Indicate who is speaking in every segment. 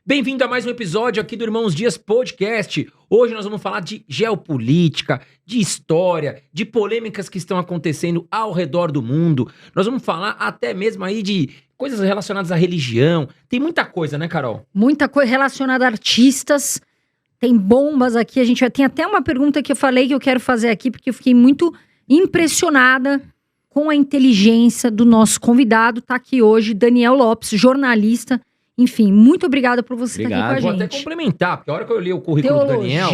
Speaker 1: Bem-vindo a mais um episódio aqui do Irmãos Dias Podcast. Hoje nós vamos falar de geopolítica, de história, de polêmicas que estão acontecendo ao redor do mundo. Nós vamos falar até mesmo aí de coisas relacionadas à religião. Tem muita coisa, né, Carol?
Speaker 2: Muita coisa relacionada a artistas. Tem bombas aqui. A gente tem até uma pergunta que eu falei que eu quero fazer aqui, porque eu fiquei muito impressionada com a inteligência do nosso convidado. Tá aqui hoje, Daniel Lopes, jornalista. Enfim, muito obrigada por você estar aqui com a gente.
Speaker 1: Vou até complementar, porque a hora que eu li o currículo do Daniel...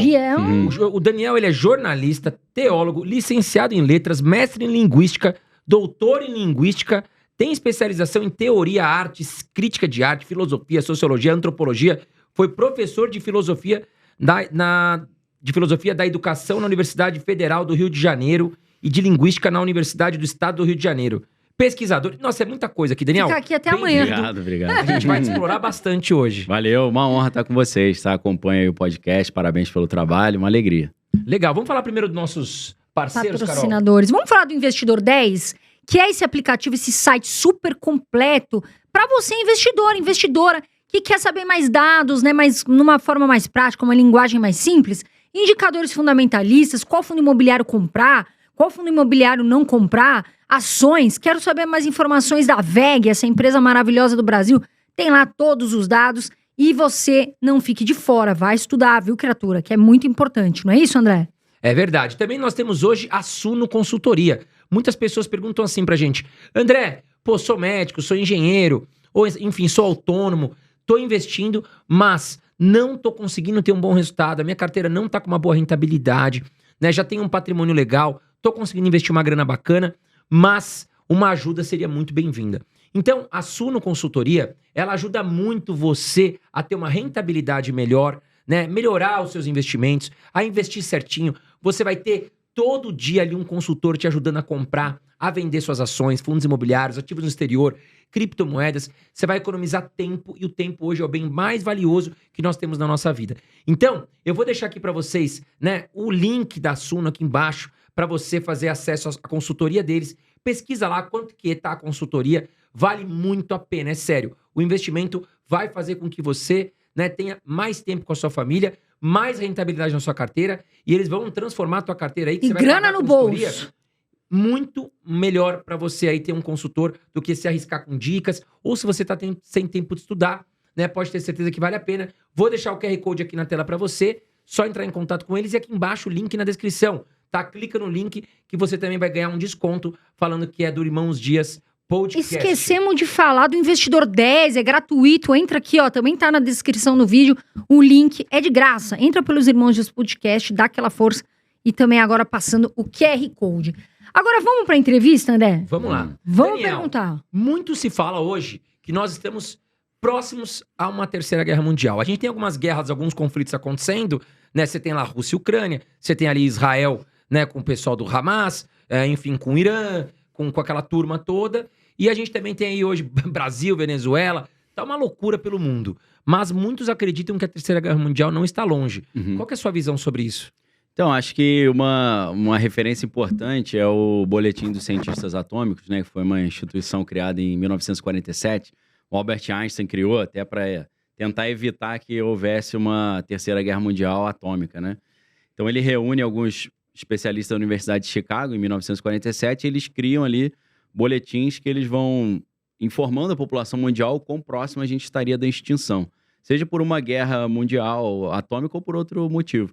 Speaker 1: O Daniel, ele é jornalista, teólogo, licenciado em letras, mestre em linguística, doutor em linguística, tem especialização em teoria, artes, crítica de arte, filosofia, sociologia, antropologia, foi professor de filosofia da educação na Universidade Federal do Rio de Janeiro e de linguística na Universidade do Estado do Rio de Janeiro. Pesquisador. Nossa, é muita coisa aqui, Daniel.
Speaker 2: Fica aqui até amanhã.
Speaker 3: Obrigado.
Speaker 1: A gente vai te explorar bastante hoje.
Speaker 3: Valeu, uma honra estar com vocês, tá? Acompanha aí o podcast, parabéns pelo trabalho, uma alegria.
Speaker 1: Legal, vamos falar primeiro dos nossos parceiros,
Speaker 2: patrocinadores. Carol? Vamos falar do Investidor 10, que é esse aplicativo, esse site super completo para você, investidor, investidora, que quer saber mais dados, né? Mas numa forma mais prática, uma linguagem mais simples, indicadores fundamentalistas, qual fundo imobiliário comprar, qual fundo imobiliário não comprar, ações, quero saber mais informações da VEG, essa empresa maravilhosa do Brasil, tem lá todos os dados e você não fique de fora, vai estudar, viu, criatura, que é muito importante, não é isso, André?
Speaker 1: É verdade. Também nós temos hoje a Suno Consultoria. Muitas pessoas perguntam assim pra gente, André, pô, sou médico, sou engenheiro, ou enfim, sou autônomo, tô investindo, mas não tô conseguindo ter um bom resultado, a minha carteira não tá com uma boa rentabilidade, né, já tenho um patrimônio legal, tô conseguindo investir uma grana bacana, mas uma ajuda seria muito bem-vinda. Então, a Suno Consultoria, ela ajuda muito você a ter uma rentabilidade melhor, né? Melhorar os seus investimentos, a investir certinho. Você vai ter todo dia ali um consultor te ajudando a comprar, a vender suas ações, fundos imobiliários, ativos no exterior, criptomoedas. Você vai economizar tempo e o tempo hoje é o bem mais valioso que nós temos na nossa vida. Então, eu vou deixar aqui para vocês, né, o link da Suno aqui embaixo, para você fazer acesso à consultoria deles. Pesquisa lá quanto que tá a consultoria, vale muito a pena, é sério. O investimento vai fazer com que você, né, tenha mais tempo com a sua família, mais rentabilidade na sua carteira, e eles vão transformar a tua carteira aí, que
Speaker 2: e
Speaker 1: você vai
Speaker 2: grana no bolso.
Speaker 1: Muito melhor para você aí ter um consultor do que se arriscar com dicas, ou se você tá sem tempo de estudar, né, pode ter certeza que vale a pena. Vou deixar o QR Code aqui na tela para você, só entrar em contato com eles e aqui embaixo o link na descrição. Tá? Clica no link que você também vai ganhar um desconto falando que é do Irmãos Dias Podcast.
Speaker 2: Esquecemos de falar do Investidor 10, é gratuito. Entra aqui, ó, também tá na descrição do vídeo. O link é de graça. Entra pelos Irmãos Dias Podcast, dá aquela força. E também agora passando o QR Code. Agora vamos pra entrevista, André?
Speaker 1: Vamos lá.
Speaker 2: Vamos
Speaker 1: Daniel,
Speaker 2: perguntar.
Speaker 1: Muito se fala hoje que nós estamos próximos a uma terceira guerra mundial. A gente tem algumas guerras, alguns conflitos acontecendo, né? Você tem lá Rússia e Ucrânia, você tem ali Israel, né, com o pessoal do Hamas, enfim, com o Irã, com aquela turma toda. E a gente também tem aí hoje Brasil, Venezuela, tá uma loucura pelo mundo. Mas muitos acreditam que a Terceira Guerra Mundial não está longe. Qual que é a sua visão sobre isso?
Speaker 3: Então, acho que uma referência importante é o Boletim dos Cientistas Atômicos, né, que foi uma instituição criada em 1947. O Albert Einstein criou até para tentar evitar que houvesse uma Terceira Guerra Mundial atômica, né? Então, ele reúne alguns especialistas da Universidade de Chicago, em 1947, e eles criam ali boletins que eles vão informando a população mundial o quão próximo a gente estaria da extinção, seja por uma guerra mundial atômica ou por outro motivo.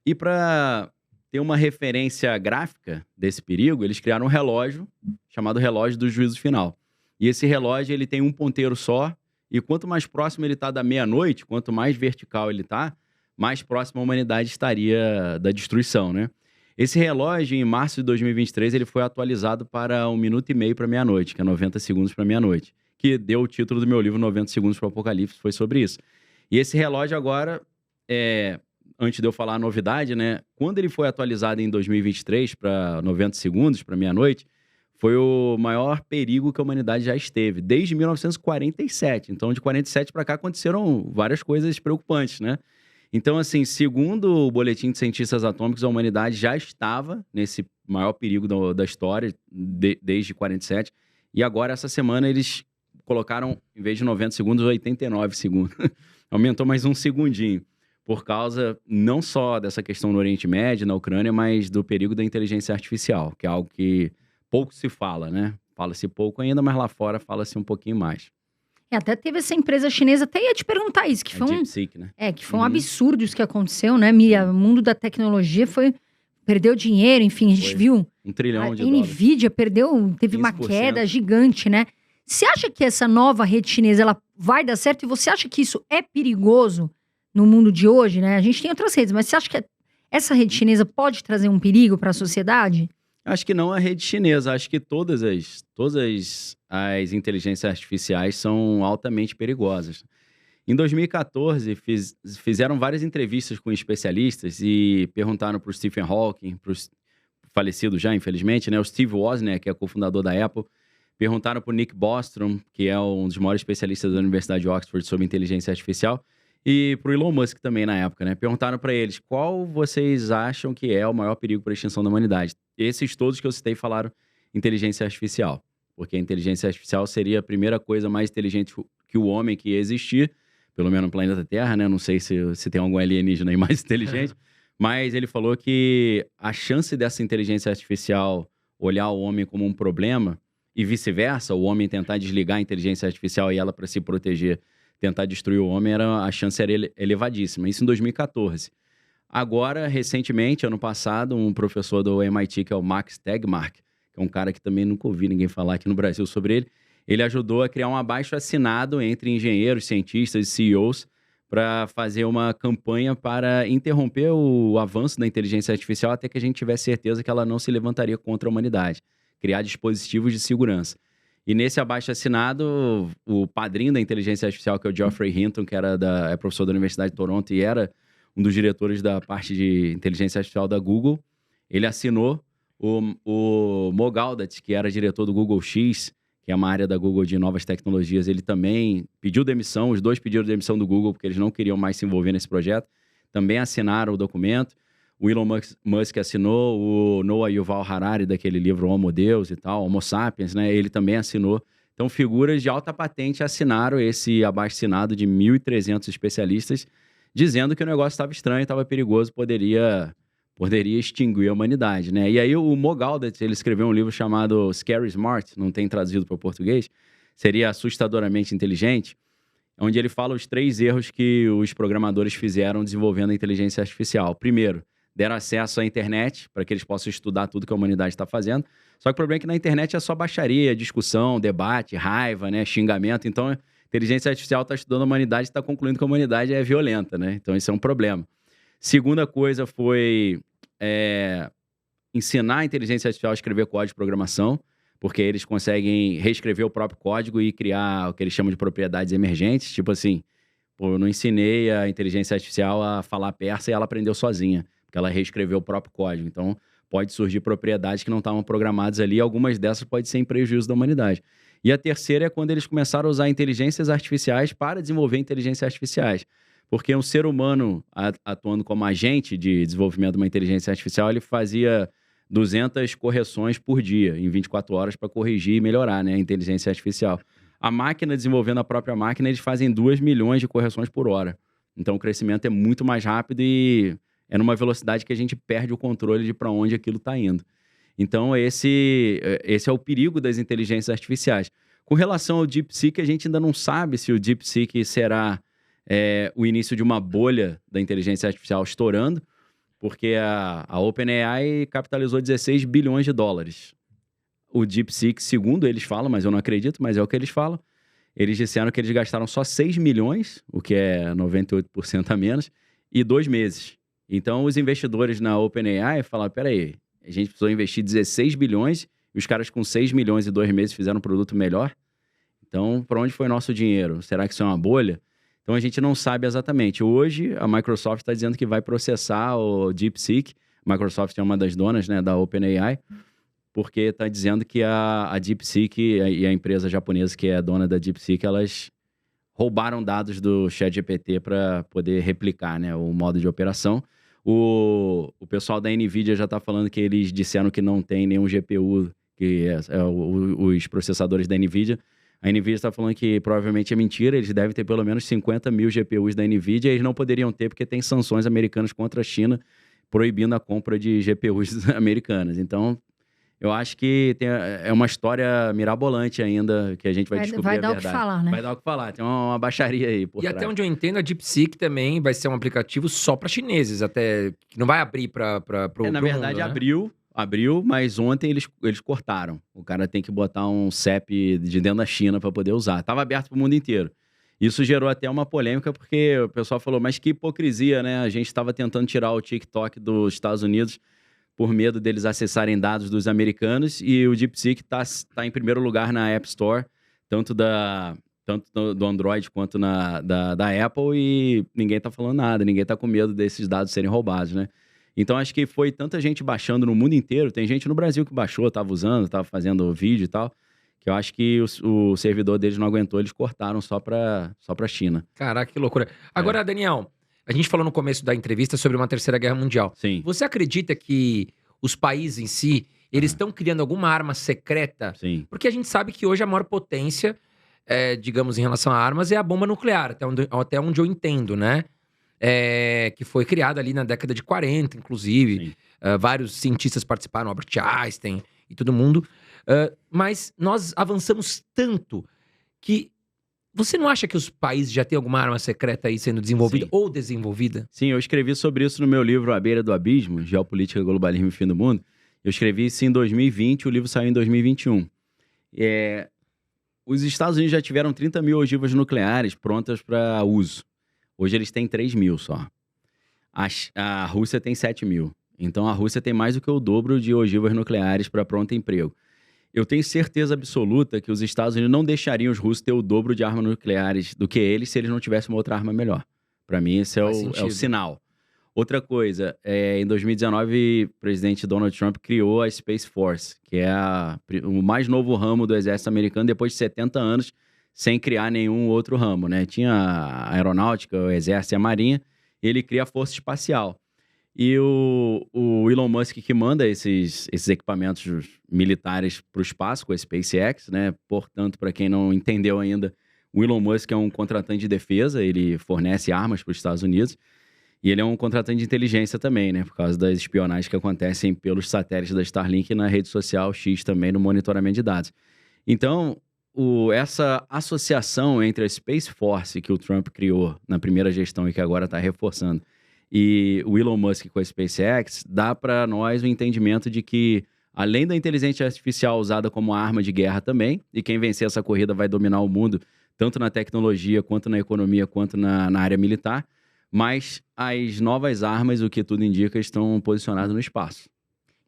Speaker 3: E para ter uma referência gráfica desse perigo, eles criaram um relógio chamado relógio do juízo final. E esse relógio ele tem um ponteiro só, e quanto mais próximo ele está da meia-noite, quanto mais vertical ele está, mais próximo a humanidade estaria da destruição, né? Esse relógio, em março de 2023, ele foi atualizado para 1 minuto e meio para meia-noite, que é 90 segundos para meia-noite, que deu o título do meu livro 90 Segundos para o Apocalipse, foi sobre isso. E esse relógio agora, antes de eu falar a novidade, né, quando ele foi atualizado em 2023 para 90 segundos para meia-noite, foi o maior perigo que a humanidade já esteve, desde 1947. Então, de 47 para cá, aconteceram várias coisas preocupantes, né? Então, assim, segundo o Boletim de Cientistas Atômicos, a humanidade já estava nesse maior perigo da história, desde 47. E agora, essa semana, eles colocaram, em vez de 90 segundos, 89 segundos. aumentou mais um segundinho. Por causa não só dessa questão no Oriente Médio, na Ucrânia, mas do perigo da inteligência artificial, que é algo que pouco se fala, né? Fala-se pouco ainda, mas lá fora fala-se um pouquinho mais.
Speaker 2: Até teve essa empresa chinesa, até ia te perguntar isso, que
Speaker 3: A
Speaker 2: foi um,
Speaker 3: DeepSeek, né?
Speaker 2: que foi um absurdo isso que aconteceu, né, Miriam? O mundo da tecnologia perdeu dinheiro, enfim, a gente
Speaker 3: Foi.
Speaker 2: viu.
Speaker 3: $1 trilhão.
Speaker 2: A Nvidia teve uma
Speaker 3: 15%.
Speaker 2: queda gigante, né? Você acha que essa nova rede chinesa ela vai dar certo? E você acha que isso é perigoso no mundo de hoje, né? A gente tem outras redes, mas você acha que essa rede chinesa pode trazer um perigo para a sociedade?
Speaker 3: Acho que não a rede chinesa, acho que todas as inteligências artificiais são altamente perigosas. Em 2014, fizeram várias entrevistas com especialistas e perguntaram para o Stephen Hawking, para o falecido já, infelizmente, né, o Steve Wozniak, que é cofundador da Apple, perguntaram para o Nick Bostrom, que é um dos maiores especialistas da Universidade de Oxford sobre inteligência artificial, e para o Elon Musk também na época, né? Perguntaram para eles qual vocês acham que é o maior perigo para a extinção da humanidade. Esses todos que eu citei falaram inteligência artificial, porque a inteligência artificial seria a primeira coisa mais inteligente que o homem que ia existir, pelo menos no planeta Terra, né? Não sei se tem algum alienígena aí mais inteligente, mas ele falou que a chance dessa inteligência artificial olhar o homem como um problema e vice-versa, o homem tentar desligar a inteligência artificial e ela, para se proteger, tentar destruir o homem, a chance era elevadíssima. Isso em 2014. Agora, recentemente, ano passado, um professor do MIT, que é o Max Tegmark, que é um cara que também nunca ouvi ninguém falar aqui no Brasil sobre ele, ele ajudou a criar um abaixo-assinado entre engenheiros, cientistas e CEOs para fazer uma campanha para interromper o avanço da inteligência artificial até que a gente tivesse certeza que ela não se levantaria contra a humanidade. Criar dispositivos de segurança. E nesse abaixo-assinado, o padrinho da inteligência artificial, que é o Geoffrey Hinton, que é professor da Universidade de Toronto e era um dos diretores da parte de inteligência artificial da Google, ele assinou. O Mo Gaudat, que era diretor do Google X, que é uma área da Google de novas tecnologias, ele também pediu demissão, os dois pediram demissão do Google porque eles não queriam mais se envolver nesse projeto, também assinaram o documento. O Elon Musk assinou, o Noah Yuval Harari, daquele livro Homo Deus e tal, Homo Sapiens, né? Ele também assinou. Então, figuras de alta patente assinaram esse abaixo-assinado de 1.300 especialistas, dizendo que o negócio estava estranho, estava perigoso, poderia extinguir a humanidade, né? E aí o Mo Gaudat, ele escreveu um livro chamado Scary Smart, não tem traduzido para o português, seria Assustadoramente Inteligente, onde ele fala os 3 erros que os programadores fizeram desenvolvendo a inteligência artificial. Primeiro, deram acesso à internet para que eles possam estudar tudo que a humanidade está fazendo. Só que o problema é que na internet é só baixaria, discussão, debate, raiva, né, xingamento. Então, a inteligência artificial está estudando a humanidade e está concluindo que a humanidade é violenta, né? Então, isso é um problema. Segunda coisa foi ensinar a inteligência artificial a escrever código de programação, porque eles conseguem reescrever o próprio código e criar o que eles chamam de propriedades emergentes. Tipo assim, eu não ensinei a inteligência artificial a falar persa e ela aprendeu sozinha, porque ela reescreveu o próprio código. Então, pode surgir propriedades que não estavam programadas ali, e algumas dessas podem ser em prejuízo da humanidade. E a terceira é quando eles começaram a usar inteligências artificiais para desenvolver inteligências artificiais. Porque um ser humano atuando como agente de desenvolvimento de uma inteligência artificial, ele fazia 200 correções por dia, em 24 horas, para corrigir e melhorar, né, a inteligência artificial. A máquina, desenvolvendo a própria máquina, eles fazem 2 milhões de correções por hora. Então, o crescimento é muito mais rápido e é numa velocidade que a gente perde o controle de para onde aquilo está indo. Então, esse é o perigo das inteligências artificiais. Com relação ao DeepSeek, a gente ainda não sabe se o DeepSeek será o início de uma bolha da inteligência artificial estourando, porque a OpenAI capitalizou 16 bilhões de dólares. O DeepSeek, segundo eles falam, mas eu não acredito, mas é o que eles falam, eles disseram que eles gastaram só 6 milhões, o que é 98% a menos, e 2 meses. Então, os investidores na OpenAI falaram, peraí, a gente precisou investir 16 bilhões e os caras com 6 milhões e 2 meses fizeram um produto melhor? Então, para onde foi nosso dinheiro? Será que isso é uma bolha? Então, a gente não sabe exatamente. Hoje, a Microsoft está dizendo que vai processar o DeepSeek. A Microsoft é uma das donas, né, da OpenAI, porque está dizendo que a DeepSeek e a empresa japonesa que é dona da DeepSeek, elas roubaram dados do ChatGPT para poder replicar, né, o modo de operação. O pessoal da NVIDIA já está falando que eles disseram que não tem nenhum GPU, que os processadores da NVIDIA, A NVIDIA está falando que provavelmente é mentira, eles devem ter pelo menos 50 mil GPUs da NVIDIA, e eles não poderiam ter porque tem sanções americanas contra a China, proibindo a compra de GPUs americanas. Então, eu acho que é uma história mirabolante ainda, que a gente vai descobrir a verdade.
Speaker 2: Vai dar o que falar, né?
Speaker 3: Vai dar o que falar, tem uma baixaria aí por trás.
Speaker 1: Até onde eu entendo, a DeepSeek também vai ser um aplicativo só para chineses, até que não vai abrir para
Speaker 3: Na verdade,
Speaker 1: mundo, né?
Speaker 3: abriu, mas ontem eles cortaram. O cara tem que botar um CEP de dentro da China para poder usar. Tava aberto para o mundo inteiro. Isso gerou até uma polêmica, porque o pessoal falou, mas que hipocrisia, né? A gente estava tentando tirar o TikTok dos Estados Unidos por medo deles acessarem dados dos americanos, e o DeepSeek tá em primeiro lugar na App Store, tanto do Android quanto da Apple, e ninguém tá falando nada, ninguém tá com medo desses dados serem roubados, né? Então, acho que foi tanta gente baixando no mundo inteiro, tem gente no Brasil que baixou, tava usando, tava fazendo vídeo e tal, que eu acho que o servidor deles não aguentou, eles cortaram só pra China.
Speaker 1: Caraca, que loucura. Agora, Daniel, a gente falou no começo da entrevista sobre uma terceira guerra mundial.
Speaker 3: Sim.
Speaker 1: Você acredita que os países em si, eles estão criando alguma arma secreta?
Speaker 3: Sim.
Speaker 1: Porque a gente sabe que hoje a maior potência, digamos, em relação a armas, é a bomba nuclear, até onde eu entendo, né? Que foi criada ali na década de 40, inclusive. Vários cientistas participaram, Albert Einstein e todo mundo. Mas nós avançamos tanto que... Você não acha que os países já têm alguma arma secreta aí sendo desenvolvida ou desenvolvida?
Speaker 3: Sim, eu escrevi sobre isso no meu livro A Beira do Abismo, Geopolítica, Globalismo e Fim do Mundo. Eu escrevi isso em 2020, o livro saiu em 2021. Os Estados Unidos já tiveram 30 mil ogivas nucleares prontas para uso. Hoje eles têm 3 mil só. A Rússia tem 7 mil. Então a Rússia tem mais do que o dobro de ogivas nucleares para pronto emprego. Eu tenho certeza absoluta que os Estados Unidos não deixariam os russos ter o dobro de armas nucleares do que eles se eles não tivessem uma outra arma melhor. Para mim, esse é o sinal. Outra coisa, em 2019, o presidente Donald Trump criou a Space Force, que é o mais novo ramo do exército americano depois de 70 anos, sem criar nenhum outro ramo, né? Tinha a aeronáutica, o exército e a marinha, e ele cria a força espacial. E o Elon Musk que manda esses equipamentos militares para o espaço com a SpaceX, né? Portanto, para quem não entendeu ainda, o Elon Musk é um contratante de defesa, ele fornece armas para os Estados Unidos, e ele é um contratante de inteligência também, né? Por causa das espionagens que acontecem pelos satélites da Starlink e na rede social X também, no monitoramento de dados. Então, essa associação entre a Space Force que o Trump criou na primeira gestão e que agora está reforçando, e o Elon Musk com a SpaceX, dá para nós o entendimento de que, além da inteligência artificial usada como arma de guerra também, e quem vencer essa corrida vai dominar o mundo, tanto na tecnologia, quanto na economia, quanto na área militar, mas as novas armas, o que tudo indica, estão posicionadas no espaço.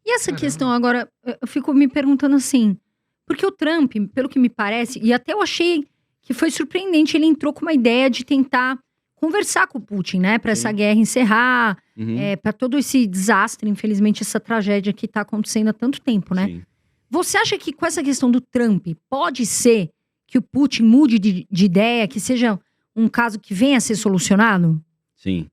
Speaker 2: E essa questão agora, eu fico me perguntando assim, porque o Trump, pelo que me parece, e até eu achei que foi surpreendente, ele entrou com uma ideia de tentar conversar com o Putin, né? Para essa guerra encerrar, para todo esse desastre, infelizmente, essa tragédia que está acontecendo há tanto tempo, né?
Speaker 3: Sim.
Speaker 2: Você acha que com essa questão do Trump, pode ser que o Putin mude de ideia, que seja um caso que venha a ser solucionado?
Speaker 3: Sim.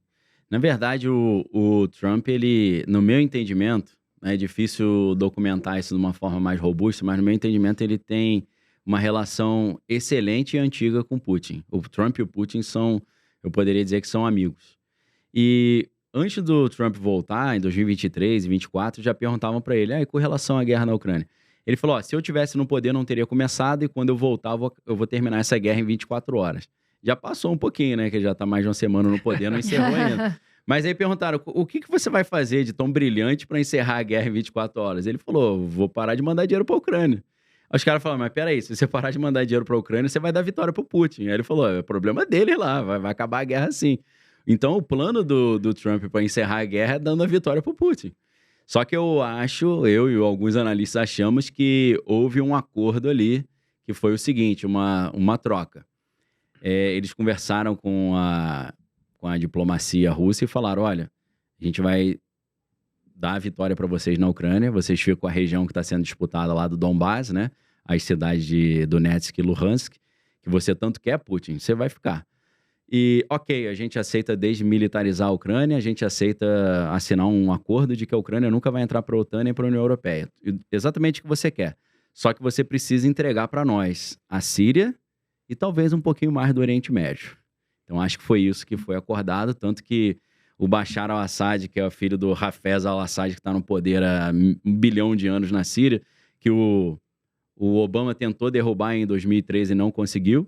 Speaker 3: Na verdade, o Trump, ele, no meu entendimento, é difícil documentar isso de uma forma mais robusta, mas no meu entendimento ele tem uma relação excelente e antiga com o Putin. O Trump e o Putin são... Eu poderia dizer que são amigos. E antes do Trump voltar, em 2023 e 2024, já perguntavam para ele, com relação à guerra na Ucrânia. Ele falou, se eu tivesse no poder não teria começado, e quando eu voltar eu vou terminar essa guerra em 24 horas. Já passou um pouquinho, né, que já tá mais de uma semana no poder, não encerrou ainda. Mas aí perguntaram, o que você vai fazer de tão brilhante para encerrar a guerra em 24 horas? Ele falou, vou parar de mandar dinheiro para a Ucrânia. Aí os caras falaram, mas peraí, se você parar de mandar dinheiro para a Ucrânia, você vai dar vitória para o Putin. Aí ele falou, é o problema dele lá, vai acabar a guerra assim. Então o plano do Trump para encerrar a guerra é dando a vitória para o Putin. Só que eu e alguns analistas achamos que houve um acordo ali, que foi o seguinte, uma troca. Eles conversaram com a diplomacia russa e falaram, olha, a gente vai dar a vitória para vocês na Ucrânia, vocês ficam com a região que está sendo disputada lá do Donbass, né? As cidades de Donetsk e Luhansk, que você tanto quer, Putin, você vai ficar. E, ok, a gente aceita desmilitarizar a Ucrânia, a gente aceita assinar um acordo de que a Ucrânia nunca vai entrar para a OTAN nem para a União Europeia. Exatamente o que você quer. Só que você precisa entregar para nós a Síria e talvez um pouquinho mais do Oriente Médio. Então, acho que foi isso que foi acordado, tanto que o Bashar al-Assad, que é o filho do Hafez al-Assad, que está no poder há 1 bilhão de anos na Síria, que o Obama tentou derrubar em 2013 e não conseguiu.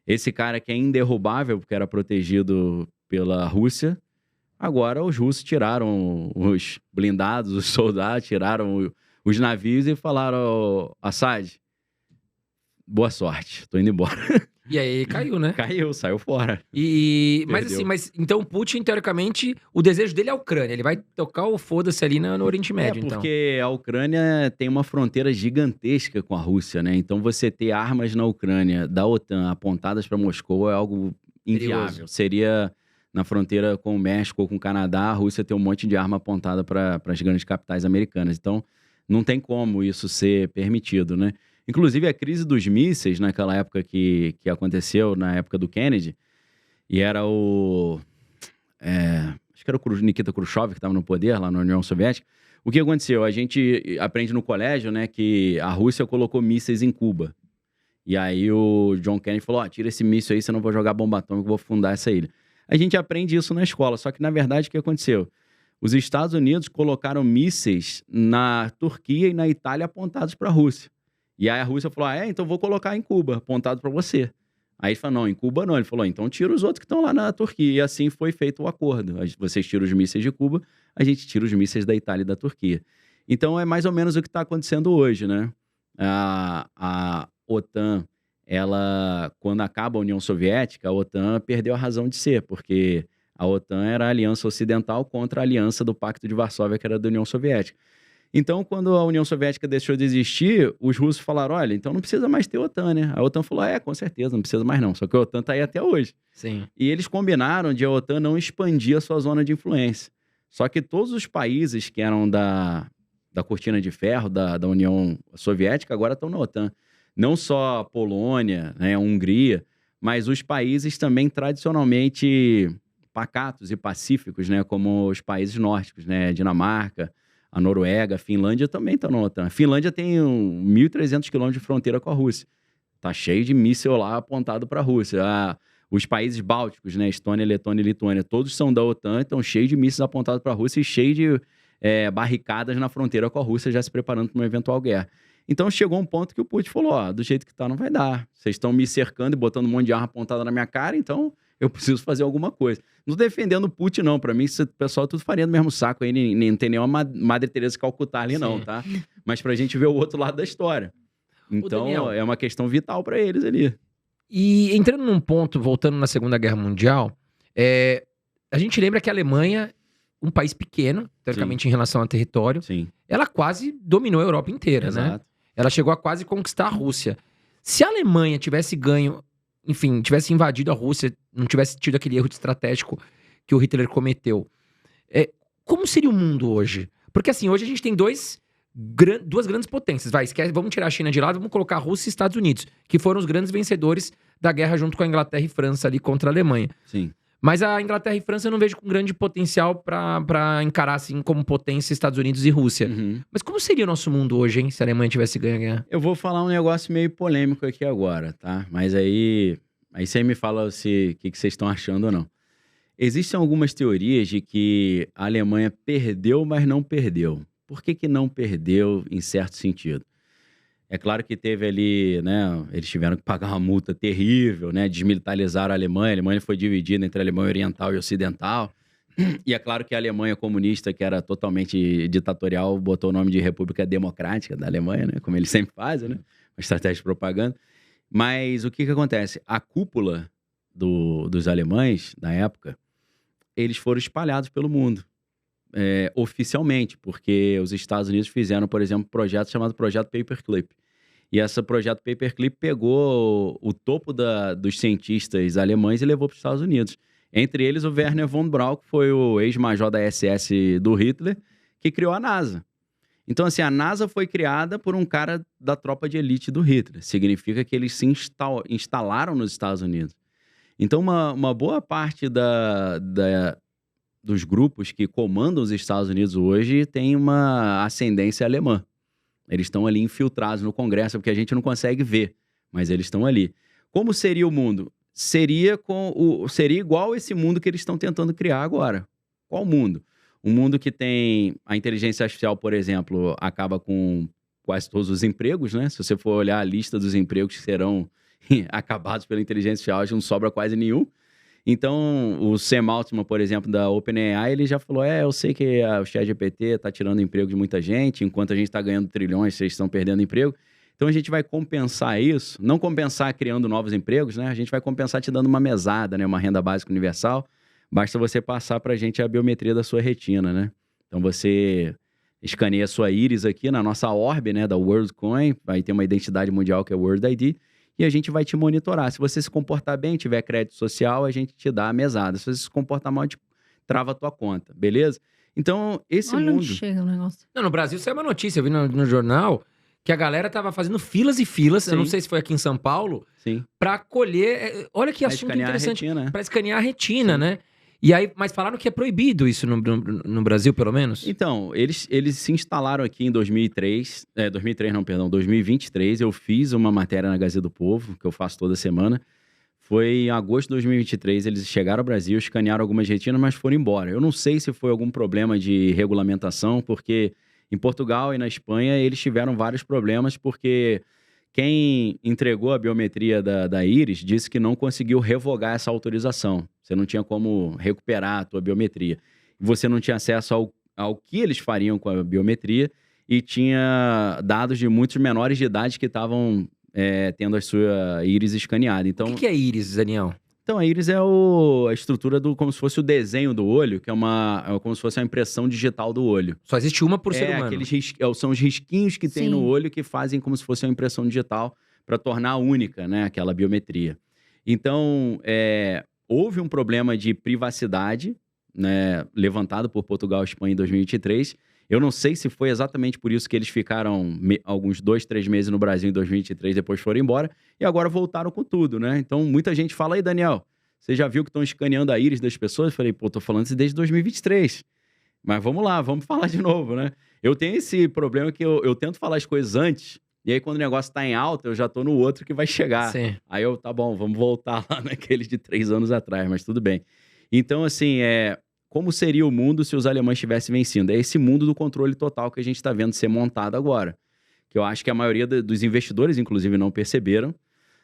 Speaker 3: Esse cara que é inderrubável, porque era protegido pela Rússia, agora os russos tiraram os blindados, os soldados, tiraram os navios e falaram: Assad, boa sorte, tô indo embora.
Speaker 1: E aí caiu, né?
Speaker 3: Caiu, saiu fora.
Speaker 1: Mas
Speaker 3: Perdeu.
Speaker 1: assim, então Putin, teoricamente, o desejo dele é a Ucrânia. Ele vai tocar o foda-se ali no Oriente Médio, então.
Speaker 3: Porque a Ucrânia tem uma fronteira gigantesca com a Rússia, né? Então você ter armas na Ucrânia da OTAN apontadas para Moscou é algo inviável.
Speaker 1: Perigoso.
Speaker 3: Seria na fronteira com o México ou com o Canadá, a Rússia ter um monte de arma apontada para as grandes capitais americanas. Então não tem como isso ser permitido, né? Inclusive, a crise dos mísseis, naquela época que aconteceu, na época do Kennedy, e era acho que era o Nikita Khrushchev que estava no poder, lá na União Soviética. O que aconteceu? A gente aprende no colégio, né, que a Rússia colocou mísseis em Cuba. E aí o John Kennedy falou: tira esse míssil aí, senão eu vou jogar bomba atômica, vou fundar essa ilha. A gente aprende isso na escola, só que, na verdade, o que aconteceu? Os Estados Unidos colocaram mísseis na Turquia e na Itália apontados para a Rússia. E aí a Rússia falou: então vou colocar em Cuba, apontado para você. Aí ele falou: não, em Cuba não. Ele falou: então tira os outros que estão lá na Turquia. E assim foi feito o acordo. Vocês tiram os mísseis de Cuba, a gente tira os mísseis da Itália e da Turquia. Então é mais ou menos o que está acontecendo hoje, né? A OTAN, quando acaba a União Soviética, a OTAN perdeu a razão de ser, porque a OTAN era a aliança ocidental contra a aliança do Pacto de Varsóvia, que era da União Soviética. Então, quando a União Soviética deixou de existir, os russos falaram: olha, então não precisa mais ter OTAN, né? A OTAN falou: com certeza, não precisa mais não. Só que a OTAN está aí até hoje.
Speaker 1: Sim.
Speaker 3: E eles combinaram de a OTAN não expandir a sua zona de influência. Só que todos os países que eram da cortina de ferro, da União Soviética, agora estão na OTAN. Não só a Polônia, né, a Hungria, mas os países também tradicionalmente pacatos e pacíficos, né, como os países nórdicos, né, Dinamarca, a Noruega, a Finlândia também estão na OTAN. A Finlândia tem 1.300 quilômetros de fronteira com a Rússia. Tá cheio de míssil lá apontado para a Rússia. Os países bálticos, né, Estônia, Letônia e Lituânia, todos são da OTAN, estão cheios de mísseis apontados para a Rússia e cheios de barricadas na fronteira com a Rússia, já se preparando para uma eventual guerra. Então chegou um ponto que o Putin falou: do jeito que tá, não vai dar. Vocês estão me cercando e botando um monte de arma apontada na minha cara, então eu preciso fazer alguma coisa. Não tô defendendo o Putin, não. Pra mim, esse pessoal tudo faria do mesmo saco aí. Nem tem nenhuma Madre Teresa de Calcutá ali, não, tá? Mas pra gente ver o outro lado da história. Então,
Speaker 1: Daniel,
Speaker 3: é uma questão vital pra eles ali.
Speaker 1: E entrando num ponto, voltando na Segunda Guerra Mundial, a gente lembra que a Alemanha, um país pequeno, teoricamente em relação ao território,
Speaker 3: Sim.
Speaker 1: ela quase dominou a Europa inteira, né?
Speaker 3: Exato.
Speaker 1: Ela chegou a quase conquistar a Rússia. Se a Alemanha tivesse ganho, enfim, tivesse invadido a Rússia, não tivesse tido aquele erro estratégico que o Hitler cometeu, como seria o mundo hoje? Porque assim, hoje a gente tem duas grandes potências. Vamos tirar a China de lado, vamos colocar a Rússia e Estados Unidos, que foram os grandes vencedores da guerra junto com a Inglaterra e França ali contra a Alemanha.
Speaker 3: Sim.
Speaker 1: Mas a Inglaterra e França eu não vejo com grande potencial pra encarar assim como potência Estados Unidos e Rússia.
Speaker 3: Uhum.
Speaker 1: Mas como seria o nosso mundo hoje, hein, se a Alemanha tivesse ganho a guerra?
Speaker 3: Eu vou falar um negócio meio polêmico aqui agora, tá? Mas aí você me fala o que vocês estão achando ou não. Existem algumas teorias de que a Alemanha perdeu, mas não perdeu. Por que não perdeu em certo sentido? É claro que teve ali, né, eles tiveram que pagar uma multa terrível, né, desmilitarizaram a Alemanha foi dividida entre a Alemanha Oriental e Ocidental, e é claro que a Alemanha comunista, que era totalmente ditatorial, botou o nome de República Democrática da Alemanha, né, como eles sempre fazem, né, uma estratégia de propaganda. Mas o que acontece? A cúpula dos alemães, na época, eles foram espalhados pelo mundo. Oficialmente, porque os Estados Unidos fizeram, por exemplo, um projeto chamado Projeto Paperclip. E esse projeto Paperclip pegou o topo dos cientistas alemães e levou para os Estados Unidos. Entre eles, o Werner von Braun, que foi o ex-major da SS do Hitler, que criou a NASA. Então, assim, a NASA foi criada por um cara da tropa de elite do Hitler. Significa que eles se instalaram nos Estados Unidos. Então, uma boa parte dos grupos que comandam os Estados Unidos hoje tem uma ascendência alemã, Eles estão ali infiltrados no Congresso, porque a gente não consegue ver, mas eles estão ali. Como seria o mundo? Seria igual esse mundo que eles estão tentando criar agora. Qual mundo? Um mundo que tem a inteligência artificial, por exemplo, acaba com quase todos os empregos, né? Se você for olhar a lista dos empregos que serão acabados pela inteligência artificial, não sobra quase nenhum. Então, o Sam Altman, por exemplo, da OpenAI, ele já falou, eu sei que o ChatGPT está tirando emprego de muita gente, enquanto a gente está ganhando trilhões, vocês estão perdendo emprego. Então, a gente vai compensar isso, não compensar criando novos empregos, né? A gente vai compensar te dando uma mesada, né? Uma renda básica universal. Basta você passar para a gente a biometria da sua retina, né? Então, você escaneia a sua íris aqui na nossa orbe, né? Da WorldCoin, aí tem uma identidade mundial que é World ID, e a gente vai te monitorar. Se você se comportar bem, tiver crédito social, a gente te dá a mesada. Se você se comportar mal, a gente trava a tua conta, beleza? Então, esse
Speaker 2: Olha
Speaker 3: mundo...
Speaker 2: onde chega o negócio.
Speaker 1: Não, no Brasil saiu uma notícia, eu vi no jornal, que a galera tava fazendo filas e filas,
Speaker 3: Sim.
Speaker 1: eu não sei se foi aqui em São Paulo,
Speaker 3: Sim.
Speaker 1: pra colher... Olha que
Speaker 3: Pra
Speaker 1: assunto
Speaker 3: escanear a
Speaker 1: interessante.
Speaker 3: retina, né?
Speaker 1: Pra escanear a retina,
Speaker 3: Sim.
Speaker 1: né? E aí, mas falaram que é proibido isso no Brasil, pelo menos?
Speaker 3: Então, eles se instalaram aqui em 2003, 2023, eu fiz uma matéria na Gazeta do Povo, que eu faço toda semana. Foi em agosto de 2023, eles chegaram ao Brasil, escanearam algumas retinas, mas foram embora. Eu não sei se foi algum problema de regulamentação, porque em Portugal e na Espanha eles tiveram vários problemas, porque quem entregou a biometria da íris disse que não conseguiu revogar essa autorização. Você não tinha como recuperar a tua biometria. Você não tinha acesso ao que eles fariam com a biometria e tinha dados de muitos menores de idade que estavam tendo a sua íris escaneada. Então,
Speaker 1: O que é íris, Daniel?
Speaker 3: Então, a íris é a estrutura como se fosse o desenho do olho, que é como se fosse a impressão digital do olho.
Speaker 1: Só existe uma por ser humano.
Speaker 3: São os risquinhos que tem
Speaker 2: Sim.
Speaker 3: no olho que fazem como se fosse uma impressão digital para tornar única, né, aquela biometria. Então, houve um problema de privacidade, né, levantado por Portugal e Espanha em 2023. Eu não sei se foi exatamente por isso que eles ficaram alguns 2, 3 meses no Brasil em 2023, depois foram embora, e agora voltaram com tudo, né? Então, muita gente fala, aí, Daniel, você já viu que estão escaneando a íris das pessoas? Eu falei, tô falando isso desde 2023. Mas vamos lá, vamos falar de novo, né? Eu tenho esse problema que eu tento falar as coisas antes, e aí quando o negócio tá em alta, eu já tô no outro que vai chegar.
Speaker 1: Sim.
Speaker 3: Aí tá bom, vamos voltar lá naqueles de 3 anos atrás, mas tudo bem. Então, assim, como seria o mundo se os alemães tivessem vencido? É esse mundo do controle total que a gente está vendo ser montado agora. Que eu acho que a maioria dos investidores, inclusive, não perceberam.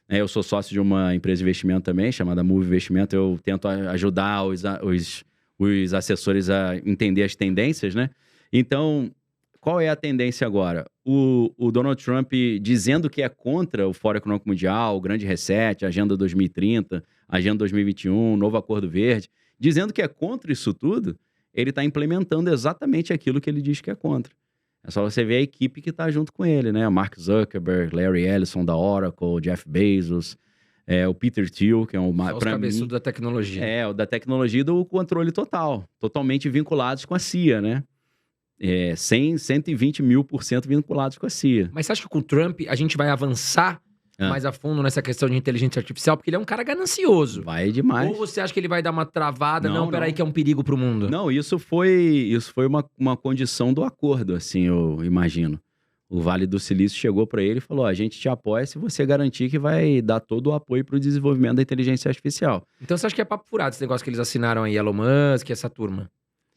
Speaker 3: Eu sou sócio de uma empresa de investimento também, chamada Move Investimento. Eu tento ajudar os assessores a entender as tendências, né? Então, qual é a tendência agora? O Donald Trump dizendo que é contra o Fórum Econômico Mundial, o Grande Reset, a Agenda 2030, a Agenda 2021, o Novo Acordo Verde, dizendo que é contra isso tudo, ele está implementando exatamente aquilo que ele diz que é contra. É só você ver a equipe que está junto com ele, né? Mark Zuckerberg, Larry Ellison da Oracle, Jeff Bezos, o Peter Thiel, que é
Speaker 1: Só os cabeçudos da tecnologia.
Speaker 3: o da tecnologia e do controle total. Totalmente vinculados com a CIA, né? 120.000% vinculados com a CIA.
Speaker 1: Mas você acha que com o Trump a gente vai avançar mais a fundo nessa questão de inteligência artificial? Porque ele é um cara ganancioso.
Speaker 3: Vai demais.
Speaker 1: Ou você acha que ele vai dar uma travada?
Speaker 3: Não,
Speaker 1: Peraí,
Speaker 3: não.
Speaker 1: que é um perigo pro mundo.
Speaker 3: Não, isso foi uma condição do acordo, assim, eu imagino. O Vale do Silício chegou para ele e falou, a gente te apoia se você garantir que vai dar todo o apoio para o desenvolvimento da inteligência artificial.
Speaker 1: Então você acha que é papo furado esse negócio que eles assinaram aí, Elon Musk, essa turma?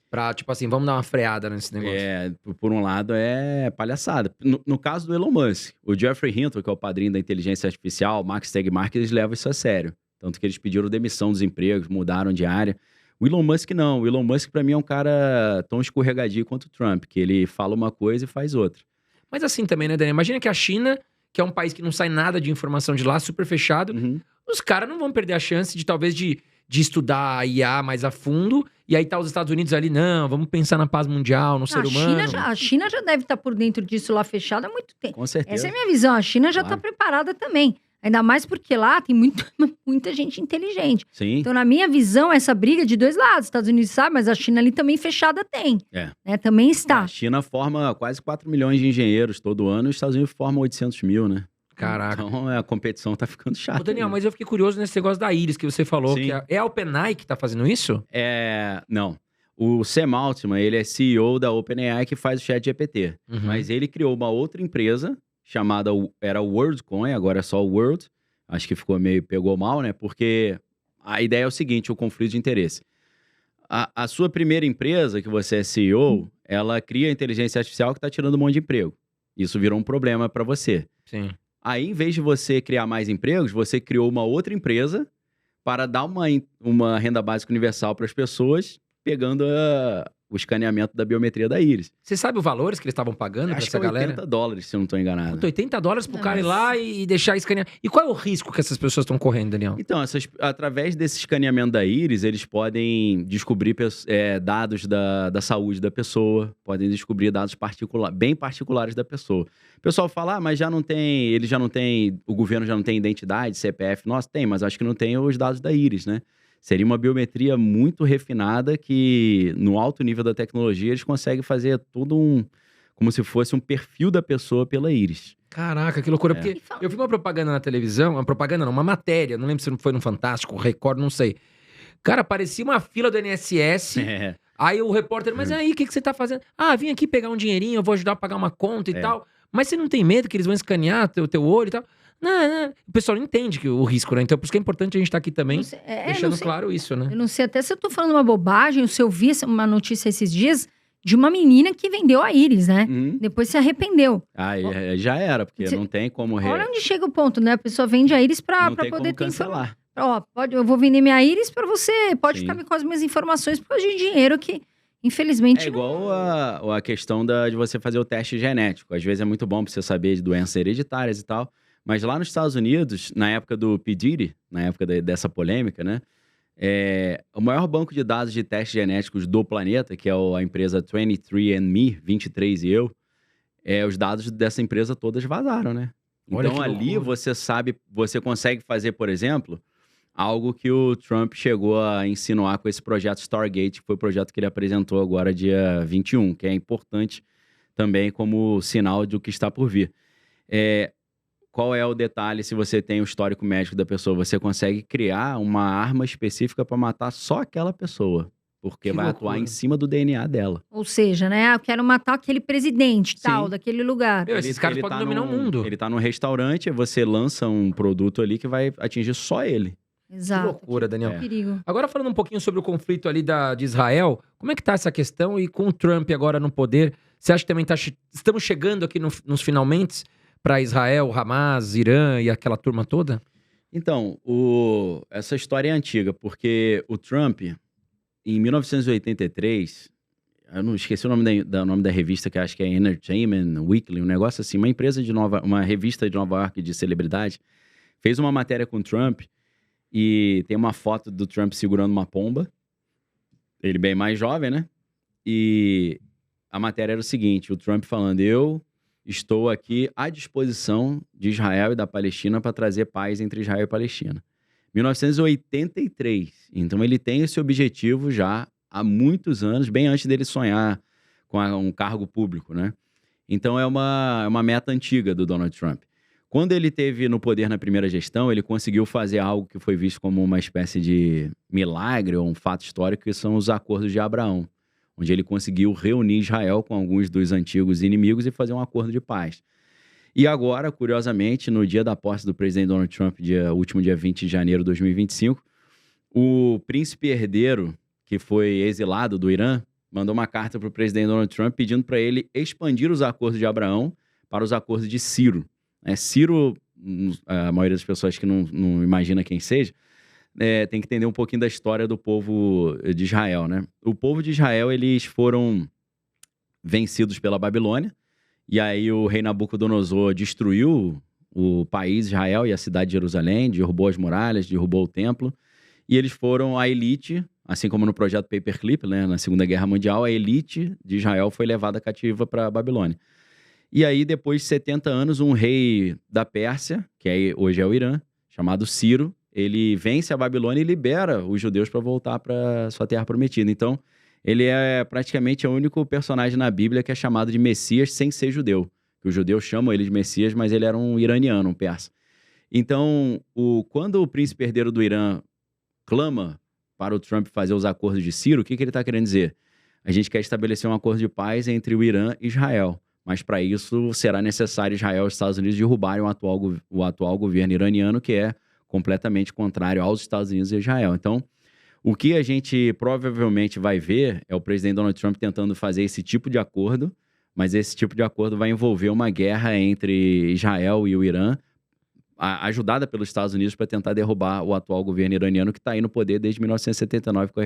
Speaker 1: Pra, tipo assim, vamos dar uma freada nesse negócio.
Speaker 3: Por um lado, é palhaçada. No caso do Elon Musk, o Jeffrey Hinton, que é o padrinho da inteligência artificial, o Max Tegmark, eles levam isso a sério. Tanto que eles pediram demissão dos empregos, mudaram de área. O Elon Musk não. O Elon Musk, pra mim, é um cara tão escorregadio quanto o Trump, que ele fala uma coisa e faz outra.
Speaker 1: Mas assim também, né, Daniel? Imagina que a China, que é um país que não sai nada de informação de lá, super fechado, os caras não vão perder a chance de talvez de estudar a IA mais a fundo, e aí tá os Estados Unidos ali, não, vamos pensar na paz mundial, no ser humano.
Speaker 2: A China já deve estar por dentro disso lá fechada há muito tempo.
Speaker 3: Com certeza.
Speaker 2: Essa é a minha visão. A China já está
Speaker 3: Claro.
Speaker 2: preparada também. Ainda mais porque lá tem muita gente inteligente.
Speaker 3: Sim.
Speaker 2: Então, na minha visão, essa briga de dois lados. Estados Unidos sabe, mas a China ali também fechada tem. Né? Também está.
Speaker 3: A China forma quase 4 milhões de engenheiros todo ano, e os Estados Unidos formam 800 mil, né?
Speaker 1: Caraca.
Speaker 3: Então a competição tá ficando chata.
Speaker 1: Ô, Daniel,
Speaker 3: né?
Speaker 1: mas eu fiquei curioso nesse negócio da íris que você falou.
Speaker 3: Sim.
Speaker 1: Que é a OpenAI que tá fazendo isso?
Speaker 3: Não. O Sam Altman, ele é CEO da OpenAI que faz o ChatGPT.
Speaker 1: Uhum.
Speaker 3: Mas ele criou uma outra empresa chamada, era o WorldCoin, agora é só o World. Acho que pegou mal, né? Porque a ideia é o seguinte, o conflito de interesse. A sua primeira empresa, que você é CEO, ela cria inteligência artificial que está tirando um monte de emprego. Isso virou um problema para você.
Speaker 1: Sim.
Speaker 3: Aí, em vez de você criar mais empregos, você criou uma outra empresa para dar uma renda básica universal para as pessoas, pegando o escaneamento da biometria da íris.
Speaker 1: Você sabe os valores que eles estavam pagando pra
Speaker 3: Acho que
Speaker 1: essa
Speaker 3: é
Speaker 1: galera?
Speaker 3: $80, se eu não estou enganado.
Speaker 1: Puta, $80 pro
Speaker 2: Não,
Speaker 1: cara ir
Speaker 2: mas-
Speaker 1: lá e deixar escanear. E qual é o risco que essas pessoas estão correndo, Daniel?
Speaker 3: Então, através desse escaneamento da íris, eles podem descobrir dados da saúde da pessoa, podem descobrir dados bem particulares da pessoa. O pessoal fala, mas o governo já não tem identidade, CPF. Nossa, tem, mas acho que não tem os dados da íris, né? Seria uma biometria muito refinada que, no alto nível da tecnologia, eles conseguem fazer como se fosse um perfil da pessoa pela íris.
Speaker 1: Caraca, que loucura.
Speaker 3: É.
Speaker 1: Porque
Speaker 2: E fala-
Speaker 1: eu vi uma propaganda na televisão, uma matéria, não lembro se foi no Fantástico, Record, não sei. Cara, parecia uma fila do INSS.
Speaker 3: É.
Speaker 1: Aí o repórter, mas aí, o que você tá fazendo? Ah, vim aqui pegar um dinheirinho, eu vou ajudar a pagar uma conta e
Speaker 3: É.
Speaker 1: tal. Mas você não tem medo que eles vão escanear teu olho e tal? Não. O pessoal não entende o risco, né? Então, por isso que é importante a gente estar aqui também,
Speaker 2: Não sei-
Speaker 1: deixando
Speaker 2: não sei-
Speaker 1: claro isso, né?
Speaker 2: Eu não sei até se eu tô falando uma bobagem, ou se eu vi uma notícia esses dias de uma menina que vendeu a íris, né?
Speaker 3: Uhum.
Speaker 2: Depois se arrependeu.
Speaker 3: Já era, porque
Speaker 2: Você-
Speaker 3: não tem como...
Speaker 2: Olha onde chega o ponto, né? A pessoa vende a íris pra
Speaker 3: não tem
Speaker 2: poder
Speaker 3: como
Speaker 2: ter informação.
Speaker 3: cancelar.
Speaker 2: Ó, eu vou vender minha íris pra você, pode
Speaker 3: Sim.
Speaker 2: ficar com as minhas informações por causa de dinheiro que, infelizmente,
Speaker 3: É igual a questão de você fazer o teste genético. Às vezes é muito bom pra você saber de doenças hereditárias e tal. Mas lá nos Estados Unidos, na época do P. Diddy, na época dessa polêmica, né? O maior banco de dados de testes genéticos do planeta, que é a empresa 23andMe, 23 os dados dessa empresa todas vazaram, né?
Speaker 1: Olha
Speaker 3: Então
Speaker 1: que
Speaker 3: ali
Speaker 1: loucura.
Speaker 3: você consegue fazer, por exemplo, algo que o Trump chegou a insinuar com esse projeto Stargate, que foi o projeto que ele apresentou agora dia 21, que é importante também como sinal do que está por vir. Qual é o detalhe se você tem o histórico médico da pessoa? Você consegue criar uma arma específica para matar só aquela pessoa, porque
Speaker 1: Que
Speaker 3: vai
Speaker 1: loucura.
Speaker 3: atuar em cima do DNA dela.
Speaker 2: ou seja, né? Eu quero matar aquele presidente,
Speaker 3: Sim.
Speaker 2: tal, daquele lugar.
Speaker 1: Meu, esses caras podem dominar o mundo.
Speaker 3: Ele tá num restaurante, você lança um produto ali que vai atingir só ele.
Speaker 2: Exato.
Speaker 1: Que loucura, Daniel.
Speaker 2: Que perigo.
Speaker 1: Agora falando um pouquinho sobre o conflito ali de Israel, como é que tá essa questão? E com o Trump agora no poder, você acha que também estamos chegando aqui nos finalmente para Israel, Hamas, Irã e aquela turma toda?
Speaker 3: Então, essa história é antiga, porque o Trump, em 1983, eu não esqueci o nome nome da revista, que acho que é Entertainment Weekly, um negócio assim, uma revista de Nova York de celebridade, fez uma matéria com o Trump e tem uma foto do Trump segurando uma pomba, ele bem mais jovem, né? E a matéria era o seguinte, o Trump falando, eu estou aqui à disposição de Israel e da Palestina para trazer paz entre Israel e Palestina. 1983. Então ele tem esse objetivo já há muitos anos, bem antes dele sonhar com um cargo público, né? Então é uma meta antiga do Donald Trump. Quando ele esteve no poder na primeira gestão, ele conseguiu fazer algo que foi visto como uma espécie de milagre ou um fato histórico, que são os acordos de Abraão, onde ele conseguiu reunir Israel com alguns dos antigos inimigos e fazer um acordo de paz. E agora, curiosamente, no dia da posse do presidente Donald Trump, último dia 20 de janeiro de 2025, o príncipe herdeiro, que foi exilado do Irã, mandou uma carta para o presidente Donald Trump pedindo para ele expandir os acordos de Abraão para os acordos de Ciro. Ciro, a maioria das pessoas que não imagina quem seja, tem que entender um pouquinho da história do povo de Israel, né? O povo de Israel, eles foram vencidos pela Babilônia, e aí o rei Nabucodonosor destruiu o país Israel e a cidade de Jerusalém, derrubou as muralhas, derrubou o templo, e eles foram a elite, assim como no projeto Paperclip, né, na Segunda Guerra Mundial, a elite de Israel foi levada cativa para a Babilônia. E aí, depois de 70 anos, um rei da Pérsia, que hoje é o Irã, chamado Ciro, ele vence a Babilônia e libera os judeus para voltar para sua terra prometida. Então, ele é praticamente o único personagem na Bíblia que é chamado de Messias sem ser judeu. Os judeus chamam ele de Messias, mas ele era um iraniano, um persa. Então, quando o príncipe herdeiro do Irã clama para o Trump fazer os acordos de Ciro, o que ele está querendo dizer? a gente quer estabelecer um acordo de paz entre o Irã e Israel. Mas para isso será necessário Israel e os Estados Unidos derrubarem o atual governo iraniano, que é completamente contrário aos Estados Unidos e Israel. Então, o que a gente provavelmente vai ver é o presidente Donald Trump tentando fazer esse tipo de acordo, mas esse tipo de acordo vai envolver uma guerra entre Israel e o Irã, ajudada pelos Estados Unidos para tentar derrubar o atual governo iraniano que está aí no poder desde 1979 com a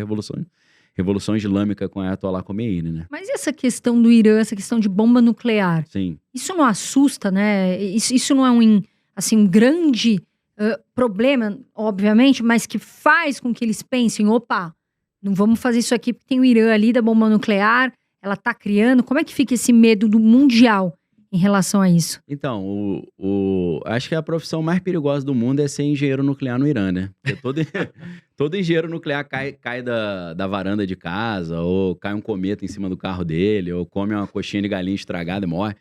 Speaker 3: Revolução Islâmica com a Ayatollah Khomeini, né?
Speaker 2: Mas e essa questão do Irã, essa questão de bomba nuclear?
Speaker 3: Sim.
Speaker 2: Isso não assusta, né? Isso não é um grande problema, obviamente, mas que faz com que eles pensem, opa, não vamos fazer isso aqui porque tem o Irã ali da bomba nuclear, ela tá criando. Como é que fica esse medo do mundial em relação a isso?
Speaker 3: Então, acho que a profissão mais perigosa do mundo é ser engenheiro nuclear no Irã, né? Porque todo engenheiro nuclear cai da varanda de casa, ou cai um cometa em cima do carro dele, ou come uma coxinha de galinha estragada e morre.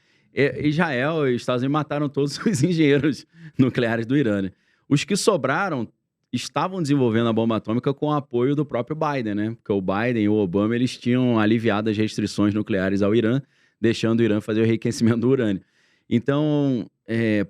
Speaker 3: Israel e os Estados Unidos mataram todos os engenheiros nucleares do Irã, né? Os que sobraram estavam desenvolvendo a bomba atômica com o apoio do próprio Biden, né? Porque o Biden e o Obama, eles tinham aliviado as restrições nucleares ao Irã, deixando o Irã fazer o enriquecimento do urânio. Então,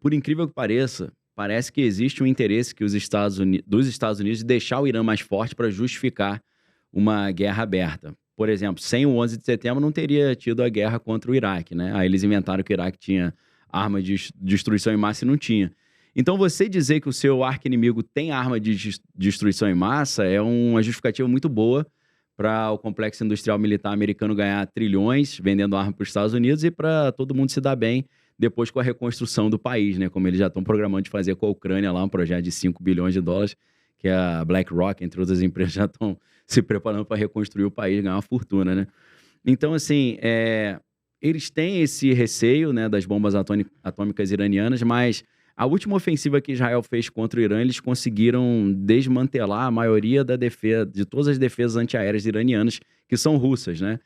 Speaker 3: por incrível que pareça, parece que existe um interesse dos Estados Unidos de deixar o Irã mais forte para justificar uma guerra aberta. Por exemplo, sem o 11 de setembro não teria tido a guerra contra o Iraque, né? Aí eles inventaram que o Iraque tinha arma de destruição em massa e não tinha. Então, você dizer que o seu arqui-inimigo tem arma de destruição em massa é uma justificativa muito boa para o complexo industrial militar americano ganhar trilhões vendendo arma para os Estados Unidos e para todo mundo se dar bem depois com a reconstrução do país, né? Como eles já estão programando de fazer com a Ucrânia lá, um projeto de $5 bilhões, que a BlackRock, entre outras empresas, já estão se preparando para reconstruir o país e ganhar uma fortuna, né? Então, assim, eles têm esse receio, né, das bombas atômicas iranianas, mas a última ofensiva que Israel fez contra o Irã, eles conseguiram desmantelar a maioria de todas as defesas antiaéreas iranianas, que são russas, né?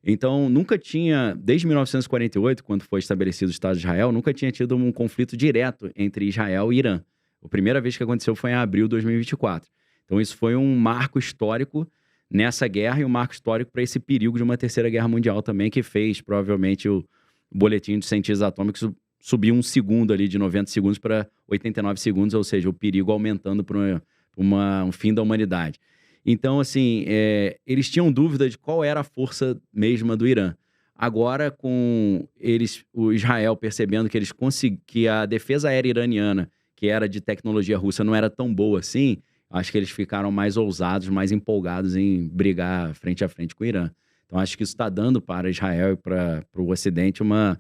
Speaker 3: Então, nunca tinha, desde 1948, quando foi estabelecido o Estado de Israel, nunca tinha tido um conflito direto entre Israel e Irã. A primeira vez que aconteceu foi em abril de 2024. Então, isso foi um marco histórico nessa guerra e um marco histórico para esse perigo de uma terceira guerra mundial também, que fez, provavelmente, o boletim de cientistas atômicos subir 1 segundo ali, de 90 segundos para 89 segundos, ou seja, o perigo aumentando para um fim da humanidade. Então, assim, eles tinham dúvida de qual era a força mesma do Irã. Agora, com o Israel percebendo que a defesa aérea iraniana, que era de tecnologia russa, não era tão boa assim, acho que eles ficaram mais ousados, mais empolgados em brigar frente a frente com o Irã. Então, acho que isso está dando para Israel e para o Ocidente uma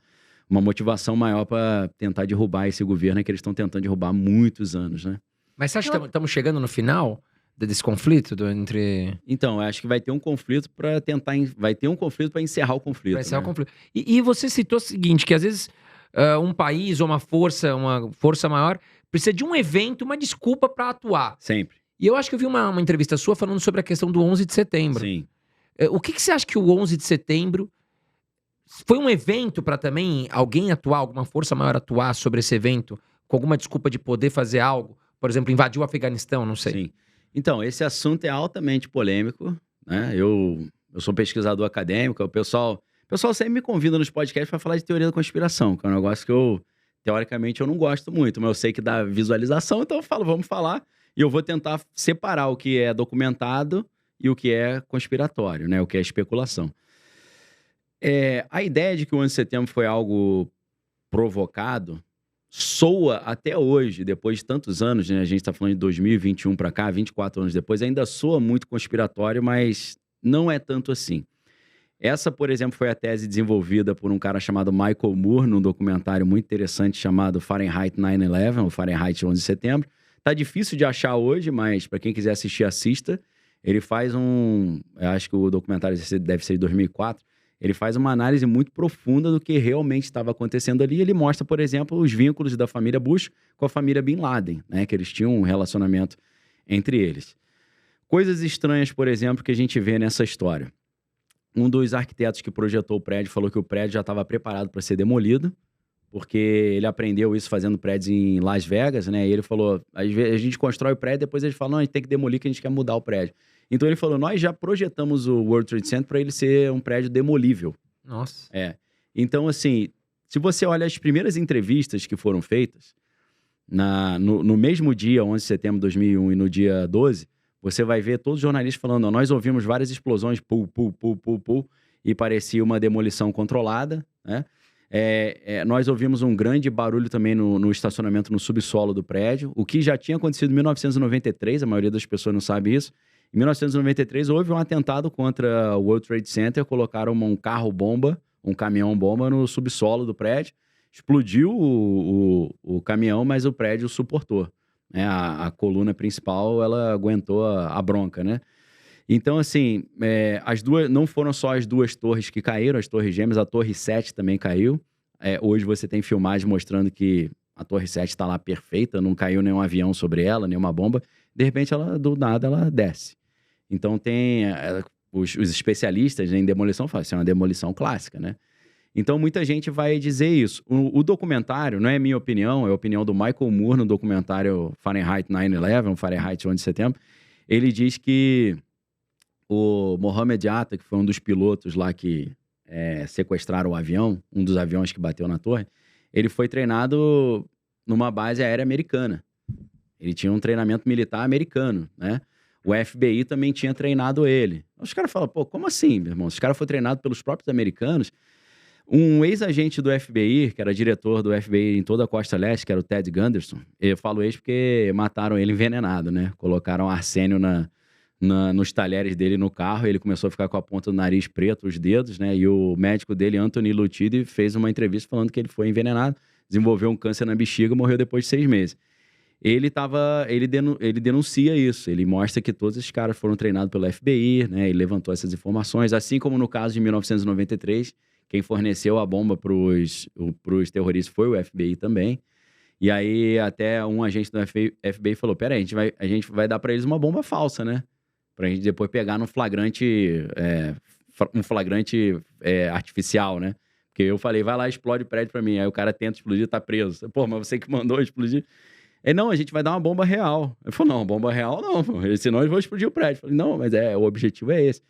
Speaker 3: motivação maior para tentar derrubar esse governo que eles estão tentando derrubar há muitos anos, né?
Speaker 1: Mas você acha que estamos chegando no final desse conflito entre...
Speaker 3: Então, eu acho que vai ter um conflito para tentar... Vai ter um conflito para encerrar o conflito.
Speaker 1: Vai encerrar o conflito. E você citou o seguinte, que às vezes um país ou uma força maior precisa de um evento, uma desculpa para atuar.
Speaker 3: Sempre.
Speaker 1: E eu acho que eu vi uma entrevista sua falando sobre a questão do 11 de setembro.
Speaker 3: Sim.
Speaker 1: O que você acha que o 11 de setembro foi um evento para também alguém atuar, alguma força maior atuar sobre esse evento, com alguma desculpa de poder fazer algo? Por exemplo, invadir o Afeganistão, não sei.
Speaker 3: Sim. Então, esse assunto é altamente polêmico, né? Eu sou pesquisador acadêmico, o pessoal sempre me convida nos podcasts para falar de teoria da conspiração, que é um negócio que teoricamente, eu não gosto muito, mas eu sei que dá visualização, então eu falo, vamos falar, e eu vou tentar separar o que é documentado e o que é conspiratório, né? O que é especulação. A ideia de que o 11 de setembro foi algo provocado soa até hoje, depois de tantos anos, né? A gente está falando de 2021 para cá, 24 anos depois, ainda soa muito conspiratório, mas não é tanto assim. Essa, por exemplo, foi a tese desenvolvida por um cara chamado Michael Moore, num documentário muito interessante chamado Fahrenheit 9/11, ou Fahrenheit 11 de setembro. Tá difícil de achar hoje, mas para quem quiser assistir, assista. Ele faz eu acho que o documentário deve ser de 2004, ele faz uma análise muito profunda do que realmente estava acontecendo ali. Ele mostra, por exemplo, os vínculos da família Bush com a família Bin Laden, né? Que eles tinham um relacionamento entre eles. Coisas estranhas, por exemplo, que a gente vê nessa história. Um dos arquitetos que projetou o prédio falou que o prédio já estava preparado para ser demolido, porque ele aprendeu isso fazendo prédios em Las Vegas, né? E ele falou, às vezes a gente constrói o prédio, depois eles falam, não, a gente tem que demolir que a gente quer mudar o prédio. Então ele falou, nós já projetamos o World Trade Center para ele ser um prédio demolível.
Speaker 1: Nossa.
Speaker 3: Então, assim, se você olha as primeiras entrevistas que foram feitas, no mesmo dia, 11 de setembro de 2001 e no dia 12, você vai ver todos os jornalistas falando, nós ouvimos várias explosões, e parecia uma demolição controlada, né? Nós ouvimos um grande barulho também no estacionamento, no subsolo do prédio, o que já tinha acontecido em 1993, a maioria das pessoas não sabe isso. Em 1993, houve um atentado contra o World Trade Center, colocaram um carro-bomba, um caminhão-bomba no subsolo do prédio, explodiu o caminhão, mas o prédio suportou, né? A coluna principal, ela aguentou a bronca, né? Então, assim, as duas, não foram só as duas torres que caíram, as torres gêmeas, a torre 7 também caiu. Hoje você tem filmagens mostrando que a torre 7 está lá perfeita, não caiu nenhum avião sobre ela, nenhuma bomba. De repente, do nada, ela desce. Então, tem os especialistas em demolição falam, isso é uma demolição clássica, né? Então, muita gente vai dizer isso. O documentário, não é minha opinião, é a opinião do Michael Moore no documentário Fahrenheit 9/11, Fahrenheit 11 de setembro. Ele diz que o Mohamed Atta, que foi um dos pilotos lá que sequestraram o avião, um dos aviões que bateu na torre, ele foi treinado numa base aérea americana. Ele tinha um treinamento militar americano, né? O FBI também tinha treinado ele. Os caras falam, pô, como assim, meu irmão? Os caras foram treinados pelos próprios americanos. Um ex-agente do FBI, que era diretor do FBI em toda a Costa Leste, que era o Ted Gunderson, eu falo ex porque mataram ele envenenado, né? Colocaram arsênio nos talheres dele no carro, ele começou a ficar com a ponta do nariz preto, os dedos, né? E o médico dele, Anthony Lutidi, fez uma entrevista falando que ele foi envenenado, desenvolveu um câncer na bexiga e morreu depois de 6 meses. Ele denuncia isso, ele mostra que todos esses caras foram treinados pelo FBI, né? Ele levantou essas informações, assim como no caso de 1993, quem forneceu a bomba pros terroristas foi o FBI também. E aí até um agente do FBI falou, peraí, a gente vai dar pra eles uma bomba falsa, né? Pra gente depois pegar no flagrante, artificial, né? Porque eu falei, vai lá, explode o prédio pra mim. Aí o cara tenta explodir, tá preso. Pô, mas você que mandou explodir. Não, a gente vai dar uma bomba real. Eu falei, não, bomba real não, senão eles vão explodir o prédio. Eu falei, não, mas o objetivo é esse.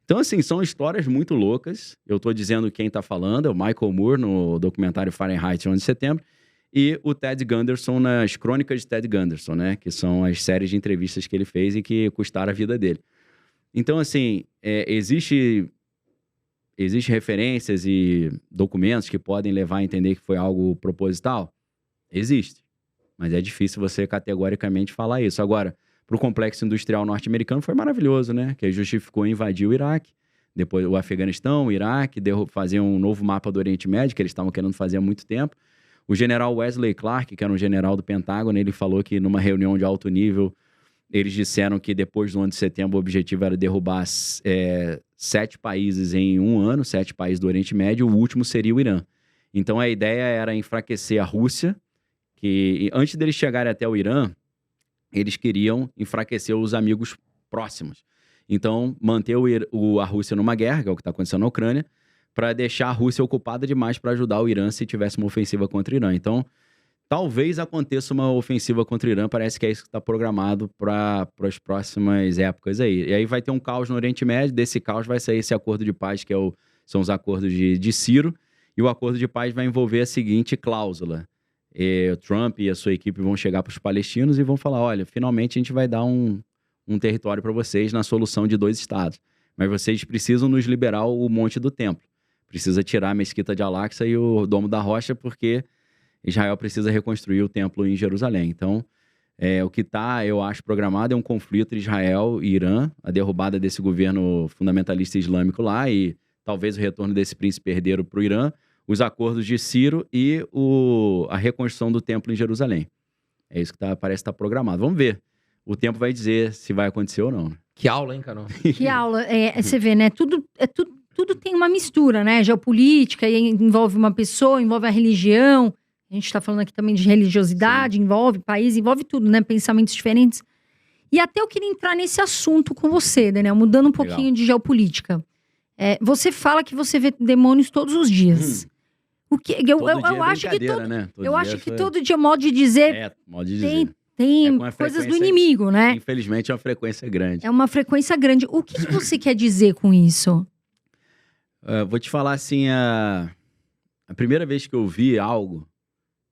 Speaker 3: Então, assim, são histórias muito loucas. Eu tô dizendo quem tá falando, é o Michael Moore no documentário Fahrenheit 11 de setembro, e o Ted Gunderson nas Crônicas de Ted Gunderson, né? Que são as séries de entrevistas que ele fez e que custaram a vida dele. Então, assim, existe referências e documentos que podem levar a entender que foi algo proposital? Existe. Mas é difícil você categoricamente falar isso. Agora, para o complexo industrial norte-americano foi maravilhoso, né? Que justificou invadir o Iraque, depois o Afeganistão, o Iraque, fazer um novo mapa do Oriente Médio, que eles estavam querendo fazer há muito tempo. O general Wesley Clark, que era um general do Pentágono, ele falou que numa reunião de alto nível, eles disseram que depois do 11 de setembro o objetivo era derrubar 7 países em um ano, 7 países do Oriente Médio, o último seria o Irã. Então a ideia era enfraquecer a Rússia, que antes deles chegarem até o Irã, eles queriam enfraquecer os amigos próximos. Então, manter a Rússia numa guerra, que é o que está acontecendo na Ucrânia, para deixar a Rússia ocupada demais para ajudar o Irã se tivesse uma ofensiva contra o Irã. Então, talvez aconteça uma ofensiva contra o Irã, parece que é isso que está programado para as próximas épocas aí. E aí vai ter um caos no Oriente Médio, desse caos vai sair esse acordo de paz, que são os acordos de Ciro, e o acordo de paz vai envolver a seguinte cláusula. O Trump e a sua equipe vão chegar para os palestinos e vão falar, olha, finalmente a gente vai dar um território para vocês na solução de 2 estados. Mas vocês precisam nos liberar o Monte do Templo. Precisa tirar a Mesquita de Al-Aqsa e o Domo da Rocha, porque Israel precisa reconstruir o templo em Jerusalém. Então, o que está, eu acho, programado é um conflito entre Israel e Irã, a derrubada desse governo fundamentalista islâmico lá e talvez o retorno desse príncipe herdeiro para o Irã, os acordos de Ciro e a reconstrução do templo em Jerusalém. É isso que parece estar programado. Vamos ver. O tempo vai dizer se vai acontecer ou não.
Speaker 1: Que aula, hein, Carol?
Speaker 2: Que aula. Você vê, né? Tudo tem uma mistura, né? Geopolítica, envolve uma pessoa, envolve a religião. A gente está falando aqui também de religiosidade, envolve país, envolve tudo, né? Pensamentos diferentes. E até eu queria entrar nesse assunto com você, Daniel, mudando um pouquinho de geopolítica. Você fala que você vê demônios todos os dias. O que,
Speaker 3: Todo
Speaker 2: eu
Speaker 3: dia é
Speaker 2: acho que
Speaker 3: brincadeira,
Speaker 2: todo,
Speaker 3: né?
Speaker 2: eu acho que todo dia, modo de dizer,
Speaker 3: Modo de dizer.
Speaker 2: tem
Speaker 3: É com uma
Speaker 2: coisas do
Speaker 3: frequência-
Speaker 2: inimigo, né?
Speaker 3: Infelizmente é uma frequência grande.
Speaker 2: É uma frequência grande. O que você quer dizer com isso?
Speaker 3: Vou te falar assim, a primeira vez que eu vi algo,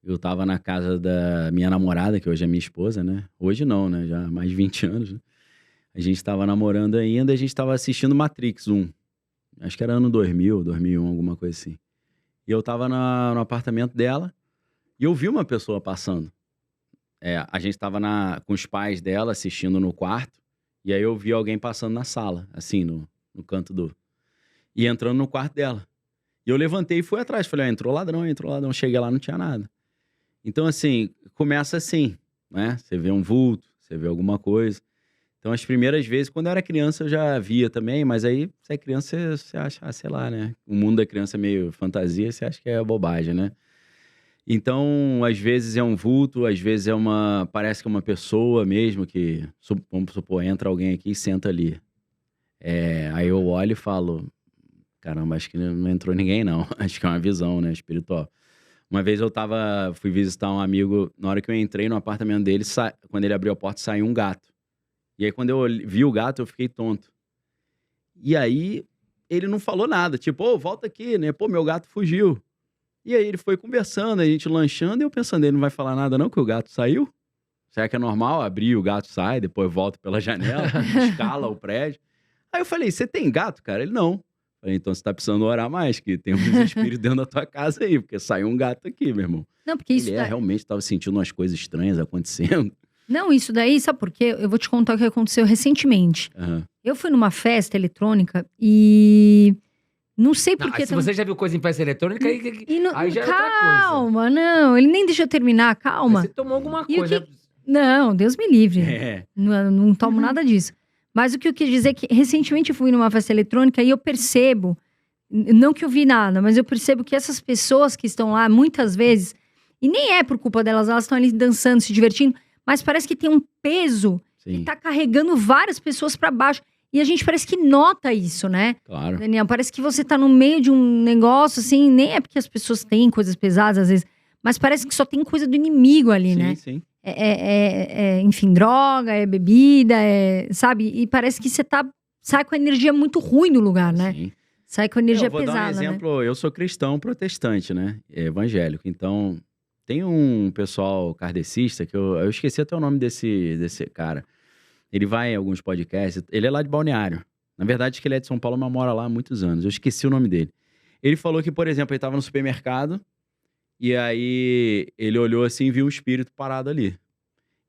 Speaker 3: eu tava na casa da minha namorada, que hoje é minha esposa, né? Hoje não, né? Já há mais de 20 anos, né? A gente tava namorando ainda, a gente tava assistindo Matrix 1. Acho que era ano 2000, 2001, alguma coisa assim. E eu tava no apartamento dela e eu vi uma pessoa passando. A gente tava com os pais dela assistindo no quarto, e aí eu vi alguém passando na sala, assim, no canto e entrando no quarto dela. E eu levantei e fui atrás. Falei, entrou ladrão. Cheguei lá, não tinha nada. Então, assim, começa assim, né? Você vê um vulto, você vê alguma coisa. Então, as primeiras vezes, quando eu era criança, eu já via também, mas aí, você é criança, você acha, sei lá, né? O mundo da criança é meio fantasia, você acha que é bobagem, né? Então, às vezes é um vulto, às vezes parece que é uma pessoa mesmo que, vamos supor, entra alguém aqui e senta ali. Aí eu olho e falo, caramba, acho que não entrou ninguém, não. Acho que é uma visão, né, espiritual. Uma vez fui visitar um amigo, na hora que eu entrei no apartamento dele, quando ele abriu a porta, saiu um gato. E aí, quando eu vi o gato, eu fiquei tonto. E aí, ele não falou nada, tipo, volta aqui, né? Pô, meu gato fugiu. E aí, ele foi conversando, a gente lanchando, e eu pensando, ele não vai falar nada não, que o gato saiu? Será que é normal abrir, o gato sai, depois volta pela janela, escala o prédio? Aí eu falei, você tem gato, cara? Ele, não. Falei, então você tá precisando orar mais, que tem uns espíritos dentro da tua casa aí, porque saiu um gato aqui, meu irmão.
Speaker 2: Não, porque isso
Speaker 3: Realmente tava sentindo umas coisas estranhas acontecendo.
Speaker 2: Não, isso daí, sabe por quê? Eu vou te contar o que aconteceu recentemente. Eu fui numa festa eletrônica e não sei por que...
Speaker 1: Se você já viu coisa em festa eletrônica, aí já é outra coisa.
Speaker 2: Calma, não, ele nem deixou eu terminar, calma.
Speaker 1: Aí você tomou alguma
Speaker 2: E o
Speaker 1: coisa.
Speaker 2: Não, Deus me livre. Não tomo nada disso. Mas o que eu quis dizer é que recentemente eu fui numa festa eletrônica e eu percebo, não que eu vi nada, mas eu percebo que essas pessoas que estão lá, muitas vezes, e nem é por culpa delas, elas estão ali dançando, se divertindo, mas parece que tem um peso que tá carregando várias pessoas pra baixo. E a gente parece que nota isso, né?
Speaker 3: Claro.
Speaker 2: Daniel, parece que você tá no meio de um negócio, assim, nem é porque as pessoas têm coisas pesadas, às vezes, mas parece que só tem coisa do inimigo ali, né?
Speaker 3: Sim.
Speaker 2: Enfim, droga, bebida, sabe? E parece que você sai com a energia muito ruim do lugar, né?
Speaker 3: Sim.
Speaker 2: Sai com a energia
Speaker 3: Eu vou
Speaker 2: pesada,
Speaker 3: dar um exemplo, eu sou cristão protestante, né? Evangélico. Então, tem um pessoal kardecista, que eu esqueci até o nome desse cara. Ele vai em alguns podcasts, ele é lá de Balneário. Na verdade, acho que ele é de São Paulo, mas mora lá há muitos anos. Eu esqueci o nome dele. Ele falou que, por exemplo, ele estava no supermercado, e aí ele olhou assim e viu um espírito parado ali.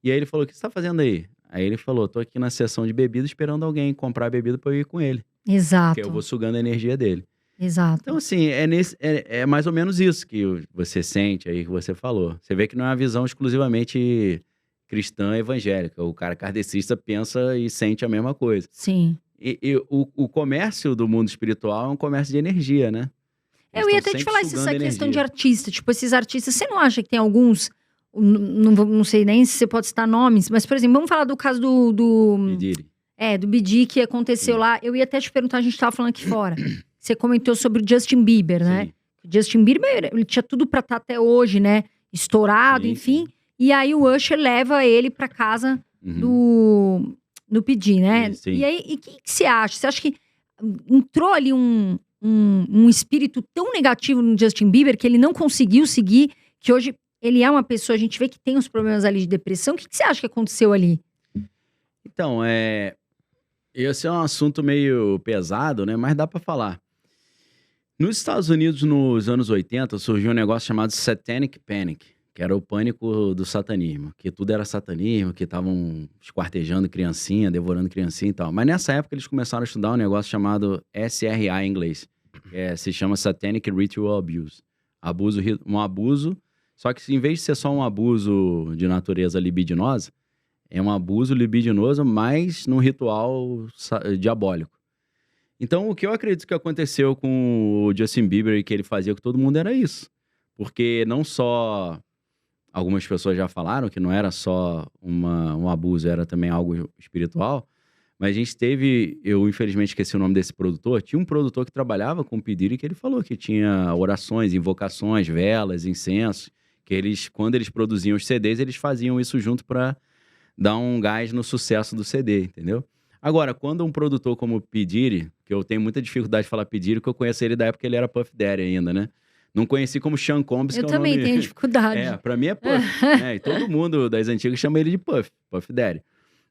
Speaker 3: E aí ele falou, o que você tá fazendo aí? Aí ele falou, tô aqui na seção de bebida esperando alguém comprar bebida pra eu ir com ele.
Speaker 2: Exato.
Speaker 3: Porque eu vou sugando a energia dele.
Speaker 2: Exato.
Speaker 3: Então, assim, é mais ou menos isso que você sente aí, que você falou. Você vê que não é uma visão exclusivamente cristã evangélica. O cara kardecista pensa e sente a mesma coisa.
Speaker 2: Sim.
Speaker 3: E o comércio do mundo espiritual é um comércio de energia, né?
Speaker 2: Eu ia até te falar essa questão de artista. Tipo, esses artistas, você não acha que tem alguns... Não sei nem se você pode citar nomes, mas, por exemplo, vamos falar do caso do
Speaker 3: Bidiri.
Speaker 2: Do Bidi, que aconteceu lá. Eu ia até te perguntar, a gente tava falando aqui fora. Você comentou sobre o Justin Bieber, né? O Justin Bieber, ele tinha tudo pra estar até hoje, né? Estourado, enfim. E aí o Usher leva ele pra casa do Bidi, né?
Speaker 3: Sim.
Speaker 2: E aí, o que você acha? Você acha que entrou ali um espírito tão negativo no Justin Bieber que ele não conseguiu seguir, que hoje ele é uma pessoa, a gente vê que tem uns problemas ali de depressão. O que você acha que aconteceu ali?
Speaker 3: Então, esse é um assunto meio pesado, né? Mas dá pra falar. Nos Estados Unidos, nos anos 80, surgiu um negócio chamado Satanic Panic, que era o pânico do satanismo, que tudo era satanismo, que estavam esquartejando criancinha, devorando criancinha e tal. Mas nessa época eles começaram a estudar um negócio chamado SRA em inglês, que se chama Satanic Ritual Abuse. Um abuso, só que em vez de ser só um abuso de natureza libidinosa, é um abuso libidinoso, mas num ritual diabólico. Então, o que eu acredito que aconteceu com o Justin Bieber e que ele fazia com todo mundo era isso. Porque não só... Algumas pessoas já falaram que não era só um abuso, era também algo espiritual. Mas a gente teve, eu infelizmente esqueci o nome desse produtor, tinha um produtor que trabalhava com o P. Diddy que ele falou que tinha orações, invocações, velas, incensos, que eles, quando eles produziam os CDs, eles faziam isso junto para dar um gás no sucesso do CD, entendeu? Agora, quando um produtor como o P. Diddy, que eu tenho muita dificuldade de falar P. Diddy, porque eu conheço ele da época que ele era Puff Daddy ainda, né? Não conheci como Sean Combs,
Speaker 2: Eu
Speaker 3: que é o
Speaker 2: também
Speaker 3: nome...
Speaker 2: tenho dificuldade.
Speaker 3: Pra mim é Puff, né? E todo mundo das antigas chama ele de Puff Daddy.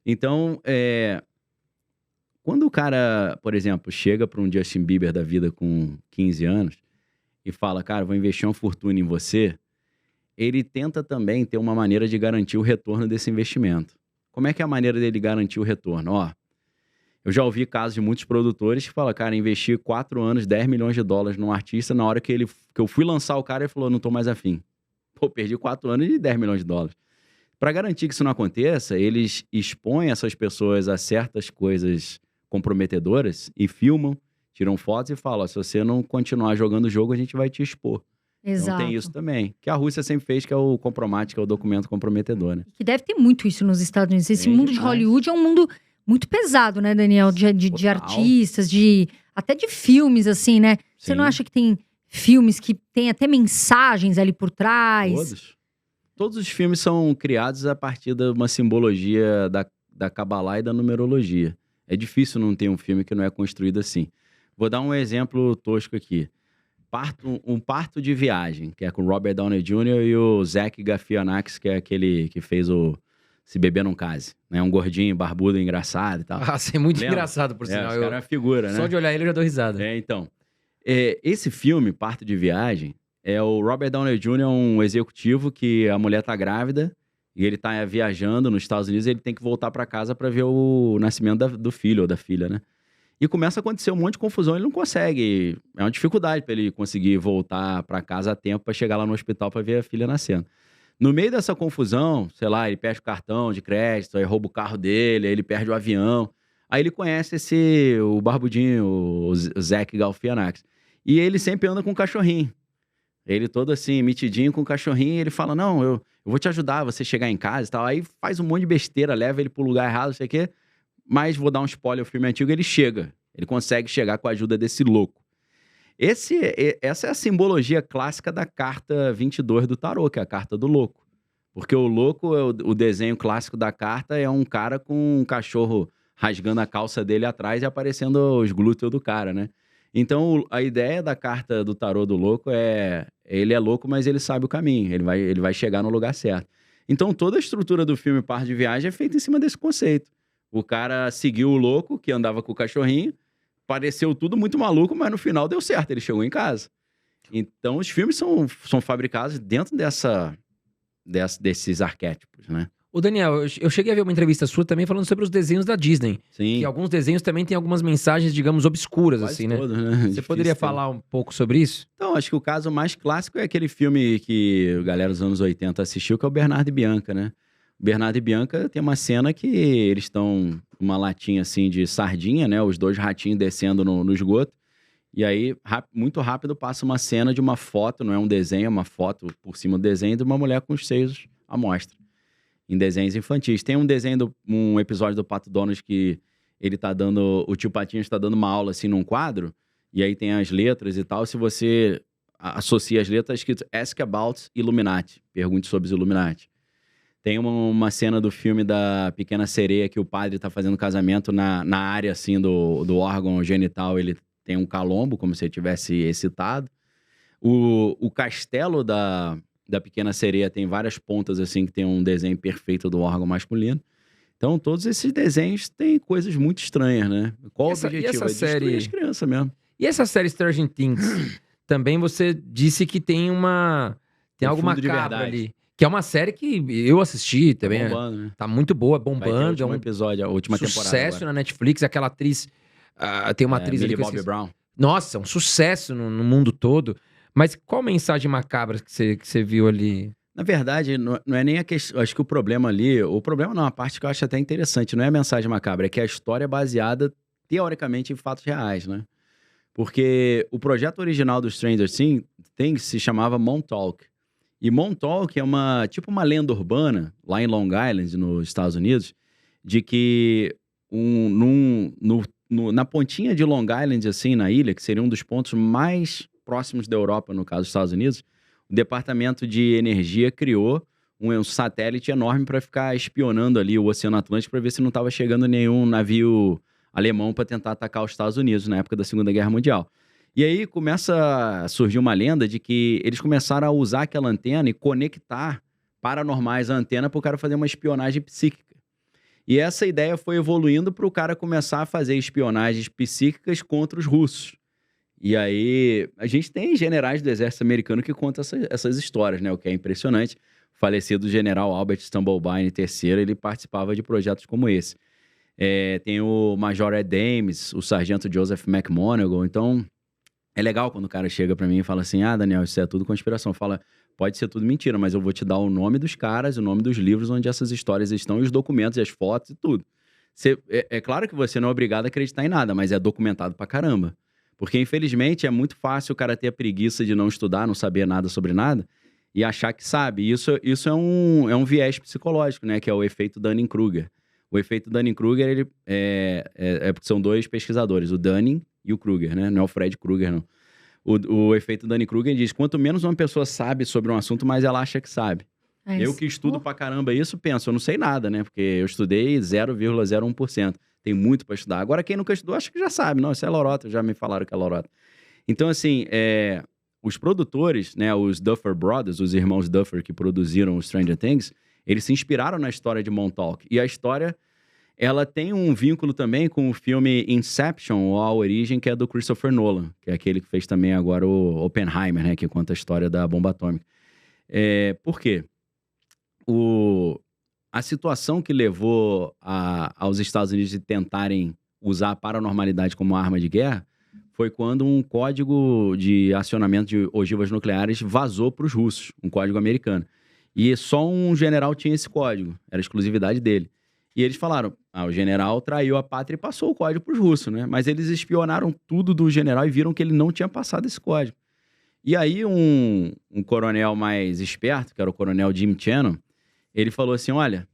Speaker 3: Então, quando o cara, por exemplo, chega para um Justin Bieber da vida com 15 anos e fala, cara, vou investir uma fortuna em você, ele tenta também ter uma maneira de garantir o retorno desse investimento. Como é que é a maneira dele garantir o retorno? Ó, eu já ouvi casos de muitos produtores que falam, cara, investi 4 anos, 10 milhões de dólares num artista, na hora que eu fui lançar o cara, ele falou, não tô mais afim. Pô, perdi 4 anos e 10 milhões de dólares. Para garantir que isso não aconteça, eles expõem essas pessoas a certas coisas comprometedoras e filmam, tiram fotos e falam, se você não continuar jogando o jogo, a gente vai te expor.
Speaker 2: Exato.
Speaker 3: Então tem isso também. Que a Rússia sempre fez, que é o Compromat, que é o documento comprometedor, né?
Speaker 2: Que deve ter muito isso nos Estados Unidos. Esse mundo de Hollywood é um mundo muito pesado, né, Daniel? De artistas, até de filmes, assim, né? Você
Speaker 3: Sim.
Speaker 2: não acha que tem filmes que tem até mensagens ali por trás?
Speaker 3: Todos os filmes são criados a partir de uma simbologia da Kabbalah e da numerologia. É difícil não ter um filme que não é construído assim. Vou dar um exemplo tosco aqui. Um parto de viagem, que é com o Robert Downey Jr. e o Zach Galifianakis, que é aquele que fez o Se Beber Não Case. Né? Um gordinho, barbudo, engraçado e tal.
Speaker 1: Ah, é muito
Speaker 3: Lembra?
Speaker 1: engraçado, por sinal.
Speaker 3: Esse cara é uma figura, né?
Speaker 1: Só de olhar ele eu já dou risada.
Speaker 3: Então. Esse filme, Parto de Viagem, é o Robert Downey Jr., um executivo que a mulher tá grávida e ele tá viajando nos Estados Unidos e ele tem que voltar para casa para ver o nascimento do filho ou da filha, né? E começa a acontecer um monte de confusão, ele não consegue. É uma dificuldade para ele conseguir voltar para casa a tempo para chegar lá no hospital para ver a filha nascendo. No meio dessa confusão, sei lá, ele perde o cartão de crédito, aí rouba o carro dele, aí ele perde o avião. Aí ele conhece o barbudinho, o Zach Galifianakis. E ele sempre anda com um cachorrinho. Ele todo assim, mitidinho com o cachorrinho, e ele fala, não, eu vou te ajudar a você chegar em casa e tal. Aí faz um monte de besteira, leva ele pro lugar errado, não sei o quê. Mas vou dar um spoiler, o filme antigo, ele chega. Ele consegue chegar com a ajuda desse louco. Essa é a simbologia clássica da carta 22 do tarô, que é a carta do louco. Porque o louco, o desenho clássico da carta é um cara com um cachorro rasgando a calça dele atrás e aparecendo os glúteos do cara, né? Então, a ideia da carta do tarô do louco ele é louco, mas ele sabe o caminho, ele vai chegar no lugar certo. Então, toda a estrutura do filme Parto de Viagem é feita em cima desse conceito. O cara seguiu o louco, que andava com o cachorrinho, pareceu tudo muito maluco, mas no final deu certo, ele chegou em casa. Então, os filmes são fabricados dentro desses arquétipos, né?
Speaker 1: Ô, Daniel, eu cheguei a ver uma entrevista sua também falando sobre os desenhos da Disney.
Speaker 3: Sim.
Speaker 1: Que alguns desenhos também têm algumas mensagens, digamos, obscuras,
Speaker 3: Quase
Speaker 1: assim, né?
Speaker 3: todos, né?
Speaker 1: Você poderia falar um pouco sobre isso?
Speaker 3: Então, acho que o caso mais clássico é aquele filme que a galera dos anos 80 assistiu, que é o Bernardo e Bianca, né? O Bernardo e Bianca tem uma cena que eles estão uma latinha assim de sardinha, né? Os dois ratinhos descendo no esgoto. E aí, muito rápido, passa uma cena de uma foto, não é um desenho, é uma foto por cima do desenho de uma mulher com os seios à mostra. Em desenhos infantis. Tem um episódio do Pato Donald que o tio Patinhas está dando uma aula assim num quadro, e aí tem as letras e tal. Se você associa as letras, tá escrito Ask About Illuminati. Pergunte sobre os Illuminati. Tem uma cena do filme da Pequena Sereia que o padre está fazendo casamento na área assim do órgão genital, ele tem um calombo, como se ele tivesse excitado. O castelo da Pequena Sereia tem várias pontas assim que tem um desenho perfeito do órgão masculino. Então, todos esses desenhos têm coisas muito estranhas, né? Qual o objetivo? É destruir as crianças mesmo.
Speaker 1: E essa série Stranger Things, também você disse que tem algo macabro ali. Que é uma série que eu assisti também.
Speaker 3: Tá bombando, né?
Speaker 1: Tá muito boa, bombando.
Speaker 3: Vai ter o último episódio, a última temporada.
Speaker 1: Sucesso na Netflix, aquela atriz... tem uma atriz ali
Speaker 3: Millie Bobby Brown.
Speaker 1: Nossa, um sucesso no mundo todo. Mas qual mensagem macabra que você viu ali?
Speaker 3: Na verdade, não é nem a questão... Acho que o problema ali... O problema não, a parte que eu acho até interessante, não é a mensagem macabra, é que a história é baseada, teoricamente, em fatos reais, né? Porque o projeto original do Stranger Things se chamava Montauk. E Montauk é uma lenda urbana, lá em Long Island, nos Estados Unidos, de que na pontinha de Long Island, assim, na ilha, que seria um dos pontos mais próximos da Europa, no caso dos Estados Unidos, o Departamento de Energia criou um satélite enorme para ficar espionando ali o Oceano Atlântico para ver se não estava chegando nenhum navio alemão para tentar atacar os Estados Unidos na época da Segunda Guerra Mundial. E aí começa a surgir uma lenda de que eles começaram a usar aquela antena e conectar paranormais à antena para o cara fazer uma espionagem psíquica. E essa ideia foi evoluindo para o cara começar a fazer espionagens psíquicas contra os russos. E aí, a gente tem generais do exército americano que contam essas histórias, né? O que é impressionante. O falecido general Albert Stumblebine III, ele participava de projetos como esse. Tem o Major Ed Ames, o sargento Joseph McMoneagle. Então, é legal quando o cara chega pra mim e fala assim, Daniel, isso é tudo conspiração. Fala, pode ser tudo mentira, mas eu vou te dar o nome dos caras, o nome dos livros onde essas histórias estão, e os documentos, e as fotos e tudo. É claro que você não é obrigado a acreditar em nada, mas é documentado pra caramba. Porque, infelizmente, é muito fácil o cara ter a preguiça de não estudar, não saber nada sobre nada e achar que sabe. Isso é um viés psicológico, né? Que é o efeito Dunning-Kruger. O efeito Dunning-Kruger, ele porque são dois pesquisadores, o Dunning e o Kruger, né? Não é o Fred Krueger, não. O efeito Dunning-Kruger diz, quanto menos uma pessoa sabe sobre um assunto, mais ela acha que sabe. Eu que estudo pra caramba isso, penso, eu não sei nada, né? Porque eu estudei 0,01%. Tem muito para estudar. Agora, quem nunca estudou, acho que já sabe. Não, isso é lorota, já me falaram que é lorota. Então, assim, os produtores, né, os Duffer Brothers, os irmãos Duffer que produziram o Stranger Things, eles se inspiraram na história de Montauk. E a história, ela tem um vínculo também com o filme Inception, ou A Origem, que é do Christopher Nolan, que é aquele que fez também agora o Oppenheimer, né, que conta a história da bomba atômica. Por quê? A situação que levou aos Estados Unidos de tentarem usar a paranormalidade como arma de guerra foi quando um código de acionamento de ogivas nucleares vazou para os russos, um código americano. E só um general tinha esse código, era exclusividade dele. E eles falaram, o general traiu a pátria e passou o código para os russos, né? Mas eles espionaram tudo do general e viram que ele não tinha passado esse código. E aí um coronel mais esperto, que era o coronel Jim Channon, ele falou assim, olha,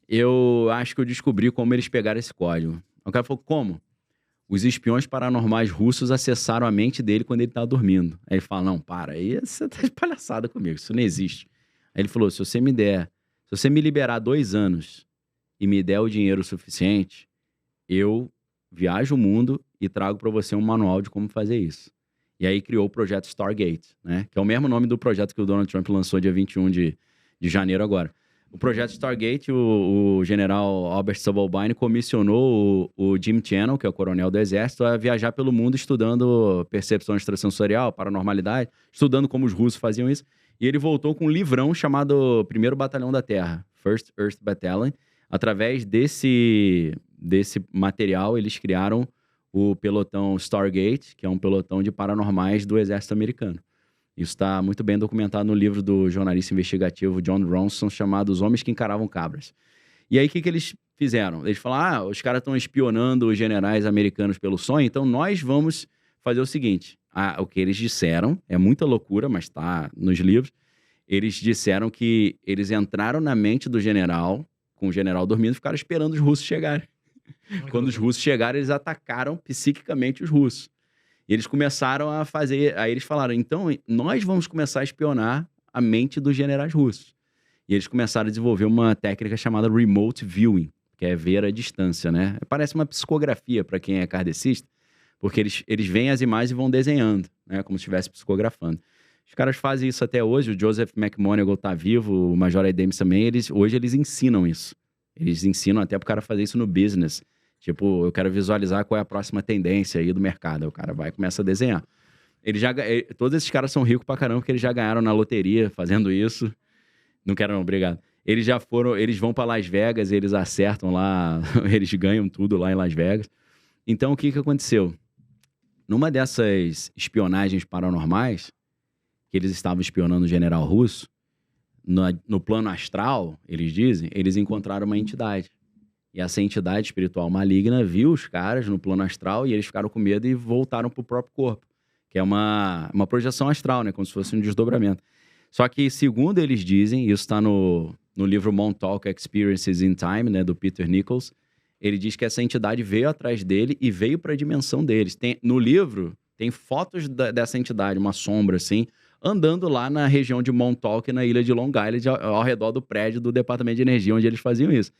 Speaker 3: eu acho que eu descobri como eles pegaram esse código. O cara falou, como? Os espiões paranormais russos acessaram a mente dele quando ele estava dormindo. Aí ele fala, não, para, aí você tá de palhaçada comigo, isso não existe. Aí ele falou, se você me liberar 2 anos e me der o dinheiro suficiente, eu viajo o mundo e trago para você um manual de como fazer isso. E aí criou o projeto Stargate, né? Que é o mesmo nome do projeto que o Donald Trump lançou dia 21 de janeiro agora. O projeto Stargate, o general Albert Stumblebine comissionou o Jim Channon, que é o coronel do exército, a viajar pelo mundo estudando percepção extrasensorial, paranormalidade, estudando como os russos faziam isso. E ele voltou com um livrão chamado Primeiro Batalhão da Terra, First Earth Battalion. Através desse material, eles criaram o pelotão Stargate, que é um pelotão de paranormais do exército americano. Isso está muito bem documentado no livro do jornalista investigativo John Ronson, chamado Os Homens que Encaravam Cabras. E aí, o que eles fizeram? Eles falaram, os caras estão espionando os generais americanos pelo sonho, então nós vamos fazer o seguinte. O que eles disseram, é muita loucura, mas está nos livros, eles disseram que eles entraram na mente do general, com o general dormindo, e ficaram esperando os russos chegarem. Quando os russos chegaram, eles atacaram psiquicamente os russos. E eles começaram a fazer... Aí eles falaram, então, nós vamos começar a espionar a mente dos generais russos. E eles começaram a desenvolver uma técnica chamada Remote Viewing, que é ver à distância, né? Parece uma psicografia para quem é kardecista, porque eles veem as imagens e vão desenhando, né? Como se estivesse psicografando. Os caras fazem isso até hoje, o Joseph McMoneagle tá vivo, o Major Ed Ames também, hoje eles ensinam isso. Eles ensinam até pro cara fazer isso no business. Tipo, eu quero visualizar qual é a próxima tendência aí do mercado. Aí o cara vai e começa a desenhar. Todos esses caras são ricos pra caramba, porque eles já ganharam na loteria fazendo isso. Não quero não, obrigado. Eles vão pra Las Vegas, eles acertam lá, eles ganham tudo lá em Las Vegas. Então, o que aconteceu? Numa dessas espionagens paranormais, que eles estavam espionando o general russo, no plano astral, eles dizem, eles encontraram uma entidade. E essa entidade espiritual maligna viu os caras no plano astral e eles ficaram com medo e voltaram pro próprio corpo. Que é uma projeção astral, né? Como se fosse um desdobramento. Só que, segundo eles dizem, isso está no livro Montauk Experiences in Time, né? Do Peter Nichols, ele diz que essa entidade veio atrás dele e veio para a dimensão deles. No livro, tem fotos dessa entidade, uma sombra assim, andando lá na região de Montauk, na ilha de Long Island, ao redor do prédio do Departamento de Energia, onde eles faziam isso.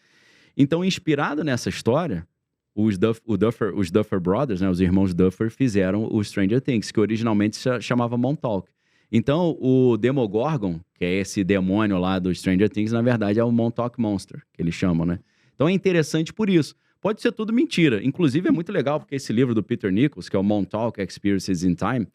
Speaker 3: Então, inspirado nessa história, os Duffer Brothers, né, os irmãos Duffer, fizeram o Stranger Things, que originalmente se chamava Montauk. Então, o Demogorgon, que é esse demônio lá do Stranger Things, na verdade é o Montauk Monster, que eles chamam, né? Então é interessante por isso. Pode ser tudo mentira. Inclusive é muito legal, porque esse livro do Peter Nichols, que é o Montauk Experiences in Time,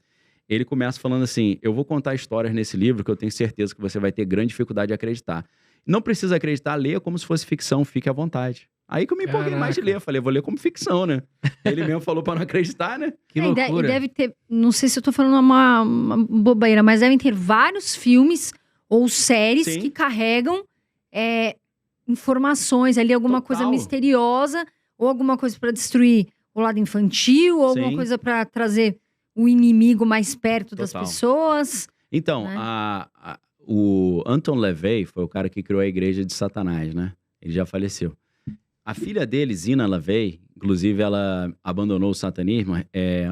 Speaker 3: ele começa falando assim, eu vou contar histórias nesse livro que eu tenho certeza que você vai ter grande dificuldade de acreditar. Não precisa acreditar, leia como se fosse ficção, fique à vontade. Aí que eu me empolguei mais de ler. Falei, vou ler como ficção, né? Ele mesmo falou pra não acreditar, né?
Speaker 1: Que loucura.
Speaker 2: E deve ter, não sei se eu tô falando uma bobeira, mas devem ter vários filmes ou séries
Speaker 3: Sim.
Speaker 2: que carregam informações ali, alguma
Speaker 3: Total.
Speaker 2: coisa misteriosa, ou alguma coisa pra destruir o lado infantil, ou alguma
Speaker 3: Sim.
Speaker 2: coisa pra trazer o inimigo mais perto das
Speaker 3: Total.
Speaker 2: pessoas.
Speaker 3: Então,
Speaker 2: Né?
Speaker 3: o Anton LaVey foi o cara que criou a Igreja de Satanás, né? Ele já faleceu. A filha dele, Zina LaVey, inclusive ela abandonou o satanismo.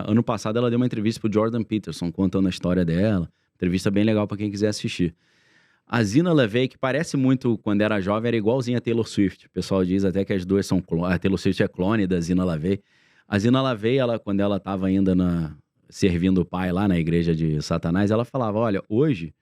Speaker 3: Ano passado ela deu uma entrevista pro Jordan Peterson, contando a história dela. Entrevista bem legal pra quem quiser assistir. A Zina LaVey, que parece muito, quando era jovem, era igualzinha a Taylor Swift. O pessoal diz até que as duas são clones. A Taylor Swift é clone da Zina LaVey. A Zina LaVey, quando ela estava ainda servindo o pai lá na Igreja de Satanás, ela falava, olha, hoje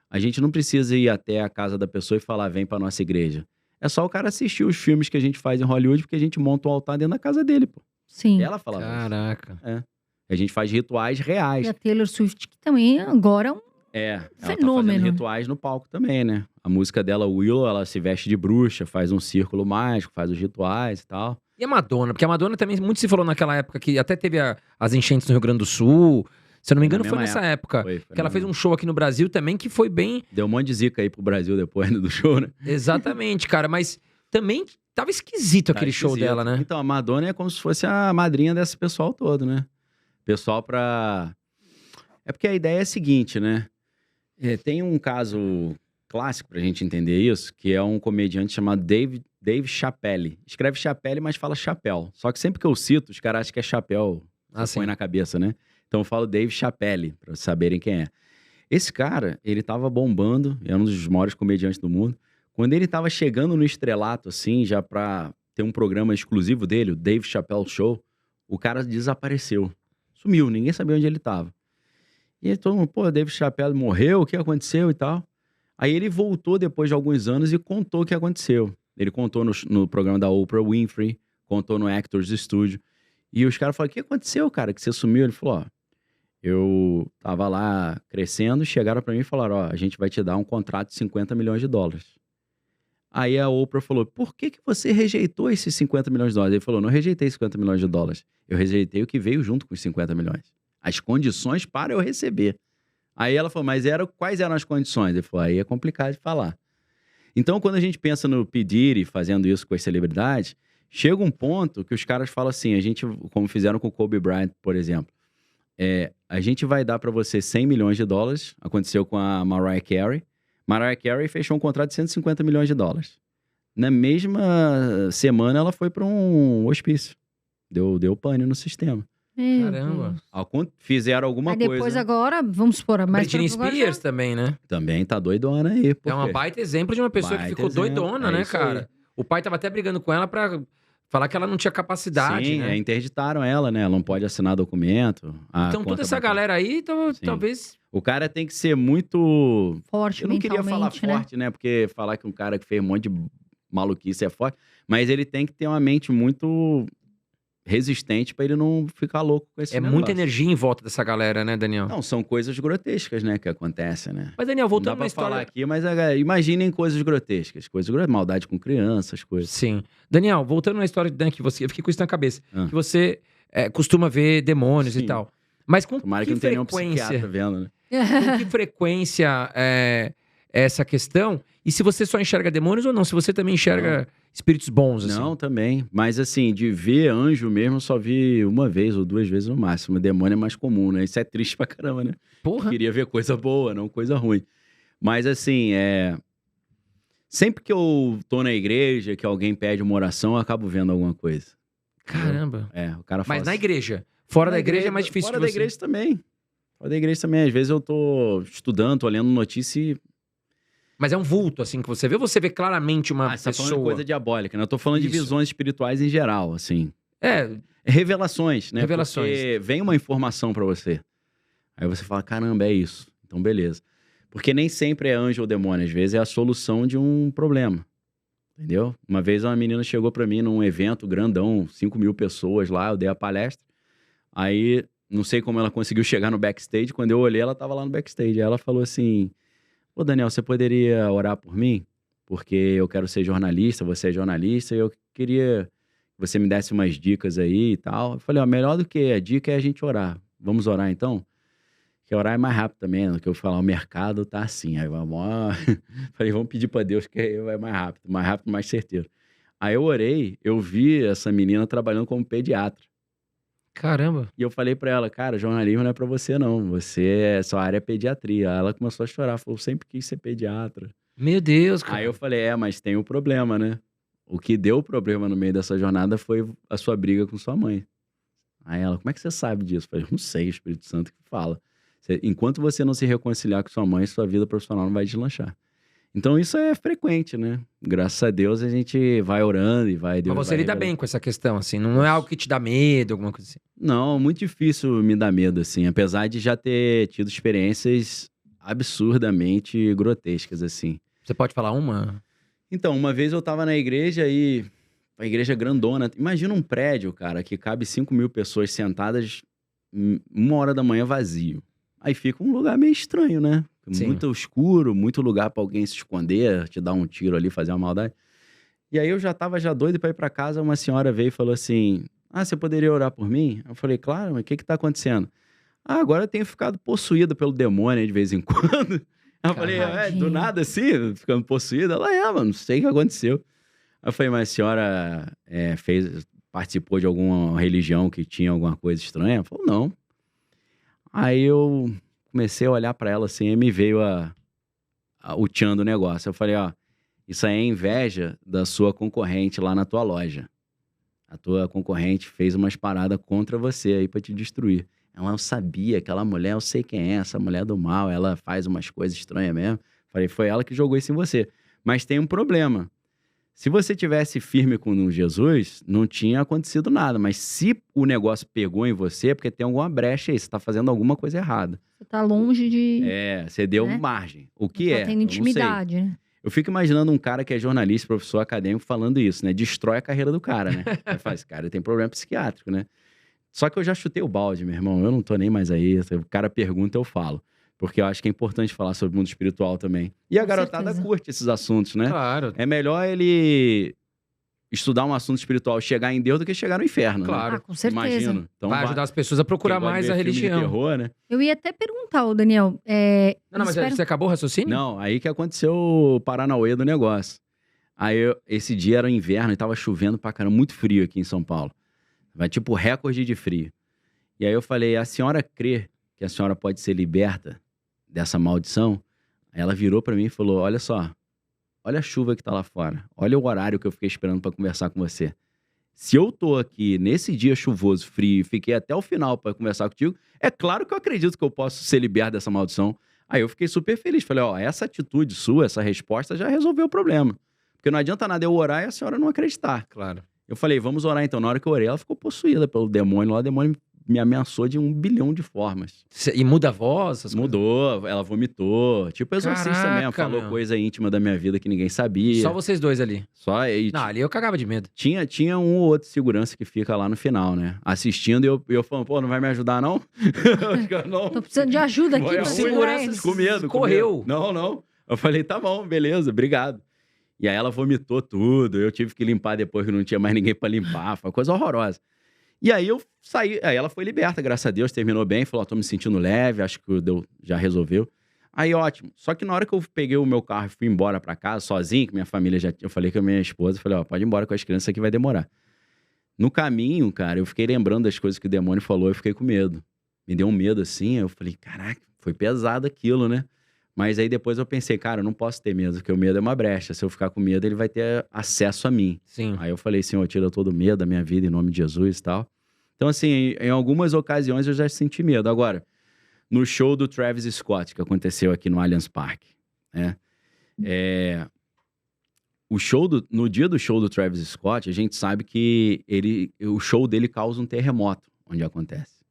Speaker 3: a gente não precisa ir até a casa da pessoa e falar, vem pra nossa igreja. É só o cara assistir os filmes que a gente faz em Hollywood, porque a gente monta um altar dentro da casa dele, pô.
Speaker 2: Sim.
Speaker 3: Ela falava
Speaker 1: Caraca.
Speaker 3: isso. A gente faz rituais reais.
Speaker 2: E a Taylor Swift, que também agora é um
Speaker 3: Ela tá
Speaker 2: fenômeno.
Speaker 3: fazendo rituais no palco também, né? A música dela, Willow, ela se veste de bruxa, faz um círculo mágico, faz os rituais e tal.
Speaker 1: E a Madonna? Porque a Madonna também, muito se falou naquela época que até teve as enchentes no Rio Grande do Sul. Se eu não me engano,
Speaker 3: Na
Speaker 1: foi
Speaker 3: mesma
Speaker 1: nessa época.
Speaker 3: Foi
Speaker 1: Que ela
Speaker 3: na
Speaker 1: fez
Speaker 3: mesma.
Speaker 1: um show aqui no Brasil também que foi bem.
Speaker 3: Deu um monte de zica aí pro Brasil depois do show, né?
Speaker 1: Exatamente, cara. Mas também tava esquisito aquele
Speaker 3: Tá
Speaker 1: show
Speaker 3: esquisito.
Speaker 1: dela, né?
Speaker 3: Então, a Madonna é como se fosse a madrinha desse pessoal todo, né? Pessoal É porque a ideia é a seguinte, né? Tem um caso clássico pra gente entender isso, que é um comediante chamado Dave Chappelle. Escreve Chappelle, mas fala chapéu. Só que sempre que eu cito, os caras acham que é chapéu.
Speaker 1: Assim.
Speaker 3: Põe na cabeça, né? Então eu falo Dave Chappelle, pra vocês saberem quem é. Esse cara, ele tava bombando, é um dos maiores comediantes do mundo. Quando ele tava chegando no estrelato, assim, já pra ter um programa exclusivo dele, o Dave Chappelle Show, o cara desapareceu. Sumiu, ninguém sabia onde ele tava. E aí todo mundo, pô, Dave Chappelle morreu, o que aconteceu e tal. Aí ele voltou depois de alguns anos e contou o que aconteceu. Ele contou no programa da Oprah Winfrey, contou no Actors Studio. E os caras falaram, o que aconteceu, cara, que você sumiu? Ele falou, ó, eu tava lá crescendo, chegaram pra mim e falaram, ó, a gente vai te dar um contrato de $50 milhões. Aí a Oprah falou, por que você rejeitou esses $50 milhões? Ele falou, não rejeitei $50 milhões. Eu rejeitei o que veio junto com os 50 milhões. As condições para eu receber. Aí ela falou, mas quais eram as condições? Ele falou, aí é complicado de falar. Então, quando a gente pensa no P. Diddy fazendo isso com as celebridades, chega um ponto que os caras falam assim, como fizeram com o Kobe Bryant, por exemplo, a gente vai dar para você $100 milhões, aconteceu com a Mariah Carey. Mariah Carey fechou um contrato de $150 milhões. Na mesma semana, ela foi para um hospício. Deu pane no sistema.
Speaker 1: Caramba.
Speaker 3: Fizeram alguma
Speaker 2: Aí depois
Speaker 3: coisa.
Speaker 2: agora, vamos supor, mas
Speaker 1: Britney Spears também, né?
Speaker 3: Também tá doidona aí. Por
Speaker 1: É uma
Speaker 3: quê?
Speaker 1: baita exemplo de uma pessoa que
Speaker 3: Baita
Speaker 1: ficou
Speaker 3: exemplo,
Speaker 1: doidona,
Speaker 3: é
Speaker 1: né,
Speaker 3: isso aí.
Speaker 1: cara? O pai tava até brigando com ela pra falar que ela não tinha capacidade,
Speaker 3: Sim,
Speaker 1: né?
Speaker 3: interditaram ela, né? Ela não pode assinar documento.
Speaker 1: Então toda essa galera aí, talvez...
Speaker 3: O cara tem que ser muito...
Speaker 2: forte
Speaker 3: Eu não queria falar
Speaker 2: mentalmente, né?
Speaker 3: forte, né? Porque falar que um cara que fez um monte de maluquice é forte. Mas ele tem que ter uma mente muito resistente pra ele não ficar louco com esse
Speaker 1: É
Speaker 3: negócio.
Speaker 1: muita energia em volta dessa galera, né, Daniel?
Speaker 3: Não, são coisas grotescas, né? Que acontecem, né?
Speaker 1: Mas, Daniel,
Speaker 3: Não
Speaker 1: voltando
Speaker 3: dá pra
Speaker 1: na história...
Speaker 3: falar aqui, mas imaginem coisas grotescas. Maldade com crianças, coisas.
Speaker 1: Sim. Daniel, voltando na história que você... Eu fiquei com isso na cabeça.
Speaker 3: Ah.
Speaker 1: Que você costuma ver demônios
Speaker 3: Sim.
Speaker 1: e tal. Mas com
Speaker 3: Tomara que
Speaker 1: que
Speaker 3: não tenha nenhum psiquiatra
Speaker 1: frequência...
Speaker 3: vendo, né?
Speaker 1: Com que frequência é essa questão? E se você só enxerga demônios ou não? Se você também enxerga espíritos bons, assim?
Speaker 3: Não, também. Mas assim, de ver anjo mesmo, eu só vi uma vez ou duas vezes no máximo. Demônio é mais comum, né? Isso é triste pra caramba, né? Eu
Speaker 1: Porra.
Speaker 3: queria ver coisa boa, não coisa ruim. Mas assim, Sempre que eu tô na igreja, que alguém pede uma oração, eu acabo vendo alguma coisa.
Speaker 1: Caramba.
Speaker 3: O cara fala
Speaker 1: Mas na
Speaker 3: assim,
Speaker 1: igreja. Fora da igreja é mais difícil
Speaker 3: Fora
Speaker 1: de
Speaker 3: da
Speaker 1: você.
Speaker 3: igreja também. Fora da igreja também. Às vezes eu tô estudando, tô lendo notícia e...
Speaker 1: Mas é um vulto, assim, que você vê claramente uma
Speaker 3: você tá falando de
Speaker 1: pessoa.
Speaker 3: coisa diabólica, né? Eu tô falando de
Speaker 1: Isso.
Speaker 3: visões espirituais em geral, assim.
Speaker 1: É,
Speaker 3: Revelações, né?
Speaker 1: Revelações.
Speaker 3: Porque vem uma informação pra você. Aí você fala, caramba, é isso. Então, beleza. Porque nem sempre é anjo ou demônio. Às vezes é a solução de um problema. Entendeu? Uma vez uma menina chegou pra mim num evento grandão, 5.000 pessoas lá, eu dei a palestra. Aí, não sei como ela conseguiu chegar no backstage. Quando eu olhei, ela tava lá no backstage. Aí ela falou assim, ô Daniel, você poderia orar por mim? Porque eu quero ser jornalista, você é jornalista, e eu queria que você me desse umas dicas aí e tal. Eu falei, ó, melhor do que a dica é a gente orar. Vamos orar então? Porque orar é mais rápido também, né? Que eu falar, o mercado tá assim. Aí vamos, falei, vamos pedir pra Deus que aí vai mais rápido, mais certeiro. Aí eu orei, eu vi essa menina trabalhando como pediatra.
Speaker 1: caramba.
Speaker 3: E eu falei pra ela, cara, jornalismo não é pra você não, sua área é pediatria. Aí ela começou a chorar, falou, eu sempre quis ser pediatra.
Speaker 1: Meu Deus, cara.
Speaker 3: Aí eu falei, mas tem um problema, né? O que deu problema no meio dessa jornada foi a sua briga com sua mãe. Aí ela, como é que você sabe disso? Eu falei, não sei, o Espírito Santo que fala. Enquanto você não se reconciliar com sua mãe, sua vida profissional não vai deslanchar. Então isso é frequente, né? Graças a Deus a gente vai orando e vai... Deus
Speaker 1: Mas você
Speaker 3: vai
Speaker 1: lida
Speaker 3: revelando.
Speaker 1: bem com essa questão, assim. Não é algo que te dá medo, alguma coisa assim.
Speaker 3: Não, muito difícil me dar medo, assim. Apesar de já ter tido experiências absurdamente grotescas, assim.
Speaker 1: Você pode falar uma?
Speaker 3: Então, uma vez eu tava na igreja e... A igreja grandona. Imagina um prédio, cara, que cabe 5.000 pessoas sentadas 1h da manhã vazio. Aí fica um lugar meio estranho, né?
Speaker 1: Sim.
Speaker 3: Muito escuro, muito lugar pra alguém se esconder, te dar um tiro ali, fazer uma maldade. E aí eu já tava doido pra ir pra casa, uma senhora veio e falou assim, você poderia orar por mim? Eu falei, claro, mas o que tá acontecendo? Agora eu tenho ficado possuído pelo demônio aí de vez em quando. Eu falei, do nada assim, ficando possuída? Ela, mano, não sei o que aconteceu. Aí eu falei, mas a senhora participou de alguma religião que tinha alguma coisa estranha? Ela falou, não. Aí eu comecei a olhar pra ela assim, e me veio o tchan do negócio. Eu falei, isso aí é inveja da sua concorrente lá na tua loja. A tua concorrente fez umas paradas contra você aí pra te destruir. Ela, eu sabia, aquela mulher, eu sei quem é, essa mulher do mal, ela faz umas coisas estranhas mesmo. Falei, foi ela que jogou isso em você. Mas tem um problema. Se você tivesse firme com Jesus, não tinha acontecido nada. Mas se o negócio pegou em você, é porque tem alguma brecha aí, você tá fazendo alguma coisa errada.
Speaker 2: Você tá longe de...
Speaker 3: Você deu
Speaker 2: né?
Speaker 3: margem. O que
Speaker 2: Tá tendo intimidade, né?
Speaker 3: Eu fico imaginando um cara que é jornalista, professor acadêmico, falando isso, né? Destrói a carreira do cara, né? Aí faz, cara, tem problema psiquiátrico, né? Só que eu já chutei o balde, meu irmão. Eu não tô nem mais aí. Se o cara pergunta, eu falo. Porque eu acho que é importante falar sobre o mundo espiritual também. E a
Speaker 2: Com
Speaker 3: garotada
Speaker 2: certeza.
Speaker 3: curte esses assuntos, né?
Speaker 1: Claro.
Speaker 3: É melhor ele estudar um assunto espiritual, chegar em Deus, do que chegar no inferno,
Speaker 1: Claro.
Speaker 3: né?
Speaker 2: Com certeza.
Speaker 3: Imagino. Então,
Speaker 1: Vai ajudar as pessoas a procurar
Speaker 3: quem gosta
Speaker 1: mais
Speaker 3: de
Speaker 1: a
Speaker 3: ver filme de
Speaker 1: religião.
Speaker 3: terror, né?
Speaker 2: Eu ia até perguntar, ô Daniel.
Speaker 1: Não, mas
Speaker 2: espero-
Speaker 1: você acabou o raciocínio?
Speaker 3: Não, aí que aconteceu o Paranauê do negócio. Aí esse dia era inverno e tava chovendo pra caramba, muito frio aqui em São Paulo. Vai tipo recorde de frio. E aí eu falei, a senhora crê que a senhora pode ser liberta dessa maldição? Aí ela virou pra mim e falou, olha só, olha a chuva que tá lá fora, olha o horário que eu fiquei esperando pra conversar com você. Se eu tô aqui nesse dia chuvoso, frio, e fiquei até o final pra conversar contigo, é claro que eu acredito que eu posso ser liberto dessa maldição. Aí eu fiquei super feliz, falei, essa atitude sua, essa resposta já resolveu o problema. Porque não adianta nada eu orar e a senhora não acreditar.
Speaker 1: Claro.
Speaker 3: Eu falei, vamos orar então. Na hora que eu orei, ela ficou possuída pelo demônio lá. O demônio me ameaçou de 1 bilhão de formas.
Speaker 1: E muda a voz? Essas coisas?
Speaker 3: Mudou, ela vomitou. Tipo exorcista
Speaker 1: Caraca,
Speaker 3: mesmo. Falou
Speaker 1: meu.
Speaker 3: coisa íntima da minha vida que ninguém sabia.
Speaker 1: Só vocês dois ali.
Speaker 3: E
Speaker 1: Não, ali eu cagava de medo.
Speaker 3: tinha um ou outro segurança que fica lá no final, né? Assistindo e eu falando, pô, não vai me ajudar não? Não.
Speaker 2: Tô precisando de ajuda aqui
Speaker 3: Vai,
Speaker 2: pra
Speaker 3: ruim.
Speaker 2: segurar
Speaker 1: Segurança
Speaker 2: eles.
Speaker 3: Com medo.
Speaker 1: Correu.
Speaker 3: Não. Eu falei, tá bom, beleza, obrigado. E aí ela vomitou tudo, eu tive que limpar depois que não tinha mais ninguém pra limpar, foi uma coisa horrorosa. E aí eu saí, aí ela foi liberta, graças a Deus, terminou bem, falou, tô me sentindo leve, acho que já resolveu. Aí ótimo, só que na hora que eu peguei o meu carro e fui embora pra casa, sozinho, que minha família eu falei com a minha esposa, falei, pode ir embora com as crianças, aqui vai demorar. No caminho, cara, eu fiquei lembrando das coisas que o demônio falou, eu fiquei com medo. Me deu um medo assim, eu falei, caraca, foi pesado aquilo, né? Mas aí depois eu pensei, cara, eu não posso ter medo, porque o medo é uma brecha. Se eu ficar com medo, ele vai ter acesso a mim.
Speaker 1: Sim.
Speaker 3: Aí eu falei, Senhor, tira todo o medo da minha vida em nome de Jesus e tal. Então, assim, em algumas ocasiões eu já senti medo. Agora, no show do Travis Scott, que aconteceu aqui no Allianz Parque, né? No dia do show do Travis Scott, a gente sabe que o show dele causa um terremoto onde acontece.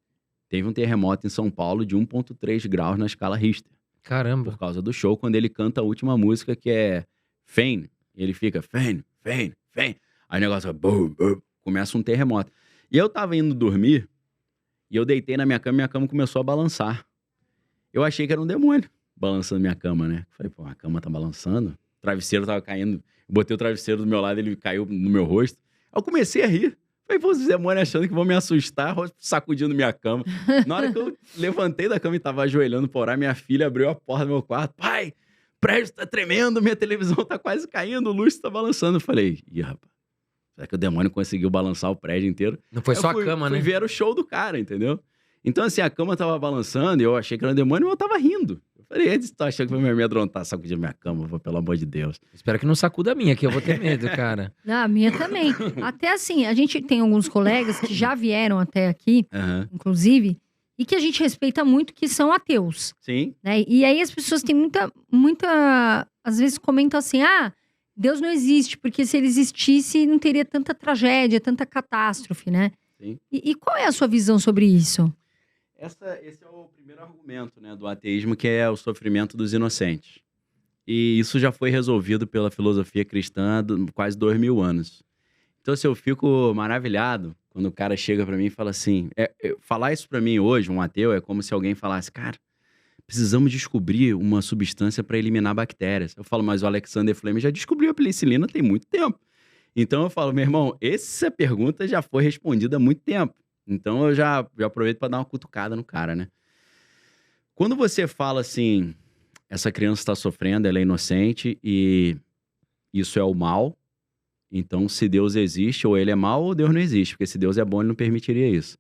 Speaker 3: Teve um terremoto em São Paulo de 1,3 graus na escala Richter.
Speaker 1: Caramba.
Speaker 3: Por causa do show, quando ele canta a última música, que é Fame. Ele fica Fame, Fame, Fame. Aí o negócio bum, bum, começa um terremoto. E eu tava indo dormir, e eu deitei na minha cama começou a balançar. Eu achei que era um demônio balançando minha cama, né? Falei, pô, a cama tá balançando? O travesseiro tava caindo. Eu botei o travesseiro do meu lado, ele caiu no meu rosto. Aí eu comecei a rir. Falei, pô, os demônios achando que vão me assustar, sacudindo minha cama. Na hora que eu levantei da cama e tava ajoelhando pra orar, minha filha abriu a porta do meu quarto. Pai, o prédio tá tremendo, minha televisão tá quase caindo, o lustre tá balançando. Eu falei, ih, rapaz, será que o demônio conseguiu balançar o prédio inteiro?
Speaker 1: Não foi só a cama, né?
Speaker 3: Fui ver o show do cara, entendeu? Então, assim, a cama tava balançando e eu achei que era um demônio, mas eu tava rindo. Eu falei, Ed, tu achou que vai me amedrontar, sacudir minha cama, pelo amor de Deus.
Speaker 1: Espero que não sacuda a minha, que eu vou ter medo, cara.
Speaker 2: A minha também. Até assim, a gente tem alguns colegas que já vieram até aqui, inclusive, e que a gente respeita muito, que são ateus.
Speaker 3: Sim.
Speaker 2: Né? E aí as pessoas têm muita... Às vezes comentam assim, Deus não existe, porque se ele existisse, não teria tanta tragédia, tanta catástrofe, né?
Speaker 3: Sim.
Speaker 2: E qual é a sua visão sobre isso?
Speaker 3: Esse é o primeiro argumento, né, do ateísmo, que é o sofrimento dos inocentes. E isso já foi resolvido pela filosofia cristã há quase 2000 anos. Então, assim, eu fico maravilhado quando o cara chega pra mim e fala assim... falar isso pra mim hoje, um ateu, é como se alguém falasse, cara, precisamos descobrir uma substância para eliminar bactérias. Eu falo, mas o Alexander Fleming já descobriu a penicilina tem muito tempo. Então eu falo, meu irmão, essa pergunta já foi respondida há muito tempo. Então eu já aproveito para dar uma cutucada no cara, né? Quando você fala assim, essa criança está sofrendo, ela é inocente e isso é o mal, então se Deus existe, ou ele é mal ou Deus não existe, porque se Deus é bom, ele não permitiria isso.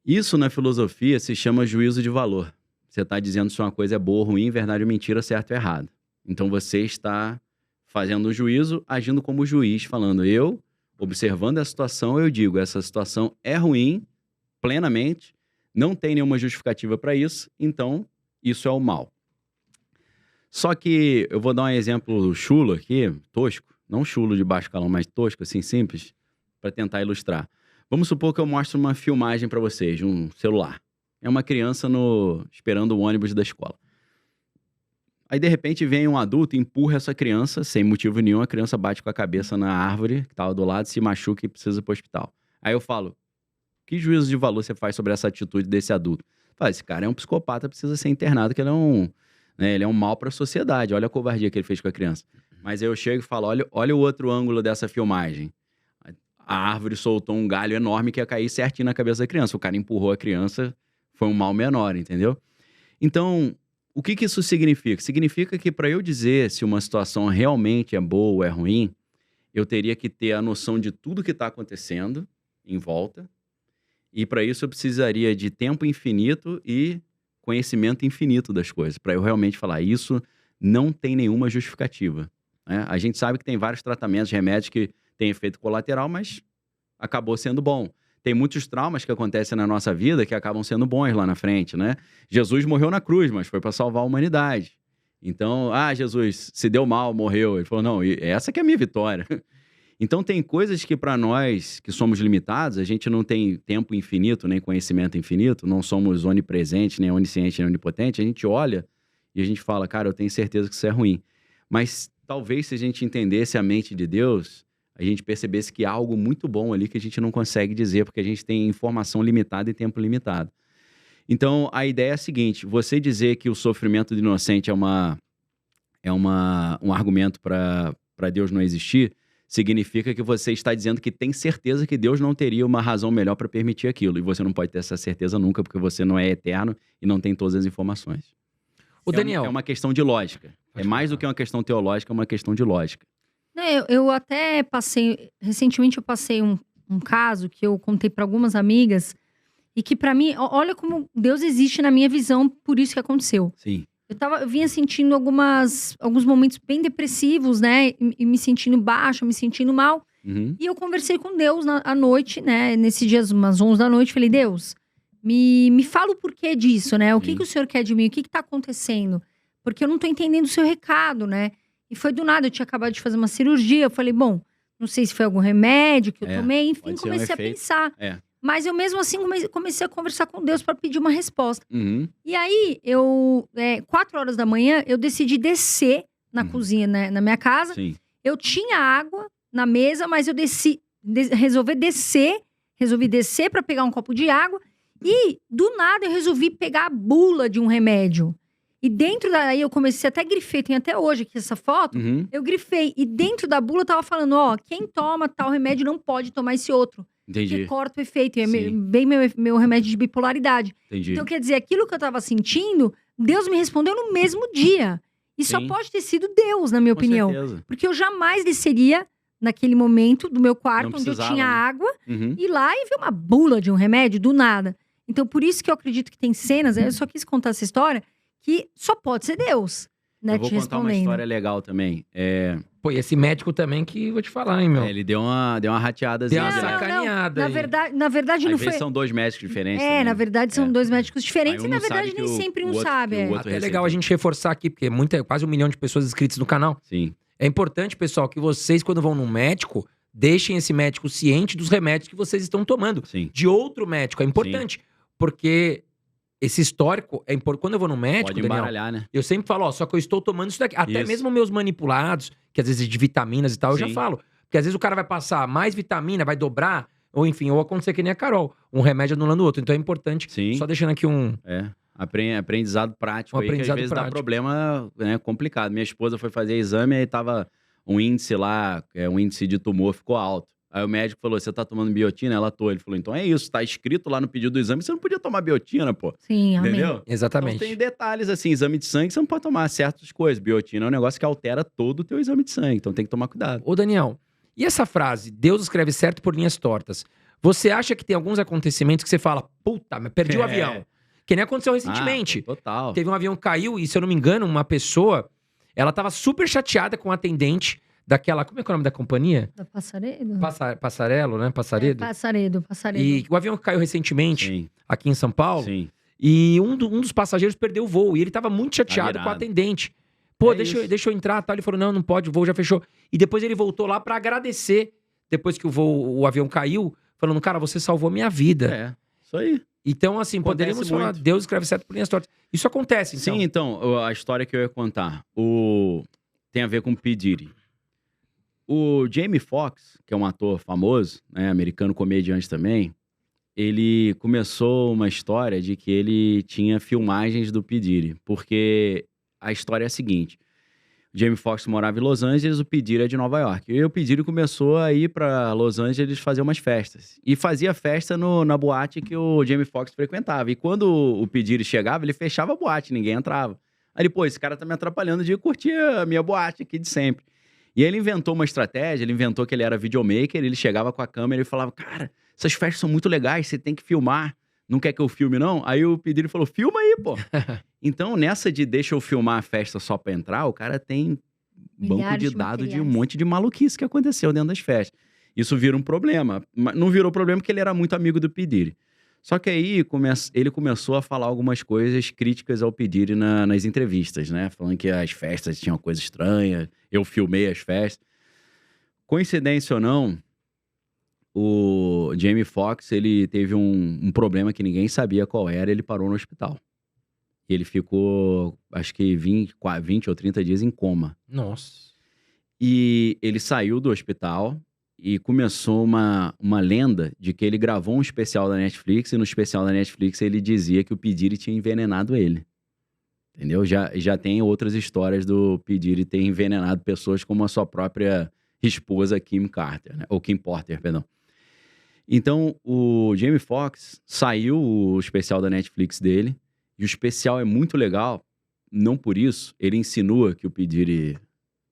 Speaker 3: Isso na filosofia se chama juízo de valor. Você está dizendo se uma coisa é boa ou ruim, verdade ou mentira, certo ou errado. Então você está fazendo um juízo, agindo como juiz, falando, observando a situação, eu digo, essa situação é ruim, plenamente, não tem nenhuma justificativa para isso, então isso é o mal. Só que eu vou dar um exemplo chulo aqui, tosco, não chulo de baixo calão, mas tosco, assim, simples, para tentar ilustrar. Vamos supor que eu mostro uma filmagem para vocês, de um celular. É uma criança esperando o ônibus da escola. Aí, de repente, vem um adulto e empurra essa criança, sem motivo nenhum, a criança bate com a cabeça na árvore que estava do lado, se machuca e precisa ir para o hospital. Aí eu falo, que juízo de valor você faz sobre essa atitude desse adulto? Fala, esse cara é um psicopata, precisa ser internado, que ele é um mal para a sociedade. Olha a covardia que ele fez com a criança. Mas aí eu chego e falo, olha o outro ângulo dessa filmagem. A árvore soltou um galho enorme que ia cair certinho na cabeça da criança. O cara empurrou a criança, foi um mal menor, entendeu? Então, o que isso significa? Significa que para eu dizer se uma situação realmente é boa ou é ruim, eu teria que ter a noção de tudo que está acontecendo em volta. E para isso eu precisaria de tempo infinito e conhecimento infinito das coisas. Para eu realmente falar, isso não tem nenhuma justificativa. Né? A gente sabe que tem vários tratamentos, remédios que têm efeito colateral, mas acabou sendo bom. Tem muitos traumas que acontecem na nossa vida que acabam sendo bons lá na frente, né? Jesus morreu na cruz, mas foi para salvar a humanidade. Então, Jesus se deu mal, morreu. Ele falou, não, essa que é a minha vitória. Então, tem coisas que para nós, que somos limitados, a gente não tem tempo infinito, nem conhecimento infinito, não somos onipresentes, nem oniscientes, nem onipotentes. A gente olha e a gente fala, cara, eu tenho certeza que isso é ruim. Mas talvez se a gente entendesse a mente de Deus, a gente percebesse que há algo muito bom ali que a gente não consegue dizer, porque a gente tem informação limitada e tempo limitado. Então, a ideia é a seguinte, você dizer que o sofrimento do inocente é um argumento para Deus não existir, significa que você está dizendo que tem certeza que Deus não teria uma razão melhor para permitir aquilo. E você não pode ter essa certeza nunca, porque você não é eterno e não tem todas as informações.
Speaker 1: O Daniel...
Speaker 3: É uma questão de lógica. É mais do que uma questão teológica, é uma questão de lógica.
Speaker 2: Eu até passei... Recentemente eu passei um caso que eu contei para algumas amigas e que para mim... Olha como Deus existe na minha visão, por isso que aconteceu.
Speaker 3: Sim.
Speaker 2: Eu vinha sentindo alguns momentos bem depressivos, né? E me sentindo baixa, me sentindo mal.
Speaker 3: Uhum.
Speaker 2: E eu conversei com Deus à noite, né? Nesses dias, umas 11 da noite, falei, Deus, me fala o porquê disso, né? O que
Speaker 3: Sim.
Speaker 2: o senhor quer de mim? O que tá acontecendo? Porque eu não tô entendendo o seu recado, né? E foi do nada, eu tinha acabado de fazer uma cirurgia. Eu falei, bom, não sei se foi algum remédio que eu tomei. Enfim,
Speaker 3: pode ser um
Speaker 2: comecei a
Speaker 3: efeito.
Speaker 2: pensar.
Speaker 3: É.
Speaker 2: Mas eu mesmo assim comecei a conversar com Deus para pedir uma resposta.
Speaker 3: Uhum.
Speaker 2: E aí, 4 horas da manhã, eu decidi descer na cozinha, né, na minha casa.
Speaker 3: Sim.
Speaker 2: Eu tinha água na mesa, mas eu resolvi descer para pegar um copo de água. E, do nada, eu resolvi pegar a bula de um remédio. E dentro daí, eu comecei, até grifei, tem até hoje aqui essa foto.
Speaker 3: Uhum.
Speaker 2: Eu grifei. E dentro da bula, tava falando, quem toma tal remédio não pode tomar esse outro.
Speaker 3: Entendi.
Speaker 2: Porque corta o efeito. É
Speaker 3: Sim.
Speaker 2: bem meu remédio de bipolaridade.
Speaker 3: Entendi.
Speaker 2: Então, quer dizer, aquilo que eu tava sentindo, Deus me respondeu no mesmo dia. E só
Speaker 3: Sim.
Speaker 2: pode ter sido Deus, na minha
Speaker 3: Com
Speaker 2: opinião.
Speaker 3: certeza.
Speaker 2: Porque eu jamais desceria naquele momento do meu quarto,
Speaker 3: Não
Speaker 2: onde eu
Speaker 3: precisava,
Speaker 2: tinha
Speaker 3: né?
Speaker 2: água,
Speaker 3: Uhum.
Speaker 2: ir lá e ver uma bula de um remédio do nada. Então, por isso que eu acredito que tem cenas, eu só quis contar essa história, que só pode ser Deus, né,
Speaker 3: Eu vou
Speaker 2: te
Speaker 3: contar uma
Speaker 2: respondendo.
Speaker 3: história legal também.
Speaker 1: Pô, e esse médico também que vou te falar, hein, meu.
Speaker 3: Ele deu uma rateadazinha.
Speaker 1: Deu uma
Speaker 3: de leve.
Speaker 1: sacaneada
Speaker 2: Na
Speaker 1: aí.
Speaker 2: verdade
Speaker 3: Às
Speaker 2: não
Speaker 3: vezes
Speaker 2: foi...
Speaker 3: são dois médicos diferentes. também.
Speaker 2: na verdade são
Speaker 3: É.
Speaker 2: dois médicos diferentes
Speaker 3: Aí
Speaker 2: e
Speaker 3: um
Speaker 2: na
Speaker 3: não
Speaker 2: verdade
Speaker 3: sabe
Speaker 2: nem
Speaker 3: que
Speaker 2: sempre
Speaker 3: o
Speaker 2: um
Speaker 3: outro-
Speaker 2: sabe.
Speaker 3: que o
Speaker 2: é.
Speaker 3: outro
Speaker 1: Até é
Speaker 3: receitou.
Speaker 1: legal a gente reforçar aqui, porque quase 1 milhão de pessoas inscritas no canal.
Speaker 3: Sim.
Speaker 1: É importante, pessoal, que vocês, quando vão num médico, deixem esse médico ciente dos remédios que vocês estão tomando.
Speaker 3: Sim.
Speaker 1: De outro médico. É importante. Porque esse histórico é importante. Quando eu vou no médico,
Speaker 3: Pode
Speaker 1: Daniel,
Speaker 3: embaralhar, né?
Speaker 1: eu sempre falo, só que eu estou tomando isso daqui. Até
Speaker 3: Isso.
Speaker 1: mesmo meus manipulados, que às vezes de vitaminas e tal, eu já
Speaker 3: Sim.
Speaker 1: falo. Porque às vezes o cara vai passar mais vitamina, vai dobrar, ou enfim, ou acontecer que nem a Carol. Um remédio anulando o outro. Então é importante.
Speaker 3: Sim.
Speaker 1: Só deixando aqui um...
Speaker 3: É. Aprendizado prático
Speaker 1: Um
Speaker 3: aí,
Speaker 1: aprendizado
Speaker 3: que às vezes dá
Speaker 1: prático.
Speaker 3: problema, né, complicado. Minha esposa foi fazer exame e tava um índice lá, um índice de tumor ficou alto. Aí o médico falou, você tá tomando biotina? Ela tô. Ele falou, então é isso, tá escrito lá no pedido do exame, você não podia tomar biotina, pô.
Speaker 2: Sim, amém.
Speaker 3: Entendeu?
Speaker 1: Exatamente.
Speaker 3: Então tem detalhes assim, exame de sangue, você não pode tomar certas coisas. Biotina é um negócio que altera todo o teu exame de sangue, então tem que tomar cuidado.
Speaker 1: Ô, Daniel, e essa frase, Deus escreve certo por linhas tortas? Você acha que tem alguns acontecimentos que você fala, puta, mas perdi o avião? Que nem aconteceu recentemente.
Speaker 3: Total.
Speaker 1: Teve um avião que caiu e, se eu não me engano, uma pessoa, ela tava super chateada com o atendente daquela, como é que é o nome da companhia?
Speaker 2: Da Passaredo?
Speaker 1: Passarelo, né? Passaredo.
Speaker 2: Passaredo.
Speaker 1: E o avião que caiu recentemente
Speaker 3: Sim,
Speaker 1: aqui em São Paulo,
Speaker 3: sim.
Speaker 1: e um dos passageiros perdeu o voo, e ele tava muito chateado
Speaker 3: Tá
Speaker 1: com o
Speaker 3: virado.
Speaker 1: atendente. Pô,
Speaker 3: É
Speaker 1: deixa
Speaker 3: isso.
Speaker 1: eu entrar, tal. Ele falou, não pode, o voo já fechou. E depois ele voltou lá pra agradecer, depois que o avião caiu, falando, cara, você salvou minha vida.
Speaker 3: É, isso aí.
Speaker 1: Então, assim,
Speaker 3: Acontece
Speaker 1: poderíamos falar,
Speaker 3: muito.
Speaker 1: Deus escreve certo por linhas tortas. Isso acontece, então.
Speaker 3: Sim, então, a história que eu ia contar, tem a ver com o P. Diddy. O Jamie Foxx, que é um ator famoso, né, americano comediante também, ele começou uma história de que ele tinha filmagens do P. Diddy, porque a história é a seguinte, o Jamie Foxx morava em Los Angeles, o P. Diddy é de Nova York. E o P. Diddy começou a ir para Los Angeles fazer umas festas. E fazia festa na boate que o Jamie Foxx frequentava. E quando o P. Diddy chegava, ele fechava a boate, ninguém entrava. Aí ele, pô, esse cara tá me atrapalhando de curtir a minha boate aqui de sempre. E aí ele inventou uma estratégia, ele inventou que ele era videomaker, ele chegava com a câmera e falava, cara, essas festas são muito legais, você tem que filmar. Não quer que eu filme, não? Aí o P. Diddy falou, filma aí, pô. Então, nessa de deixa eu filmar a festa só pra entrar, o cara tem banco
Speaker 2: Milhares
Speaker 3: de
Speaker 2: de
Speaker 3: dados de um
Speaker 2: materiais.
Speaker 3: monte de maluquice que aconteceu dentro das festas. Isso vira um problema. Mas não virou problema porque ele era muito amigo do P. Diddy. Só que aí ele começou a falar algumas coisas críticas ao P. Diddy nas entrevistas, né? Falando que as festas tinham coisa estranha, eu filmei as festas. Coincidência ou não, o Jamie Foxx, ele teve um problema que ninguém sabia qual era, ele parou no hospital. E ele ficou, acho que 20 ou 30 dias em coma.
Speaker 1: Nossa.
Speaker 3: E ele saiu do hospital e começou uma lenda de que ele gravou um especial da Netflix e no especial da Netflix ele dizia que o P. Diddy tinha envenenado ele. Entendeu? Já tem outras histórias do P. Diddy ter envenenado pessoas como a sua própria esposa Kim Carter, né? Ou Kim Porter, perdão. Então, o Jamie Foxx saiu o especial da Netflix dele e o especial é muito legal, não por isso, ele insinua que o P. Diddy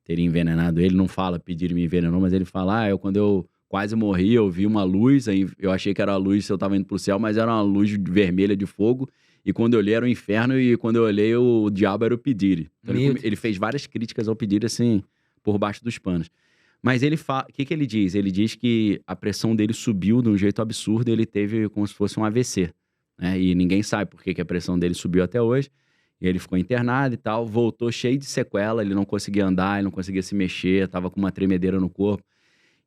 Speaker 3: teria envenenado ele, não fala P. Diddy me envenenou, mas ele fala, quando eu quase morri, eu vi uma luz, aí eu achei que era a luz se eu tava indo pro céu, mas era uma luz vermelha de fogo, E quando eu olhei era o inferno, e quando eu olhei o diabo era o P. Diddy. Então
Speaker 1: Meu
Speaker 3: ele fez várias críticas ao P. Diddy, assim, por baixo dos panos. Mas ele o que ele diz? Ele diz que a pressão dele subiu de um jeito absurdo, ele teve como se fosse um AVC, né? E ninguém sabe por que a pressão dele subiu até hoje. E ele ficou internado e tal, voltou cheio de sequela, ele não conseguia andar, ele não conseguia se mexer, tava com uma tremedeira no corpo.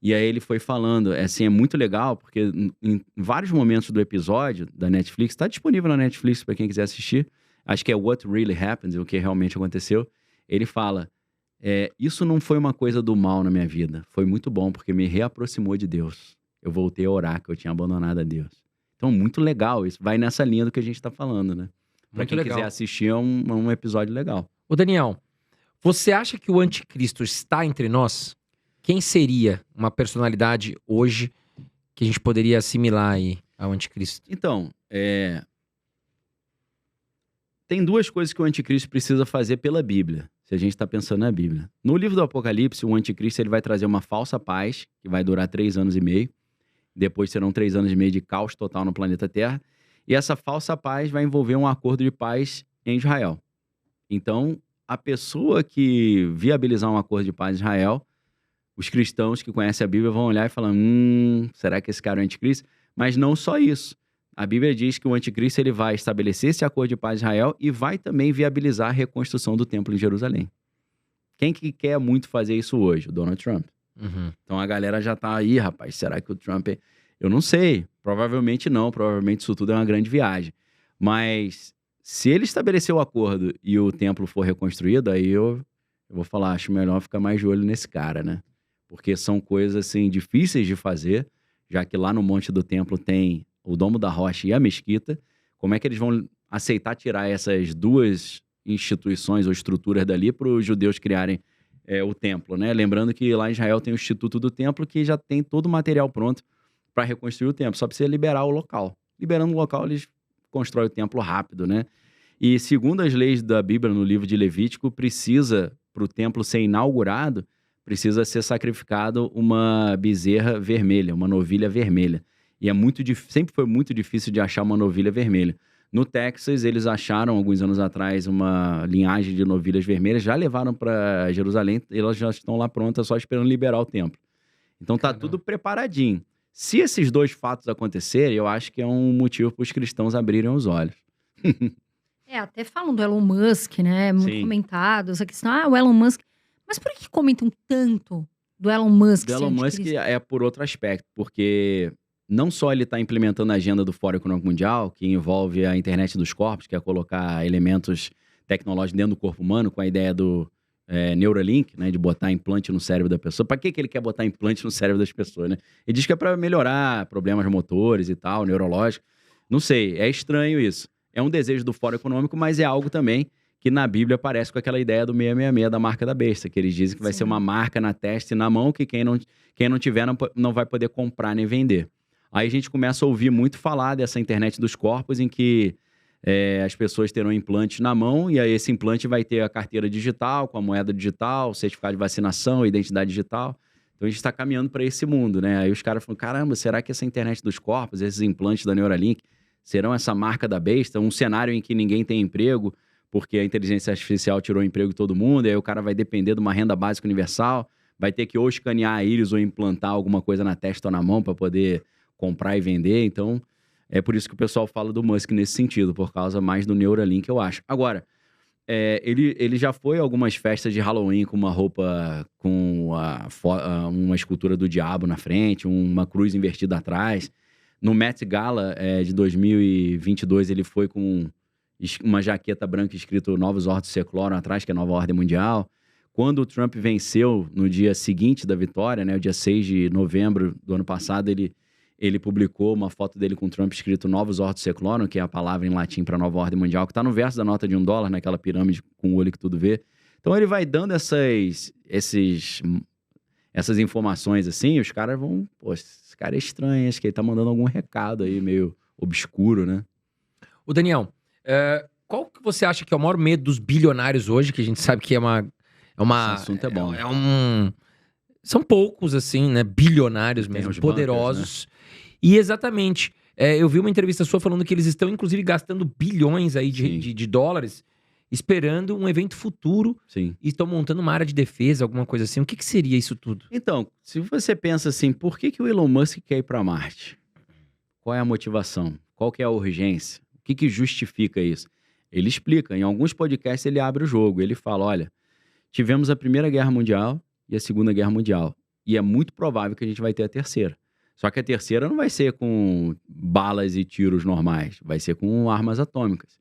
Speaker 3: E aí ele foi falando, assim, é muito legal, porque em vários momentos do episódio da Netflix, tá disponível na Netflix para quem quiser assistir, acho que é What Really Happened, o que realmente aconteceu, ele fala, isso não foi uma coisa do mal na minha vida, foi muito bom, porque me reaproximou de Deus. Eu voltei a orar, que eu tinha abandonado a Deus. Então, muito legal isso, vai nessa linha do que a gente tá falando, né? Pra
Speaker 1: Muito
Speaker 3: quem
Speaker 1: legal.
Speaker 3: quiser assistir, é um episódio legal.
Speaker 1: Ô, Daniel, você acha que o anticristo está entre nós? Quem seria uma personalidade hoje que a gente poderia assimilar aí ao anticristo?
Speaker 3: Então, tem duas coisas que o anticristo precisa fazer pela Bíblia, se a gente está pensando na Bíblia. No livro do Apocalipse, o anticristo ele vai trazer uma falsa paz, que vai durar 3 anos e meio. Depois serão 3 anos e meio de caos total no planeta Terra. E essa falsa paz vai envolver um acordo de paz em Israel. Então, a pessoa que viabilizar um acordo de paz em Israel, os cristãos que conhecem a Bíblia vão olhar e falar, será que esse cara é o anticristo? Mas não só isso. A Bíblia diz que o anticristo ele vai estabelecer esse acordo de paz em Israel e vai também viabilizar a reconstrução do templo em Jerusalém. Quem que quer muito fazer isso hoje? O Donald Trump.
Speaker 1: Uhum.
Speaker 3: Então a galera já tá aí, rapaz, será que o Trump é... Eu não sei, provavelmente não, provavelmente isso tudo é uma grande viagem. Mas se ele estabelecer o acordo e o templo for reconstruído, aí eu vou falar, acho melhor ficar mais de olho nesse cara, né? Porque são coisas, assim, difíceis de fazer, já que lá no Monte do Templo tem o Domo da Rocha e a Mesquita. Como é que eles vão aceitar tirar essas duas instituições ou estruturas dali para os judeus criarem o templo, né? Lembrando que lá em Israel tem o Instituto do Templo, que já tem todo o material pronto para reconstruir o templo. Só precisa liberar o local. Liberando o local, eles constroem o templo rápido, né? E segundo as leis da Bíblia, no livro de Levítico, precisa, para o templo ser inaugurado, precisa ser sacrificado uma bezerra vermelha, uma novilha vermelha. E sempre foi muito difícil de achar uma novilha vermelha. No Texas, eles acharam, alguns anos atrás, uma linhagem de novilhas vermelhas, já levaram para Jerusalém, e elas já estão lá prontas, só esperando liberar o templo. Então tá tudo preparadinho. Se esses dois fatos acontecerem, eu acho que é um motivo para os cristãos abrirem os olhos.
Speaker 2: Até falam do Elon Musk, né? Muito
Speaker 3: Sim.
Speaker 2: comentado. Essa questão, o Elon Musk. Mas por que comentam tanto do Elon Musk?
Speaker 3: Do Elon Musk é por outro aspecto, porque não só ele está implementando a agenda do Fórum Econômico Mundial, que envolve a internet dos corpos, que é colocar elementos tecnológicos dentro do corpo humano, com a ideia do Neuralink, né, de botar implante no cérebro da pessoa. Para que ele quer botar implante no cérebro das pessoas, né? Ele diz que é para melhorar problemas motores e tal, neurológicos. Não sei, é estranho isso. É um desejo do Fórum Econômico, mas é algo também que na Bíblia aparece com aquela ideia do 666, da marca da besta, que eles dizem que vai ser uma marca na testa e na mão, que quem não tiver não vai poder comprar nem vender. Aí a gente começa a ouvir muito falar dessa internet dos corpos, em que as pessoas terão implantes na mão, e aí esse implante vai ter a carteira digital, com a moeda digital, certificado de vacinação, identidade digital. Então a gente está caminhando para esse mundo, né? Aí os caras falam, caramba, será que essa internet dos corpos, esses implantes da Neuralink, serão essa marca da besta? Um cenário em que ninguém tem emprego, porque a inteligência artificial tirou o emprego de todo mundo, e aí o cara vai depender de uma renda básica universal, vai ter que ou escanear a íris ou implantar alguma coisa na testa ou na mão para poder comprar e vender. Então, é por isso que o pessoal fala do Musk nesse sentido, por causa mais do Neuralink, eu acho. Agora, ele já foi a algumas festas de Halloween com uma roupa com uma escultura do diabo na frente, uma cruz invertida atrás. No Met Gala de 2022, ele foi com uma jaqueta branca escrito Novus Ordo Seclorum atrás, que é a Nova Ordem Mundial. Quando o Trump venceu no dia seguinte da vitória, né, o dia 6 de novembro do ano passado, ele publicou uma foto dele com o Trump escrito Novus Ordo Seclorum, que é a palavra em latim para Nova Ordem Mundial, que está no verso da nota de $1, naquela pirâmide com o olho que tudo vê. Então ele vai dando essas informações assim, e os caras vão, pô, esse cara é estranho, acho que ele tá mandando algum recado aí, meio obscuro, né?
Speaker 1: O Daniel, qual que você acha que é o maior medo dos bilionários hoje, que a gente sabe que
Speaker 3: Esse assunto é bom.
Speaker 1: São poucos, assim, né, bilionários
Speaker 3: Tem
Speaker 1: mesmo,
Speaker 3: os
Speaker 1: poderosos.
Speaker 3: bancos,
Speaker 1: E exatamente, Eu vi uma entrevista sua falando que eles estão, inclusive, gastando bilhões aí
Speaker 3: Sim.
Speaker 1: de dólares esperando um evento futuro
Speaker 3: Sim.
Speaker 1: e estão montando uma área de defesa, alguma coisa assim. O que seria isso tudo?
Speaker 3: Então, se você pensa assim, por que o Elon Musk quer ir para Marte? Qual é a motivação? Qual que é a urgência? O que justifica isso? Ele explica, em alguns podcasts ele abre o jogo, ele fala, olha, tivemos a Primeira Guerra Mundial e a Segunda Guerra Mundial, e é muito provável que a gente vai ter a terceira. Só que a terceira não vai ser com balas e tiros normais, vai ser com armas atômicas.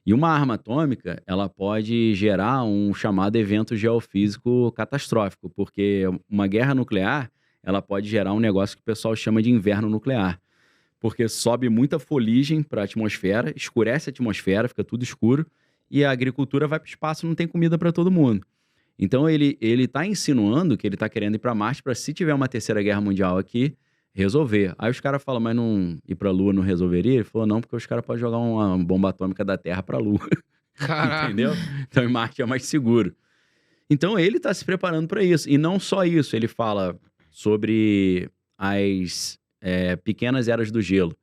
Speaker 3: E uma arma atômica, ela pode gerar um chamado evento geofísico catastrófico, porque uma guerra nuclear, ela pode gerar um negócio que o pessoal chama de inverno nuclear. Porque sobe muita fuligem para a atmosfera, escurece a atmosfera, fica tudo escuro, e a agricultura vai para o espaço, não tem comida para todo mundo. Então ele está insinuando que ele está querendo ir para Marte para, se tiver uma terceira guerra mundial aqui, resolver. Aí os caras falam, mas não ir para a Lua não resolveria? Ele falou, não, porque os caras podem jogar uma bomba atômica da Terra para a Lua. Entendeu? Então em Marte é mais seguro. Então ele está se preparando para isso. E não só isso, ele fala sobre as pequenas eras do gelo.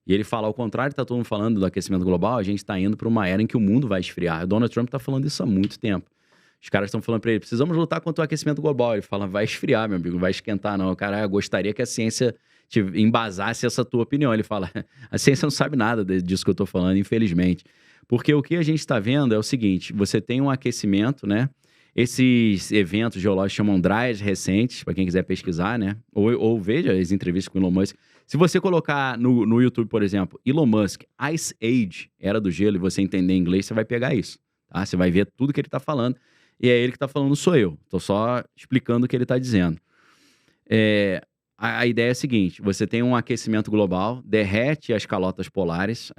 Speaker 3: E ele fala, ao contrário, está todo mundo falando do aquecimento global, a gente está indo para uma era em que o mundo vai esfriar. O Donald Trump está falando isso há muito tempo. Os caras estão falando para ele, precisamos lutar contra o aquecimento global. Ele fala, vai esfriar, meu amigo, não vai esquentar não. O cara, gostaria que a ciência embasasse essa tua opinião. Ele fala, a ciência não sabe nada disso que eu estou falando, infelizmente. Porque o que a gente está vendo é o seguinte, você tem um aquecimento, né? Esses eventos geológicos chamam dryas recentes, para quem quiser pesquisar, né? Ou veja as entrevistas com o Elon Musk. Se você colocar no YouTube, por exemplo, Elon Musk, Ice Age, Era do Gelo, e você entender inglês, você vai pegar isso, tá? Você vai ver tudo que ele está falando. E é ele que está falando, sou eu. Estou só explicando o que ele está dizendo. A ideia é a seguinte, você tem um aquecimento global, derrete as calotas polares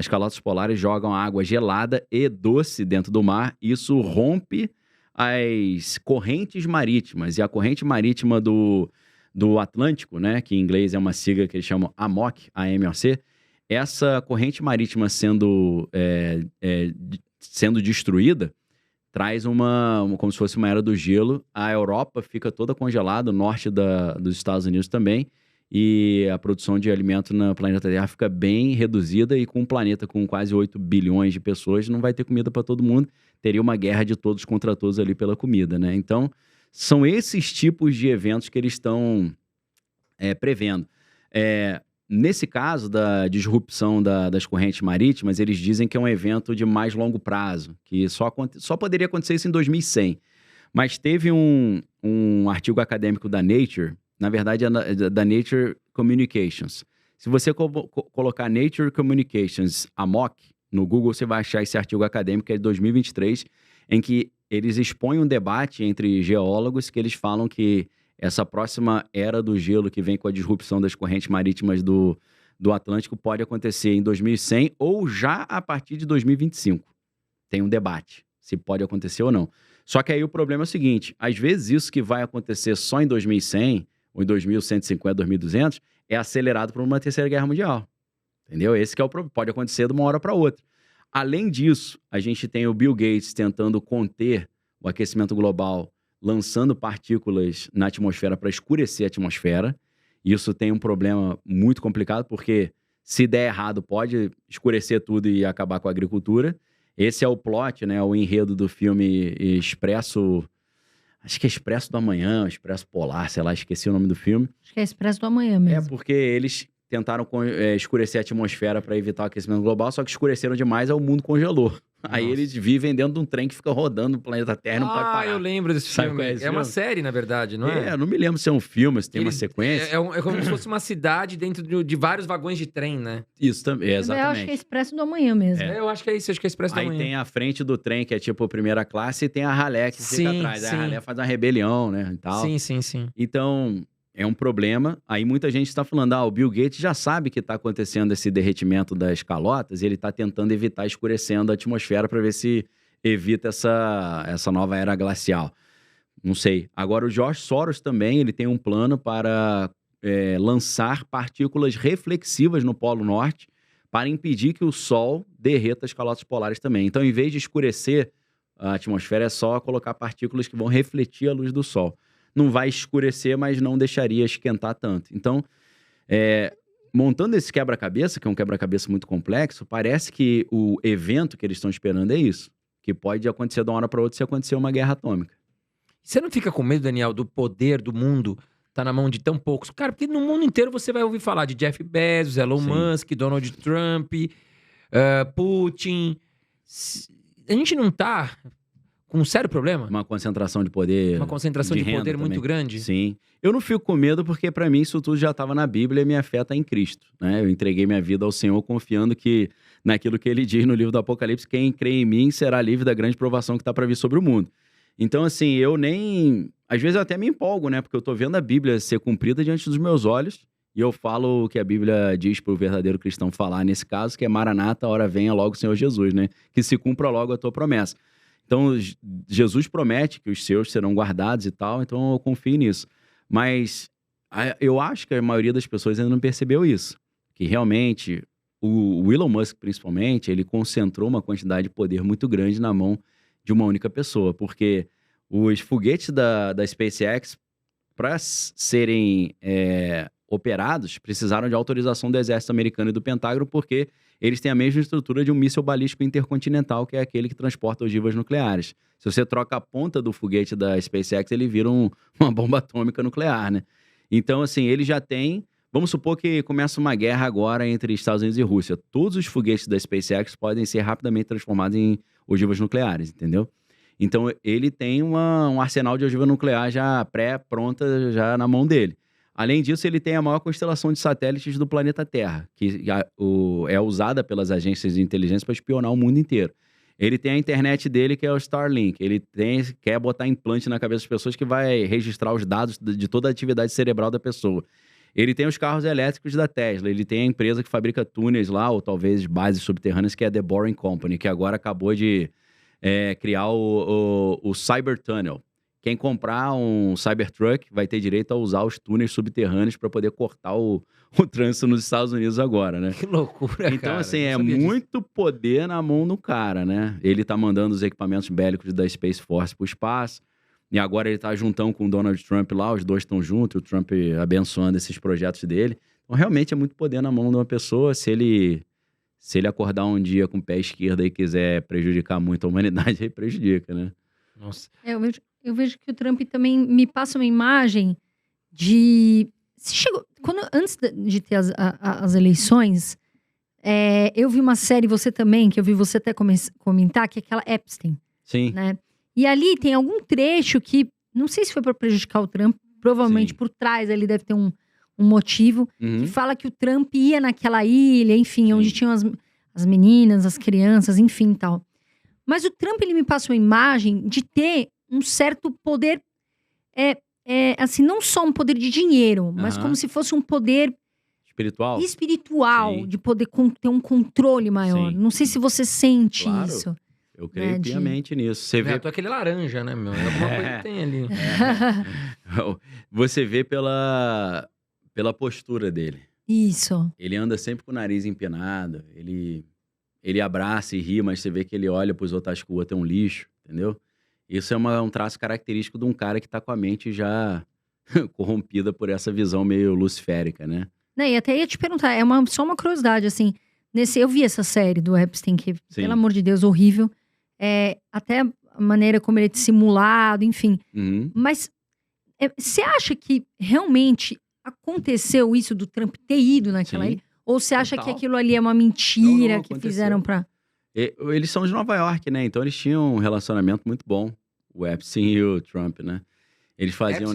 Speaker 3: jogam água gelada e doce dentro do mar, isso rompe as correntes marítimas, e a corrente marítima do Atlântico, né, que em inglês é uma sigla que eles chamam AMOC, A-M-O-C, essa corrente marítima sendo destruída, traz como se fosse uma era do gelo, a Europa fica toda congelada, o norte dos Estados Unidos também, e a produção de alimento no planeta Terra fica bem reduzida, e com um planeta com quase 8 bilhões de pessoas, não vai ter comida para todo mundo, teria uma guerra de todos contra todos ali pela comida, né? Então, são esses tipos de eventos que eles estão prevendo. Nesse caso da disrupção das correntes marítimas, eles dizem que é um evento de mais longo prazo, que só poderia acontecer isso em 2100. Mas teve um artigo acadêmico da Nature, na verdade é da Nature Communications. Se você colocar Nature Communications AMOC no Google, você vai achar esse artigo acadêmico, que é de 2023, em que eles expõem um debate entre geólogos que eles falam que essa próxima era do gelo que vem com a disrupção das correntes marítimas do Atlântico pode acontecer em 2100 ou já a partir de 2025. Tem um debate se pode acontecer ou não. Só que aí o problema é o seguinte, às vezes isso que vai acontecer só em 2100 ou em 2150, 2200, é acelerado por uma terceira guerra mundial. Entendeu? Esse que é o problema. Pode acontecer de uma hora para outra. Além disso, a gente tem o Bill Gates tentando conter o aquecimento global, lançando partículas na atmosfera para escurecer a atmosfera. Isso tem um problema muito complicado, porque se der errado, pode escurecer tudo e acabar com a agricultura. Esse é o plot, né? O enredo do filme Expresso... Acho que é Expresso do Amanhã, Expresso Polar, sei lá, esqueci o nome do filme.
Speaker 2: Acho que é Expresso do Amanhã mesmo.
Speaker 3: Porque eles tentaram escurecer a atmosfera para evitar o aquecimento global, só que escureceram demais, aí o mundo congelou. Nossa. Aí eles vivem dentro de um trem que fica rodando no planeta Terra e não pode parar.
Speaker 1: Eu lembro desse filme. É uma série, na verdade, não é?
Speaker 3: Eu não me lembro se é um filme, se tem uma sequência.
Speaker 1: É como se fosse uma cidade dentro de vários vagões de trem, né?
Speaker 3: Isso também, exatamente.
Speaker 2: Eu acho que é Expresso do Amanhã mesmo.
Speaker 1: Eu acho que é isso, acho que é Expresso do Amanhã.
Speaker 3: Aí tem a frente do trem, que é tipo a primeira classe, e tem a ralé que fica atrás. Aí a ralé faz uma rebelião, né, e tal.
Speaker 1: Sim.
Speaker 3: Então, é um problema. Aí muita gente está falando, o Bill Gates já sabe que está acontecendo esse derretimento das calotas, e ele está tentando evitar escurecendo a atmosfera para ver se evita essa nova era glacial. Não sei. Agora, o George Soros também, ele tem um plano para lançar partículas reflexivas no Polo Norte para impedir que o Sol derreta as calotas polares também. Então, em vez de escurecer a atmosfera, é só colocar partículas que vão refletir a luz do Sol. Não vai escurecer, mas não deixaria esquentar tanto. Então, montando esse quebra-cabeça, que é um quebra-cabeça muito complexo, parece que o evento que eles estão esperando é isso. Que pode acontecer de uma hora para outra se acontecer uma guerra atômica.
Speaker 1: Você não fica com medo, Daniel, do poder do mundo tá na mão de tão poucos? Cara, porque no mundo inteiro você vai ouvir falar de Jeff Bezos, Elon
Speaker 3: Sim.
Speaker 1: Musk, Donald Trump, Putin. A gente não tá com um sério problema?
Speaker 3: Uma concentração de poder.
Speaker 1: Uma concentração de
Speaker 3: renda
Speaker 1: poder muito
Speaker 3: também.
Speaker 1: grande?
Speaker 3: Sim. Eu não fico com medo porque, para mim, isso tudo já estava na Bíblia e minha fé está em Cristo. Né? Eu entreguei minha vida ao Senhor confiando que, naquilo que ele diz no livro do Apocalipse, quem crê em mim será livre da grande provação que está para vir sobre o mundo. Então, assim, eu nem... Às vezes eu até me empolgo, né? Porque eu tô vendo a Bíblia ser cumprida diante dos meus olhos e eu falo o que a Bíblia diz pro verdadeiro cristão falar nesse caso, que é Maranata, hora venha logo o Senhor Jesus, né? Que se cumpra logo a tua promessa. Então, Jesus promete que os seus serão guardados e tal, então eu confio nisso. Mas eu acho que a maioria das pessoas ainda não percebeu isso. Que realmente, o Elon Musk, principalmente, ele concentrou uma quantidade de poder muito grande na mão de uma única pessoa. Porque os foguetes da SpaceX, para serem operados, precisaram de autorização do Exército Americano e do Pentágono, porque eles têm a mesma estrutura de um míssil balístico intercontinental, que é aquele que transporta ogivas nucleares. Se você troca a ponta do foguete da SpaceX, ele vira uma bomba atômica nuclear, né? Então, assim, ele já tem... Vamos supor que começa uma guerra agora entre Estados Unidos e Rússia. Todos os foguetes da SpaceX podem ser rapidamente transformados em ogivas nucleares, entendeu? Então, ele tem um arsenal de ogiva nuclear já pré-pronta, já na mão dele. Além disso, ele tem a maior constelação de satélites do planeta Terra, que é usada pelas agências de inteligência para espionar o mundo inteiro. Ele tem a internet dele, que é o Starlink. Ele quer botar implante na cabeça das pessoas que vai registrar os dados de toda a atividade cerebral da pessoa. Ele tem os carros elétricos da Tesla. Ele tem a empresa que fabrica túneis lá, ou talvez bases subterrâneas, que é a The Boring Company, que agora acabou de criar o Cybertunnel. Quem comprar um Cybertruck vai ter direito a usar os túneis subterrâneos para poder cortar o trânsito nos Estados Unidos agora, né?
Speaker 1: Que loucura,
Speaker 3: Então,
Speaker 1: cara.
Speaker 3: assim,
Speaker 1: Eu
Speaker 3: é
Speaker 1: não sabia disso.
Speaker 3: muito poder na mão do cara, né? Ele tá mandando os equipamentos bélicos da Space Force pro espaço, e agora ele tá juntão com o Donald Trump lá, os dois estão juntos, o Trump abençoando esses projetos dele. Então, realmente é muito poder na mão de uma pessoa. Se ele acordar um dia com o pé esquerdo e quiser prejudicar muito a humanidade, ele prejudica, né?
Speaker 1: Nossa.
Speaker 2: Eu vejo que o Trump também me passa uma imagem de... Antes de ter as eleições, eu vi uma série, você também, que eu vi você até comentar, que é aquela Epstein,
Speaker 3: Sim.
Speaker 2: né? E ali tem algum trecho que, não sei se foi para prejudicar o Trump, provavelmente
Speaker 3: Sim.
Speaker 2: por trás ali deve ter um motivo,
Speaker 3: Uhum.
Speaker 2: que fala que o Trump ia naquela ilha, enfim,
Speaker 3: Sim.
Speaker 2: onde tinham as meninas, as crianças, enfim, tal. Mas o Trump, ele me passa uma imagem de ter um certo poder, assim, não só um poder de dinheiro, mas
Speaker 3: Aham.
Speaker 2: como se fosse um poder
Speaker 3: Espiritual?
Speaker 2: espiritual,
Speaker 3: Sim.
Speaker 2: de poder ter um controle maior.
Speaker 3: Sim.
Speaker 2: não sei se você sente
Speaker 3: Claro.
Speaker 2: isso.
Speaker 3: Eu creio
Speaker 2: de-
Speaker 3: piamente nisso. Você vê
Speaker 1: Eu tô aquele laranja, né, meu? Alguma coisa tem ali.
Speaker 3: Você vê pela postura dele.
Speaker 2: Isso.
Speaker 3: Ele anda sempre com o nariz empinado, ele abraça e ri, mas você vê que ele olha pros outros, acha que o outro é um lixo, entendeu? Isso é um traço característico de um cara que tá com a mente já corrompida por essa visão meio luciférica, né?
Speaker 2: Né, e até ia te perguntar, só uma curiosidade, assim, eu vi essa série do Epstein, que,
Speaker 3: Sim.
Speaker 2: pelo amor de Deus, horrível. Até a maneira como ele é dissimulado, enfim.
Speaker 3: Uhum.
Speaker 2: Mas você acha que realmente aconteceu isso do Trump ter ido naquela
Speaker 3: Sim,
Speaker 2: ilha? Ou você acha que
Speaker 3: total.
Speaker 2: aquilo ali é uma mentira
Speaker 3: Não,
Speaker 2: que
Speaker 3: aconteceu.
Speaker 2: fizeram pra...
Speaker 3: Eles são de Nova York, né? Então eles tinham um relacionamento muito bom, o Epstein e o Trump, né? Eles faziam...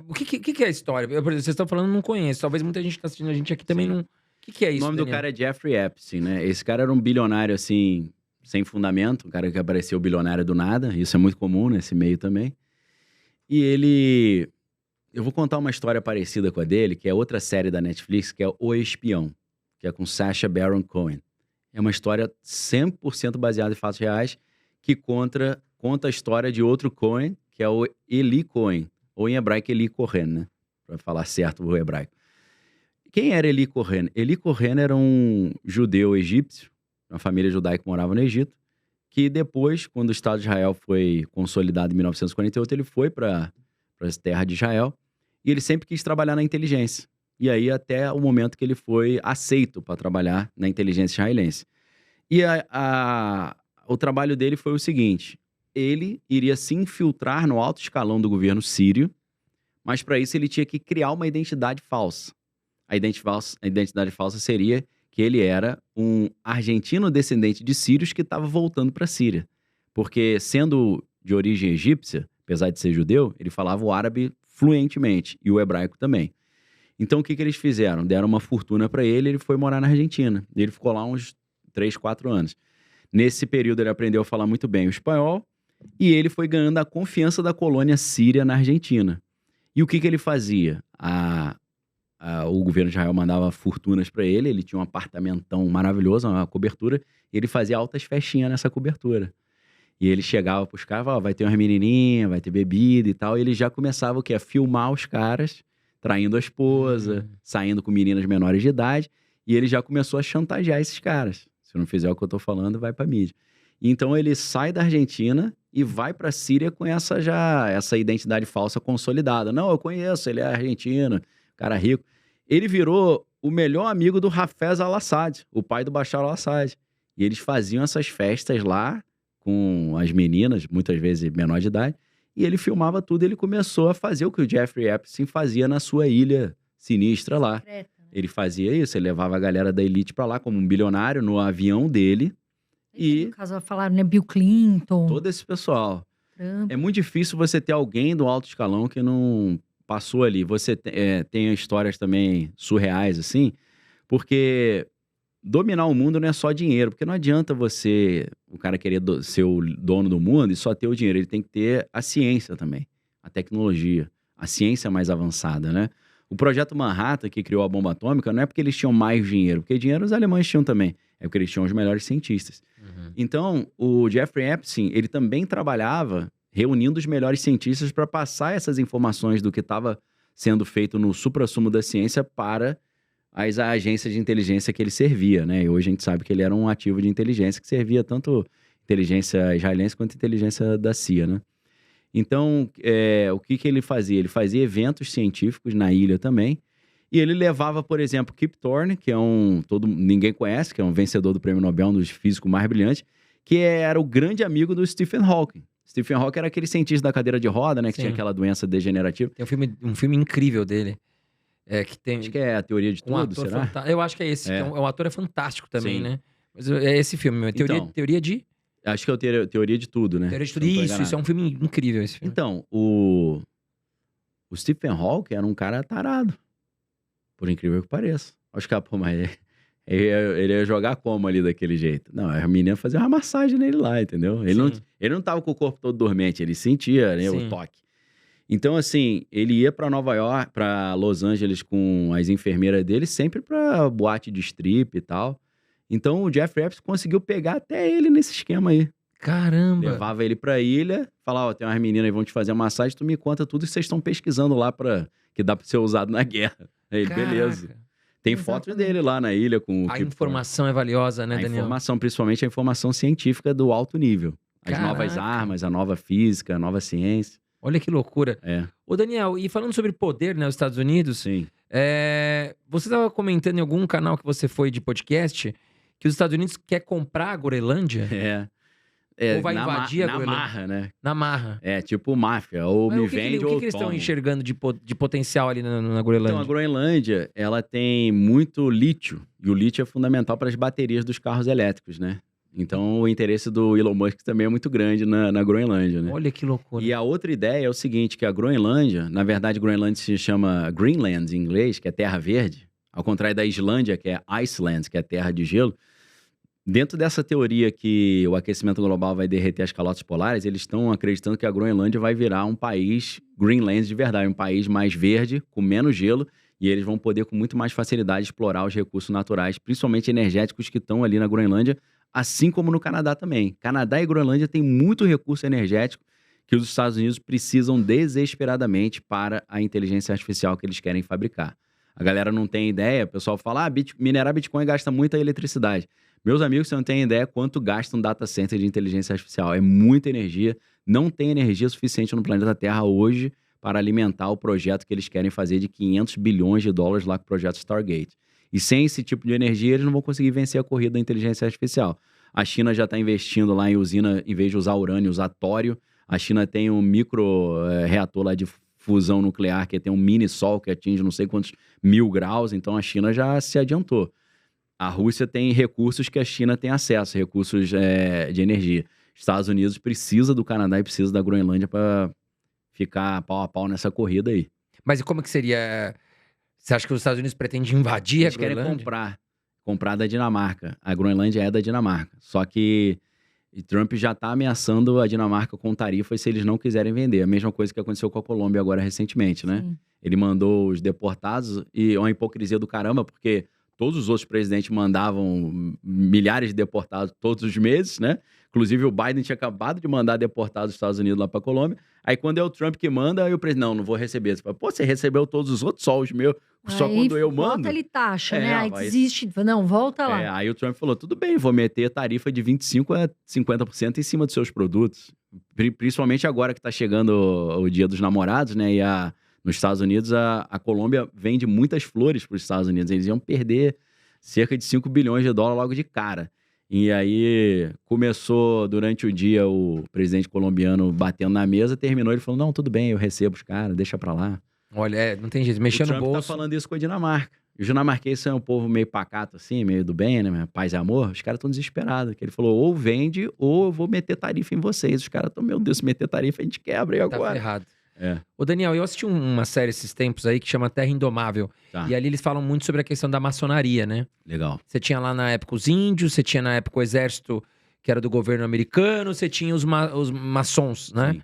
Speaker 1: O que é a história? Por exemplo, vocês estão falando, eu não conheço. Talvez muita gente que tá assistindo a gente aqui também
Speaker 3: Sim.
Speaker 1: não... O que é
Speaker 3: O
Speaker 1: isso,
Speaker 3: nome do
Speaker 1: Daniel?
Speaker 3: cara é Jeffrey Epstein, né? Esse cara era um bilionário, assim, sem fundamento. Um cara que apareceu bilionário do nada. Isso é muito comum nesse meio também. E ele... Eu vou contar uma história parecida com a dele, que é outra série da Netflix, que é O Espião, que é com Sacha Baron Cohen. É uma história 100% baseada em fatos reais, que conta a história de outro Cohen, que é o Eli Cohen, ou em hebraico Eli Cohen, né? Pra falar certo o hebraico. Quem era Eli Cohen? Eli Cohen era um judeu egípcio, uma família judaica que morava no Egito, que depois, quando o Estado de Israel foi consolidado em 1948, ele foi para a terra de Israel, e ele sempre quis trabalhar na inteligência. E aí até o momento que ele foi aceito para trabalhar na inteligência israelense. E o trabalho dele foi o seguinte: ele iria se infiltrar no alto escalão do governo sírio, mas para isso ele tinha que criar uma identidade falsa. A identidade falsa seria que ele era um argentino descendente de sírios que estava voltando para a Síria. Porque, sendo de origem egípcia, apesar de ser judeu, ele falava o árabe fluentemente e o hebraico também. Então, o que eles fizeram? Deram uma fortuna para ele e ele foi morar na Argentina. Ele ficou lá uns 3, 4 anos. Nesse período, ele aprendeu a falar muito bem o espanhol e ele foi ganhando a confiança da colônia síria na Argentina. E o que ele fazia? O governo de Israel mandava fortunas para ele, ele tinha um apartamentão maravilhoso, uma cobertura, e ele fazia altas festinhas nessa cobertura. E ele chegava pros caras e falava, vai ter umas menininhas, vai ter bebida e tal, e ele já começava o quê? A filmar os caras, traindo a esposa, saindo com meninas menores de idade, e ele já começou a chantagear esses caras. Se não fizer o que eu tô falando, vai pra mídia. Então ele sai da Argentina e vai pra Síria com essa identidade falsa consolidada. Não, eu conheço, ele é argentino, cara rico. Ele virou o melhor amigo do Hafez al-Assad, o pai do Bashar al-Assad. E eles faziam essas festas lá com as meninas, muitas vezes menor de idade, e ele filmava tudo. Ele começou a fazer o que o Jeffrey Epstein fazia na sua ilha sinistra lá.
Speaker 2: Secreta, né?
Speaker 3: Ele fazia isso, ele levava a galera da elite pra lá como um bilionário no avião dele. E
Speaker 2: no caso, falaram, né? Bill Clinton,
Speaker 3: todo esse pessoal.
Speaker 2: Trump.
Speaker 3: É muito difícil você ter alguém do alto escalão que não passou ali. Você tem histórias também surreais, assim, porque dominar o mundo não é só dinheiro, porque não adianta o cara querer ser o dono do mundo e só ter o dinheiro, ele tem que ter a ciência também, a tecnologia, a ciência mais avançada, né? O projeto Manhattan, que criou a bomba atômica, não é porque eles tinham mais dinheiro, porque dinheiro os alemães tinham também, é porque eles tinham os melhores cientistas. Então, o Jeffrey Epstein, ele também trabalhava reunindo os melhores cientistas para passar essas informações do que estava sendo feito no suprassumo da ciência para as agências de inteligência que ele servia, né? E hoje a gente sabe que ele era um ativo de inteligência que servia tanto inteligência israelense quanto inteligência da CIA, né? Então, o que ele fazia? Ele fazia eventos científicos na ilha também, e ele levava, por exemplo, Kip Thorne, que é ninguém conhece, que é um vencedor do Prêmio Nobel, um dos físicos mais brilhantes, que era o grande amigo do Stephen Hawking. Stephen Hawking era aquele cientista da cadeira de roda, né? Que
Speaker 1: Sim.
Speaker 3: tinha aquela doença degenerativa.
Speaker 1: Tem um filme incrível dele. Que tem
Speaker 3: Acho que é A Teoria de
Speaker 1: um
Speaker 3: Tudo,
Speaker 1: ator
Speaker 3: será?
Speaker 1: fantástico. Eu acho que é esse.
Speaker 3: É.
Speaker 1: Que o ator é fantástico também,
Speaker 3: Sim.
Speaker 1: né? Mas é esse filme, teoria de
Speaker 3: Acho que é a Teoria de Tudo, né?
Speaker 1: Teoria de Tudo.
Speaker 3: Se eu não tô
Speaker 1: Isso é
Speaker 3: enganado.
Speaker 1: um filme incrível esse filme.
Speaker 3: Então, o Stephen Hawking era um cara tarado. Por incrível que pareça. Acho que, mas ele ia jogar como ali daquele jeito? Não, a menina fazia uma massagem nele lá, entendeu? Ele não tava com o corpo todo dormente, ele sentia, né,
Speaker 1: Sim.
Speaker 3: o toque. Então, assim, ele ia pra Nova York, pra Los Angeles com as enfermeiras dele, sempre pra boate de strip e tal. Então, o Jeffrey Epstein conseguiu pegar até ele nesse esquema aí.
Speaker 1: Caramba!
Speaker 3: Levava ele pra ilha, falava, tem umas meninas aí que vão te fazer uma massagem, tu me conta tudo que vocês estão pesquisando lá que dá pra ser usado na guerra. Aí ele,
Speaker 1: Caraca.
Speaker 3: beleza. Tem fotos
Speaker 2: Exatamente.
Speaker 3: dele lá na ilha com o
Speaker 1: A
Speaker 3: Kip
Speaker 1: informação é valiosa, né,
Speaker 3: Thorne. A
Speaker 1: Daniel?
Speaker 3: informação, principalmente a informação científica do alto nível. As
Speaker 1: Caraca.
Speaker 3: novas armas, a nova física, a nova ciência.
Speaker 1: Olha que loucura.
Speaker 3: É,
Speaker 1: Ô, Daniel, e falando sobre poder, né, nos Estados Unidos,
Speaker 3: sim.
Speaker 1: você estava comentando em algum canal que você foi de podcast que os Estados Unidos quer comprar a Groenlândia Ou vai invadir a
Speaker 3: na
Speaker 1: Groenlândia?
Speaker 3: marra, né?
Speaker 1: na marra.
Speaker 3: É, tipo máfia. Ou
Speaker 1: Mas
Speaker 3: me
Speaker 1: o que
Speaker 3: vende
Speaker 1: que
Speaker 3: ou
Speaker 1: eles estão
Speaker 3: tomo.
Speaker 1: enxergando de potencial ali na Groenlândia?
Speaker 3: Então, a Groenlândia, ela tem muito lítio. E o lítio é fundamental para as baterias dos carros elétricos, né? Então, o interesse do Elon Musk também é muito grande na Groenlândia, né?
Speaker 1: Olha que loucura.
Speaker 3: E a outra ideia é o seguinte, que a Groenlândia, na verdade, Groenlândia se chama Greenland em inglês, que é terra verde, ao contrário da Islândia, que é Iceland, que é terra de gelo. Dentro dessa teoria que o aquecimento global vai derreter as calotas polares, eles estão acreditando que a Groenlândia vai virar um país Greenland de verdade, um país mais verde, com menos gelo, e eles vão poder com muito mais facilidade explorar os recursos naturais, principalmente energéticos, que estão ali na Groenlândia, assim como no Canadá também. Canadá e Groenlândia têm muito recurso energético que os Estados Unidos precisam desesperadamente para a inteligência artificial que eles querem fabricar. A galera não tem ideia, o pessoal fala, minerar Bitcoin gasta muita eletricidade. Meus amigos, você não tem ideia quanto gasta um data center de inteligência artificial. É muita energia, não tem energia suficiente no planeta Terra hoje para alimentar o projeto que eles querem fazer de 500 bilhões de dólares lá com o projeto Stargate. E sem esse tipo de energia, eles não vão conseguir vencer a corrida da inteligência artificial. A China já está investindo lá em usina, em vez de usar urânio, usar tório. A China tem um reator lá de fusão nuclear, que tem um mini sol que atinge não sei quantos 1000 graus. Então, a China já se adiantou. A Rússia tem recursos que a China tem acesso, recursos de energia. Estados Unidos precisa do Canadá e precisa da Groenlândia para ficar pau a pau nessa corrida aí.
Speaker 1: Mas e como que seria? Você acha que os Estados Unidos pretendem invadir
Speaker 3: Eles
Speaker 1: a
Speaker 3: querem
Speaker 1: Groenlândia?
Speaker 3: comprar da Dinamarca. A Groenlândia é da Dinamarca. Só que Trump já está ameaçando a Dinamarca com tarifas se eles não quiserem vender. A mesma coisa que aconteceu com a Colômbia agora recentemente, né?
Speaker 2: Sim.
Speaker 3: Ele mandou os deportados e é uma hipocrisia do caramba, porque todos os outros presidentes mandavam milhares de deportados todos os meses, né? Inclusive o Biden tinha acabado de mandar deportados dos Estados Unidos lá para a Colômbia. Aí quando é o Trump que manda, aí o presidente, não vou receber. Você fala, pô, você recebeu todos os outros, só os meus, só
Speaker 2: Aí
Speaker 3: quando eu
Speaker 2: volta
Speaker 3: mando?
Speaker 2: ele taxa,
Speaker 3: É,
Speaker 2: né? Aí
Speaker 3: mas-
Speaker 2: desiste. Não, volta lá.
Speaker 3: Aí o Trump falou, tudo bem, vou meter tarifa de 25% a 50% em cima dos seus produtos. Principalmente agora que está chegando o Dia dos Namorados, né? E nos Estados Unidos, a Colômbia vende muitas flores para os Estados Unidos. Eles iam perder cerca de 5 bilhões de dólares logo de cara. E aí começou durante o dia o presidente colombiano batendo na mesa, terminou, ele falou, não, tudo bem, eu recebo os caras, deixa pra lá.
Speaker 1: Olha, não tem jeito, mexer
Speaker 3: O
Speaker 1: no
Speaker 3: Trump tá
Speaker 1: bolso.
Speaker 3: falando isso com a Dinamarca. E os dinamarqueses são um povo meio pacato assim, meio do bem, né? Paz e amor. Os caras estão desesperados. Que ele falou, ou vende, ou eu vou meter tarifa em vocês. Os caras estão, meu Deus, se meter tarifa a gente quebra, e
Speaker 1: Tá
Speaker 3: agora?
Speaker 1: ferrado.
Speaker 3: É,
Speaker 1: Ô, Daniel, eu assisti uma série esses tempos aí que chama Terra Indomável.
Speaker 3: tá.
Speaker 1: E ali eles falam muito sobre a questão da maçonaria, né?
Speaker 3: Legal.
Speaker 1: Você tinha lá na época os índios, você tinha na época o exército que era do governo americano, você tinha os maçons, né?
Speaker 3: Sim.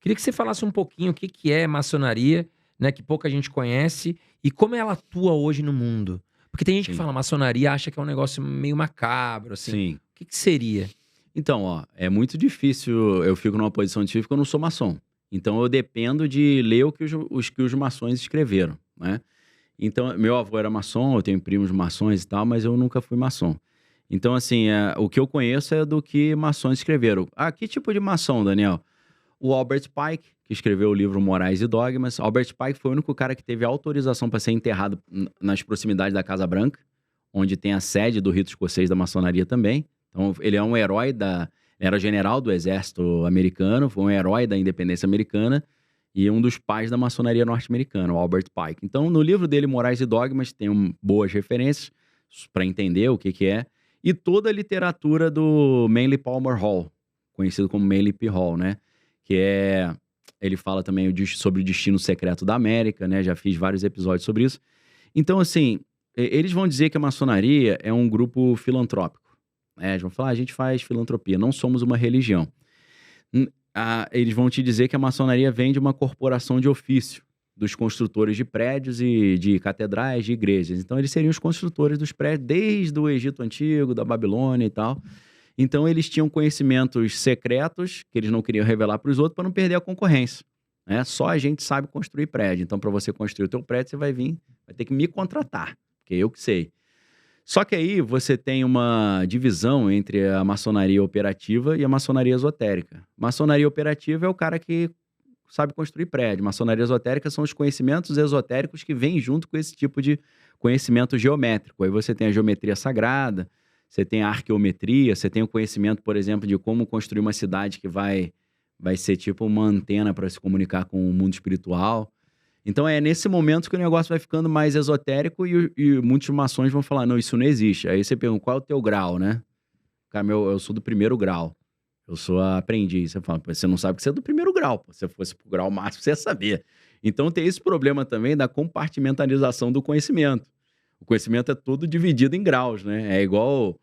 Speaker 1: Queria que você falasse um pouquinho o que é maçonaria, né? Que pouca gente conhece e como ela atua hoje no mundo. Porque tem gente que
Speaker 3: Sim.
Speaker 1: fala maçonaria, acha que é um negócio meio macabro, assim.
Speaker 3: Sim.
Speaker 1: O que seria?
Speaker 3: Então, ó, é muito difícil, eu fico numa posição difícil porque eu não sou maçom. Então eu dependo de ler o que os maçons escreveram, né? Então, meu avô era maçom, eu tenho primos maçons e tal, mas eu nunca fui maçom. Então, assim, o que eu conheço é do que maçons escreveram. Ah, que tipo de maçom, Daniel? O Albert Pike, que escreveu o livro Morais e Dogmas. Albert Pike foi o único cara que teve autorização para ser enterrado nas proximidades da Casa Branca, onde tem a sede do rito escocês da maçonaria também. Então, ele é um herói era general do exército americano, foi um herói da independência americana e um dos pais da maçonaria norte-americana, o Albert Pike. Então, no livro dele, Morais e Dogmas, tem boas referências para entender o que é. E toda a literatura do Manly Palmer Hall, conhecido como Manly P. Hall, né? Ele fala também sobre o destino secreto da América, né? Já fiz vários episódios sobre isso. Então, assim, eles vão dizer que a maçonaria é um grupo filantrópico. Eles vão falar, a gente faz filantropia, não somos uma religião. Eles vão te dizer que a maçonaria vem de uma corporação de ofício, dos construtores de prédios e de catedrais, de igrejas. Então, eles seriam os construtores dos prédios desde o Egito Antigo, da Babilônia e tal. Então, eles tinham conhecimentos secretos que eles não queriam revelar para os outros para não perder a concorrência. Né? Só a gente sabe construir prédio. Então, para você construir o teu prédio, você vai ter que me contratar, porque eu que sei. Só que aí você tem uma divisão entre a maçonaria operativa e a maçonaria esotérica. Maçonaria operativa é o cara que sabe construir prédio. Maçonaria esotérica são os conhecimentos esotéricos que vêm junto com esse tipo de conhecimento geométrico. Aí você tem a geometria sagrada, você tem a arqueometria, você tem o conhecimento, por exemplo, de como construir uma cidade que vai ser tipo uma antena para se comunicar com o mundo espiritual. Então é nesse momento que o negócio vai ficando mais esotérico e muitos maçons vão falar, não, isso não existe. Aí você pergunta, qual é o teu grau, né? Cara, eu sou do primeiro grau. Eu sou aprendiz. Você fala, você não sabe que você é do primeiro grau. Pô. Se você fosse pro grau máximo, você ia saber. Então tem esse problema também da compartimentalização do conhecimento. O conhecimento é todo dividido em graus, né? É igual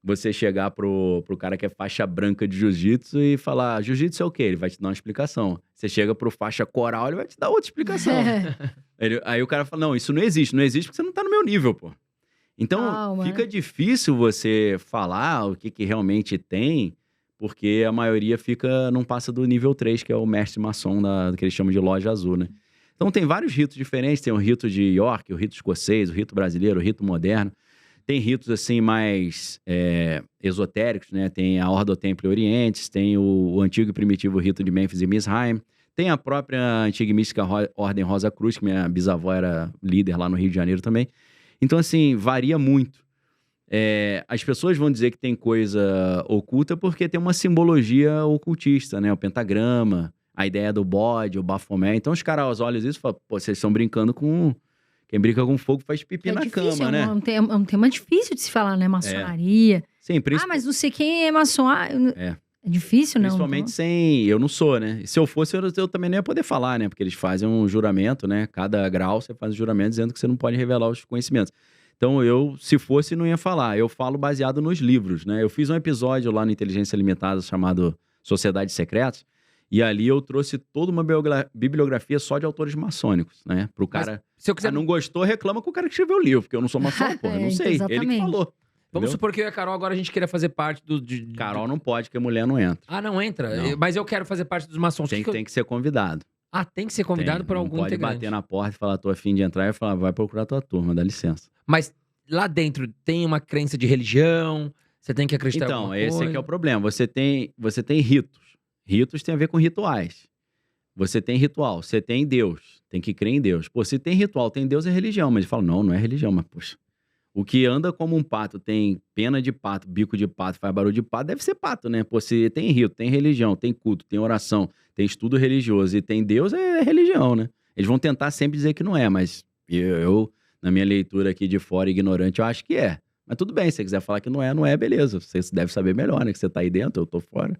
Speaker 3: você chegar pro cara que é faixa branca de jiu-jitsu e falar, jiu-jitsu é o quê? Ele vai te dar uma explicação. Você chega pro faixa coral, ele vai te dar outra explicação. Aí o cara fala, não, isso não existe porque você não tá no meu nível, pô. Então, fica difícil você falar o que realmente tem, porque a maioria não passa do nível 3, que é o mestre maçom que eles chamam de loja azul, né? Então, tem vários ritos diferentes. Tem o rito de York, o rito escocês, o rito brasileiro, o rito moderno. Tem ritos, assim, mais esotéricos, né? Tem a Ordo Templi Orientis, tem o antigo e primitivo rito de Mênfis e Misraim, Tem a própria antiga e mística Ordem Rosa Cruz, que minha bisavó era líder lá no Rio de Janeiro também. Então, assim, varia muito. As pessoas vão dizer que tem coisa oculta porque tem uma simbologia ocultista, né? O pentagrama, a ideia do bode, o bafomé. Então, os caras olham isso e falam, pô, vocês estão brincando com... Quem brinca com fogo faz pipi na
Speaker 2: difícil,
Speaker 3: cama, né?
Speaker 2: É um tema difícil de se falar, né? Maçonaria.
Speaker 3: Sim,
Speaker 2: Mas não sei quem é maçom. É difícil, não?
Speaker 3: Principalmente sem... Eu não sou, né? Se eu fosse, eu também nem ia poder falar, né? Porque eles fazem um juramento, né? Cada grau você faz um juramento dizendo que você não pode revelar os conhecimentos. Então, se fosse, não ia falar. Eu falo baseado nos livros, né? Eu fiz um episódio lá no Inteligência Limitada chamado Sociedade Secretas. E ali eu trouxe toda uma bibliografia só de autores maçônicos, né? Pro cara...
Speaker 1: Se eu quiser...
Speaker 3: não gostou, reclama com o cara que escreveu o livro. Porque eu não sou maçom, pô. Eu não sei.
Speaker 2: Exatamente.
Speaker 3: Ele que falou.
Speaker 1: Vamos
Speaker 3: Entendeu?
Speaker 1: supor que eu e a Carol agora a gente queira fazer parte do...
Speaker 3: Carol não pode, porque mulher não entra.
Speaker 1: Ah, não entra?
Speaker 3: Não.
Speaker 1: Mas eu quero fazer parte dos maçons.
Speaker 3: Tem que ser convidado.
Speaker 1: Ah, tem que ser convidado por algum
Speaker 3: Não pode
Speaker 1: integrante.
Speaker 3: bater na porta e falar, tô a fim de entrar, e falar, vai procurar tua turma, dá licença.
Speaker 1: Mas lá dentro tem uma crença de religião, você tem que acreditar em
Speaker 3: Então,
Speaker 1: alguma
Speaker 3: esse
Speaker 1: coisa.
Speaker 3: é que é o problema. Você tem ritos. Ritos tem a ver com rituais. Você tem ritual, você tem Deus, tem que crer em Deus. Pô, se tem ritual, tem Deus, é religião. Mas ele fala, não é religião, mas poxa. O que anda como um pato, tem pena de pato, bico de pato, faz barulho de pato, deve ser pato, né? Pô, se tem rito, tem religião, tem culto, tem oração, tem estudo religioso e tem Deus, é religião, né? Eles vão tentar sempre dizer que não é, mas eu na minha leitura aqui de fora, ignorante, eu acho que é. Mas tudo bem, se você quiser falar que não é, beleza. Você deve saber melhor, né? Que você tá aí dentro, eu tô fora.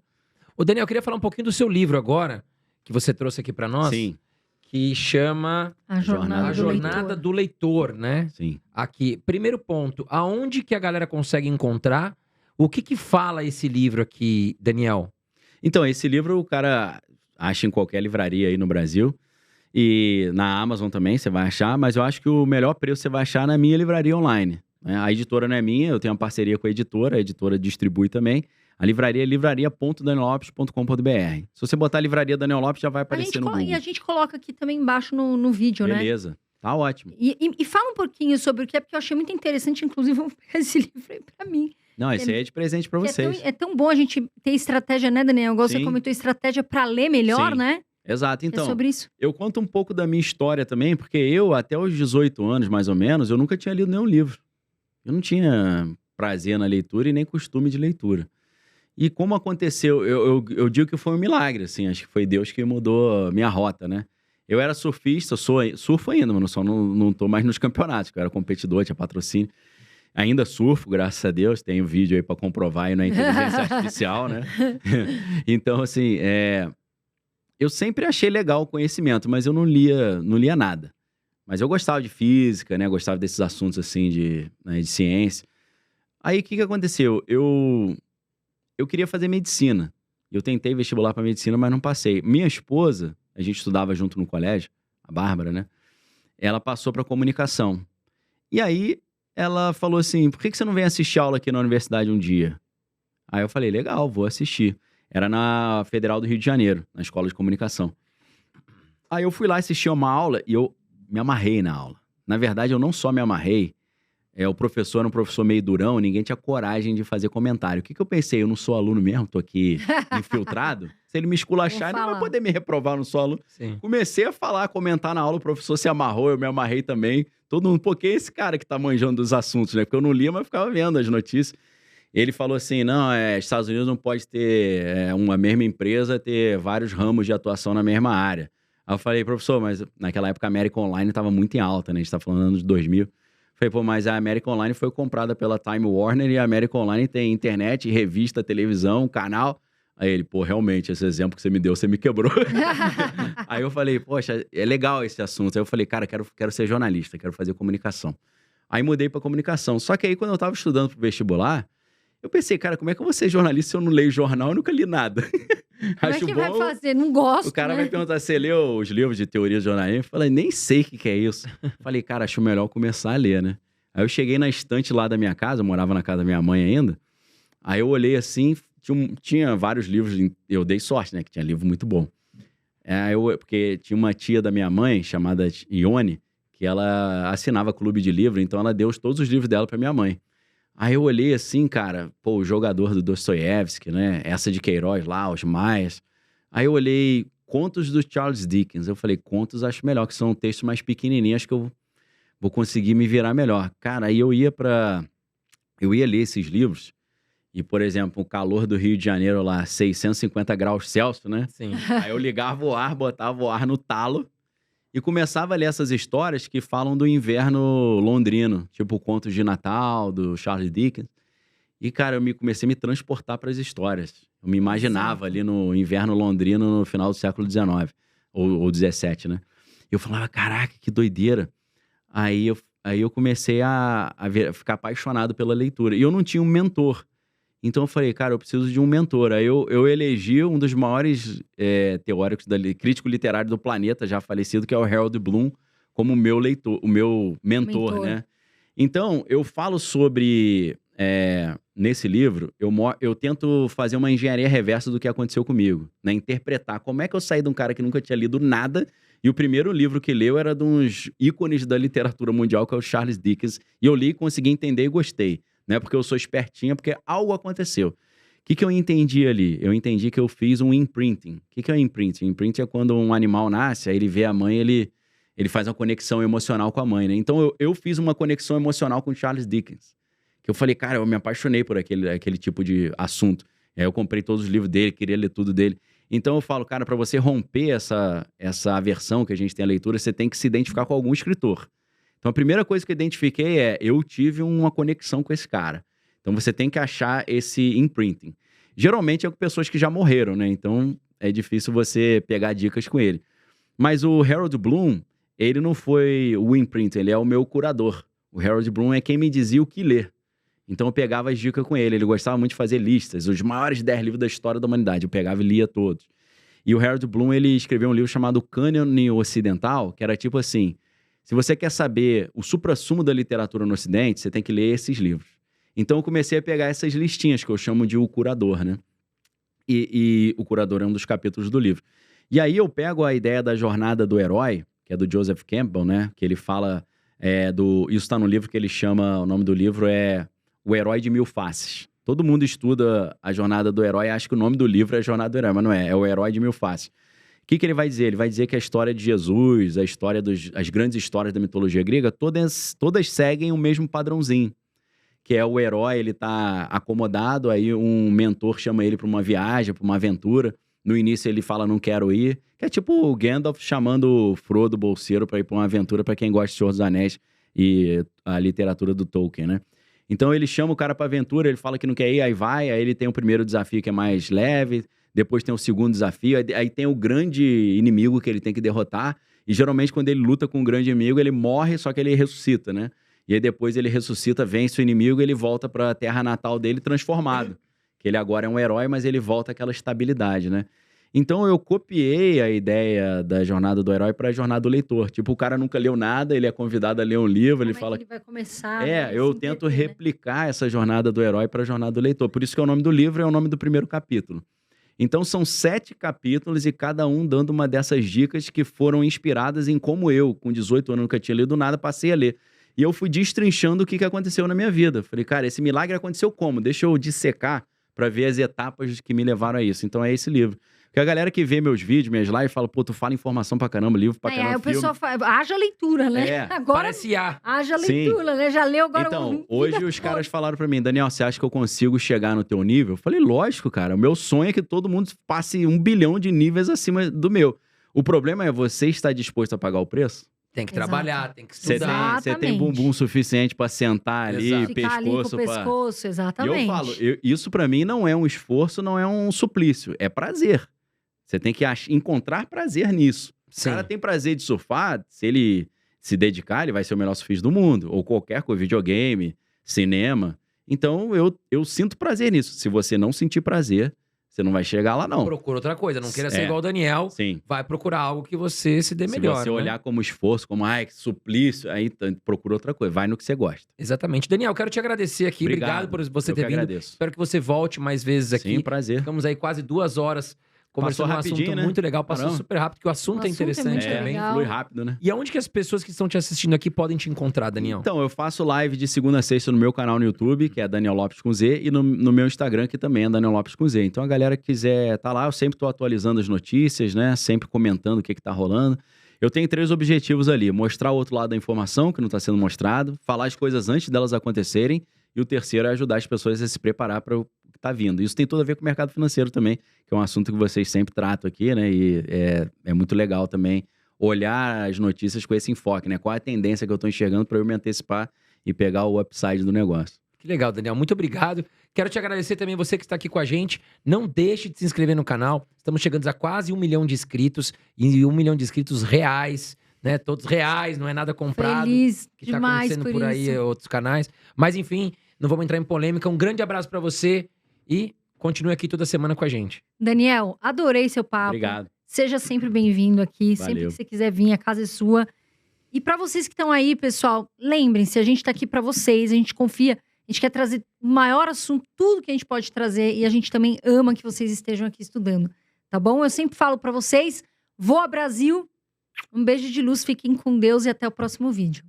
Speaker 1: Ô, Daniel, eu queria falar um pouquinho do seu livro agora, que você trouxe aqui pra nós.
Speaker 3: Sim,
Speaker 1: Que chama
Speaker 2: A Jornada,
Speaker 1: A Jornada do Leitor, né?
Speaker 3: sim.
Speaker 1: Aqui, primeiro ponto, aonde que a galera consegue encontrar? O que fala esse livro aqui, Daniel?
Speaker 3: Então, esse livro o cara acha em qualquer livraria aí no Brasil. E na Amazon também você vai achar, mas eu acho que o melhor preço você vai achar na minha livraria online, né? A editora não é minha, eu tenho uma parceria com a editora distribui também. A livraria é livraria.daniellopes.com.br. Se você botar livraria Daniel Lopes, já vai aparecer no Google.
Speaker 2: E a gente coloca aqui também embaixo no vídeo, né?
Speaker 3: Beleza, tá ótimo.
Speaker 2: E fala um pouquinho sobre o que é, porque eu achei muito interessante, inclusive, vou pegar esse livro aí pra mim.
Speaker 3: Não, esse aí é de presente pra vocês.
Speaker 2: É tão bom a gente ter estratégia, né, Daniel? Igual você
Speaker 3: Sim.
Speaker 2: comentou, estratégia pra ler melhor,
Speaker 3: Sim.
Speaker 2: né?
Speaker 3: Exato, então.
Speaker 2: É sobre isso.
Speaker 3: Eu conto um pouco da minha história também, porque eu, até os 18 anos, mais ou menos, eu nunca tinha lido nenhum livro. Eu não tinha prazer na leitura e nem costume de leitura. E como aconteceu, eu digo que foi um milagre, assim, acho que foi Deus que mudou a minha rota, né? Eu era surfista, surfo ainda, mas não tô mais nos campeonatos, eu era competidor, tinha patrocínio. Ainda surfo, graças a Deus, tem um vídeo aí pra comprovar e não é inteligência artificial, né? Então, assim, eu sempre achei legal o conhecimento, mas eu não lia nada. Mas eu gostava de física, né? Gostava desses assuntos, assim, de ciência. Aí, o que aconteceu? Eu queria fazer medicina. Eu tentei vestibular para medicina, mas não passei. Minha esposa, a gente estudava junto no colégio, a Bárbara, né? Ela passou para comunicação. E aí, ela falou assim, por que você não vem assistir aula aqui na universidade um dia? Aí eu falei, legal, vou assistir. Era na Federal do Rio de Janeiro, na Escola de Comunicação. Aí eu fui lá assistir uma aula e eu me amarrei na aula. Na verdade, eu não só me amarrei, o professor era um professor meio durão, ninguém tinha coragem de fazer comentário. O que eu pensei? Eu não sou aluno mesmo, tô aqui infiltrado. Se ele me esculachar, ele não vai poder me reprovar, não sou aluno.
Speaker 1: Sim.
Speaker 3: Comecei a comentar na aula, o professor se amarrou, eu me amarrei também. Todo mundo, pô, quem é esse cara que tá manjando dos assuntos, né? Porque eu não lia, mas ficava vendo as notícias. Ele falou assim, não, Estados Unidos não pode ter uma mesma empresa, ter vários ramos de atuação na mesma área. Aí eu falei, professor, mas naquela época a América Online estava muito em alta, né? A gente tá falando anos 2000. Falei, pô, mas a América Online foi comprada pela Time Warner e a América Online tem internet, revista, televisão, canal. Aí ele, pô, realmente, esse exemplo que você me deu, você me quebrou. Aí eu falei, poxa, é legal esse assunto. Aí eu falei, cara, quero ser jornalista, quero fazer comunicação. Aí mudei pra comunicação. Só que aí, quando eu tava estudando pro vestibular, eu pensei, cara, como é que eu vou ser jornalista se eu não leio jornal? Eu nunca li nada.
Speaker 2: Como é que vai fazer? Não gosto,
Speaker 3: O cara
Speaker 2: né?
Speaker 3: vai perguntar, você leu os livros de teoria de jornalismo? Eu falei, nem sei o que é isso. Falei, cara, acho melhor começar a ler, né? Aí eu cheguei na estante lá da minha casa, eu morava na casa da minha mãe ainda. Aí eu olhei assim, tinha vários livros, eu dei sorte, né? Que tinha livro muito bom. Porque tinha uma tia da minha mãe, chamada Ione, que ela assinava clube de livro, então ela deu todos os livros dela pra minha mãe. Aí eu olhei assim, cara, pô, o jogador do Dostoiévski, né? Essa de Queiroz lá, os Maias. Aí eu olhei Contos do Charles Dickens. Eu falei, contos acho melhor, que são textos mais pequenininhos, acho que eu vou conseguir me virar melhor. Cara, aí eu ia ler esses livros e, por exemplo, o calor do Rio de Janeiro lá, 650 graus Celsius, né?
Speaker 1: Sim.
Speaker 3: Aí eu ligava o ar, botava o ar no talo e começava a ler essas histórias que falam do inverno londrino, tipo Contos de Natal, do Charles Dickens. E, cara, comecei a me transportar para as histórias. Eu me imaginava ali no inverno londrino no final do século XIX, ou XVII, né? E eu falava, caraca, que doideira. Aí eu comecei a ficar apaixonado pela leitura. E eu não tinha um mentor. Então eu falei, cara, eu preciso de um mentor. Aí eu elegi um dos maiores teóricos, crítico literário do planeta, já falecido, que é o Harold Bloom, como o meu mentor, né? Então, eu falo sobre... nesse livro, eu tento fazer uma engenharia reversa do que aconteceu comigo, né? Interpretar como é que eu saí de um cara que nunca tinha lido nada e o primeiro livro que leu era de uns ícones da literatura mundial, que é o Charles Dickens, e eu li, consegui entender e gostei, né? Porque eu sou espertinha, porque algo aconteceu. O que eu entendi ali? Eu entendi que eu fiz um imprinting. O que é um imprinting? Imprinting é quando um animal nasce, aí ele vê a mãe, ele faz uma conexão emocional com a mãe, né? Então eu fiz uma conexão emocional com Charles Dickens. Eu falei, cara, eu me apaixonei por aquele tipo de assunto. Aí eu comprei todos os livros dele, queria ler tudo dele. Então eu falo, cara, para você romper essa aversão que a gente tem à leitura, você tem que se identificar com algum escritor. Então a primeira coisa que eu identifiquei eu tive uma conexão com esse cara. Então você tem que achar esse imprinting. Geralmente é com pessoas que já morreram, né? Então é difícil você pegar dicas com ele. Mas o Harold Bloom, ele não foi o imprinting, ele é o meu curador. O Harold Bloom é quem me dizia o que ler. Então eu pegava as dicas com ele. Ele gostava muito de fazer listas, os maiores 10 livros da história da humanidade. Eu pegava e lia todos. E o Harold Bloom, ele escreveu um livro chamado Cânone Ocidental, que era tipo assim, se você quer saber o suprassumo da literatura no Ocidente, você tem que ler esses livros. Então eu comecei a pegar essas listinhas, que eu chamo de O Curador, né? E o Curador é um dos capítulos do livro. E aí eu pego a ideia da jornada do herói, que é do Joseph Campbell, né? Que ele fala isso está no livro que ele chama, o nome do livro é O Herói de Mil Faces. Todo mundo estuda a jornada do herói, acha que o nome do livro é a jornada do herói, mas não é. É o Herói de Mil Faces. O que ele vai dizer? Ele vai dizer que a história de Jesus, a história as grandes histórias da mitologia grega, todas seguem o mesmo padrãozinho. Que é o herói, ele tá acomodado, aí um mentor chama ele para uma viagem, para uma aventura. No início ele fala, não quero ir. Que é tipo o Gandalf chamando o Frodo Bolseiro para ir para uma aventura, para quem gosta de Senhor dos Anéis e a literatura do Tolkien, né? Então ele chama o cara pra aventura, ele fala que não quer ir, aí vai, aí ele tem o primeiro desafio que é mais leve, depois tem o segundo desafio, aí tem o grande inimigo que ele tem que derrotar, e geralmente quando ele luta com o grande inimigo, ele morre, só que ele ressuscita, né? E aí depois ele ressuscita, vence o inimigo, e ele volta pra terra natal dele transformado, que ele agora é um herói, mas ele volta àquela estabilidade, né? Então eu copiei a ideia da jornada do herói para a jornada do leitor. Tipo, o cara nunca leu nada, ele é convidado a ler um livro, ele fala...
Speaker 2: Ele vai começar...
Speaker 3: eu tento replicar essa jornada do herói para a jornada do leitor. Por isso que o nome do livro é o nome do primeiro capítulo. Então são 7 capítulos e cada um dando uma dessas dicas que foram inspiradas em como eu, com 18 anos, nunca tinha lido nada, passei a ler. E eu fui destrinchando o que aconteceu na minha vida. Falei, cara, esse milagre aconteceu como? Deixa eu dissecar para ver as etapas que me levaram a isso. Então é esse livro. Porque a galera que vê meus vídeos, minhas lives, fala, pô, tu fala informação pra caramba, livro pra caramba,
Speaker 2: o pessoal fala, haja leitura, né? Agora,
Speaker 1: parece
Speaker 2: haja leitura, né? Já leu agora...
Speaker 3: Então, hoje os caras falaram pra mim, Daniel, você acha que eu consigo chegar no teu nível? Eu falei, lógico, cara. O meu sonho é que todo mundo passe 1 bilhão de níveis acima do meu. O problema é, você está disposto a pagar o preço?
Speaker 1: Tem que trabalhar, tem que estudar.
Speaker 3: Você tem bumbum suficiente pra sentar ali,
Speaker 2: ficar ali com o pescoço, exatamente.
Speaker 3: E eu falo, isso pra mim não é um esforço, não é um suplício, é prazer. Você tem que encontrar prazer nisso. O cara tem prazer de surfar, se ele se dedicar, ele vai ser o melhor surfista do mundo. Ou qualquer coisa, videogame, cinema. Então, eu sinto prazer nisso. Se você não sentir prazer, você não vai chegar lá, não.
Speaker 1: Procura outra coisa. Não queira ser igual o Daniel.
Speaker 3: Sim.
Speaker 1: Vai procurar algo que você se dê melhor.
Speaker 3: Se você olhar como esforço, como, que suplício, aí procura outra coisa. Vai no que você gosta.
Speaker 1: Exatamente. Daniel, quero te agradecer aqui. Obrigado por você ter vindo.
Speaker 3: Agradeço.
Speaker 1: Espero que você volte mais vezes aqui.
Speaker 3: Sim, prazer.
Speaker 1: Ficamos aí quase 2 horas conversando um
Speaker 3: rapidinho,
Speaker 1: assunto
Speaker 3: né?
Speaker 1: muito legal. Passou
Speaker 3: Caramba.
Speaker 1: super rápido, porque o assunto
Speaker 2: O
Speaker 1: é
Speaker 2: assunto é
Speaker 1: interessante
Speaker 2: muito
Speaker 1: também.
Speaker 2: legal.
Speaker 3: Flui rápido, né?
Speaker 1: E aonde que as pessoas que estão te assistindo aqui podem te encontrar, Daniel?
Speaker 3: Então, eu faço live de segunda a sexta no meu canal no YouTube, que é Daniel Lopes com Z, e no meu Instagram, que também é Daniel Lopes com Z. Então, a galera que quiser tá lá, eu sempre tô atualizando as notícias, né? Sempre comentando o que tá rolando. Eu tenho 3 objetivos ali: mostrar o outro lado da informação, que não tá sendo mostrado, falar as coisas antes delas acontecerem, e o terceiro é ajudar as pessoas a se preparar para o que tá vindo. Isso tem tudo a ver com o mercado financeiro também, que é um assunto que vocês sempre tratam aqui, né? E é muito legal também olhar as notícias com esse enfoque, né? Qual é a tendência que eu tô enxergando para eu me antecipar e pegar o upside do negócio.
Speaker 1: Que legal, Daniel. Muito obrigado. Quero te agradecer também você que está aqui com a gente. Não deixe de se inscrever no canal. Estamos chegando a quase 1 milhão de inscritos. E 1 milhão de inscritos reais, né? Todos reais, não é nada comprado.
Speaker 2: Feliz
Speaker 1: Que tá
Speaker 2: demais
Speaker 1: acontecendo
Speaker 2: por
Speaker 1: por aí
Speaker 2: isso.
Speaker 1: outros canais. Mas enfim, não vamos entrar em polêmica. Um grande abraço para você e continue aqui toda semana com a gente.
Speaker 2: Daniel, adorei seu papo.
Speaker 3: Obrigado.
Speaker 2: Seja sempre bem-vindo aqui. Sempre
Speaker 3: Valeu.
Speaker 2: que você quiser vir, a casa é sua. E para vocês que estão aí, pessoal, lembrem-se, a gente tá aqui para vocês, a gente confia, a gente quer trazer o maior assunto, tudo que a gente pode trazer, e a gente também ama que vocês estejam aqui estudando, tá bom? Eu sempre falo para vocês, voa Brasil, um beijo de luz, fiquem com Deus e até o próximo vídeo.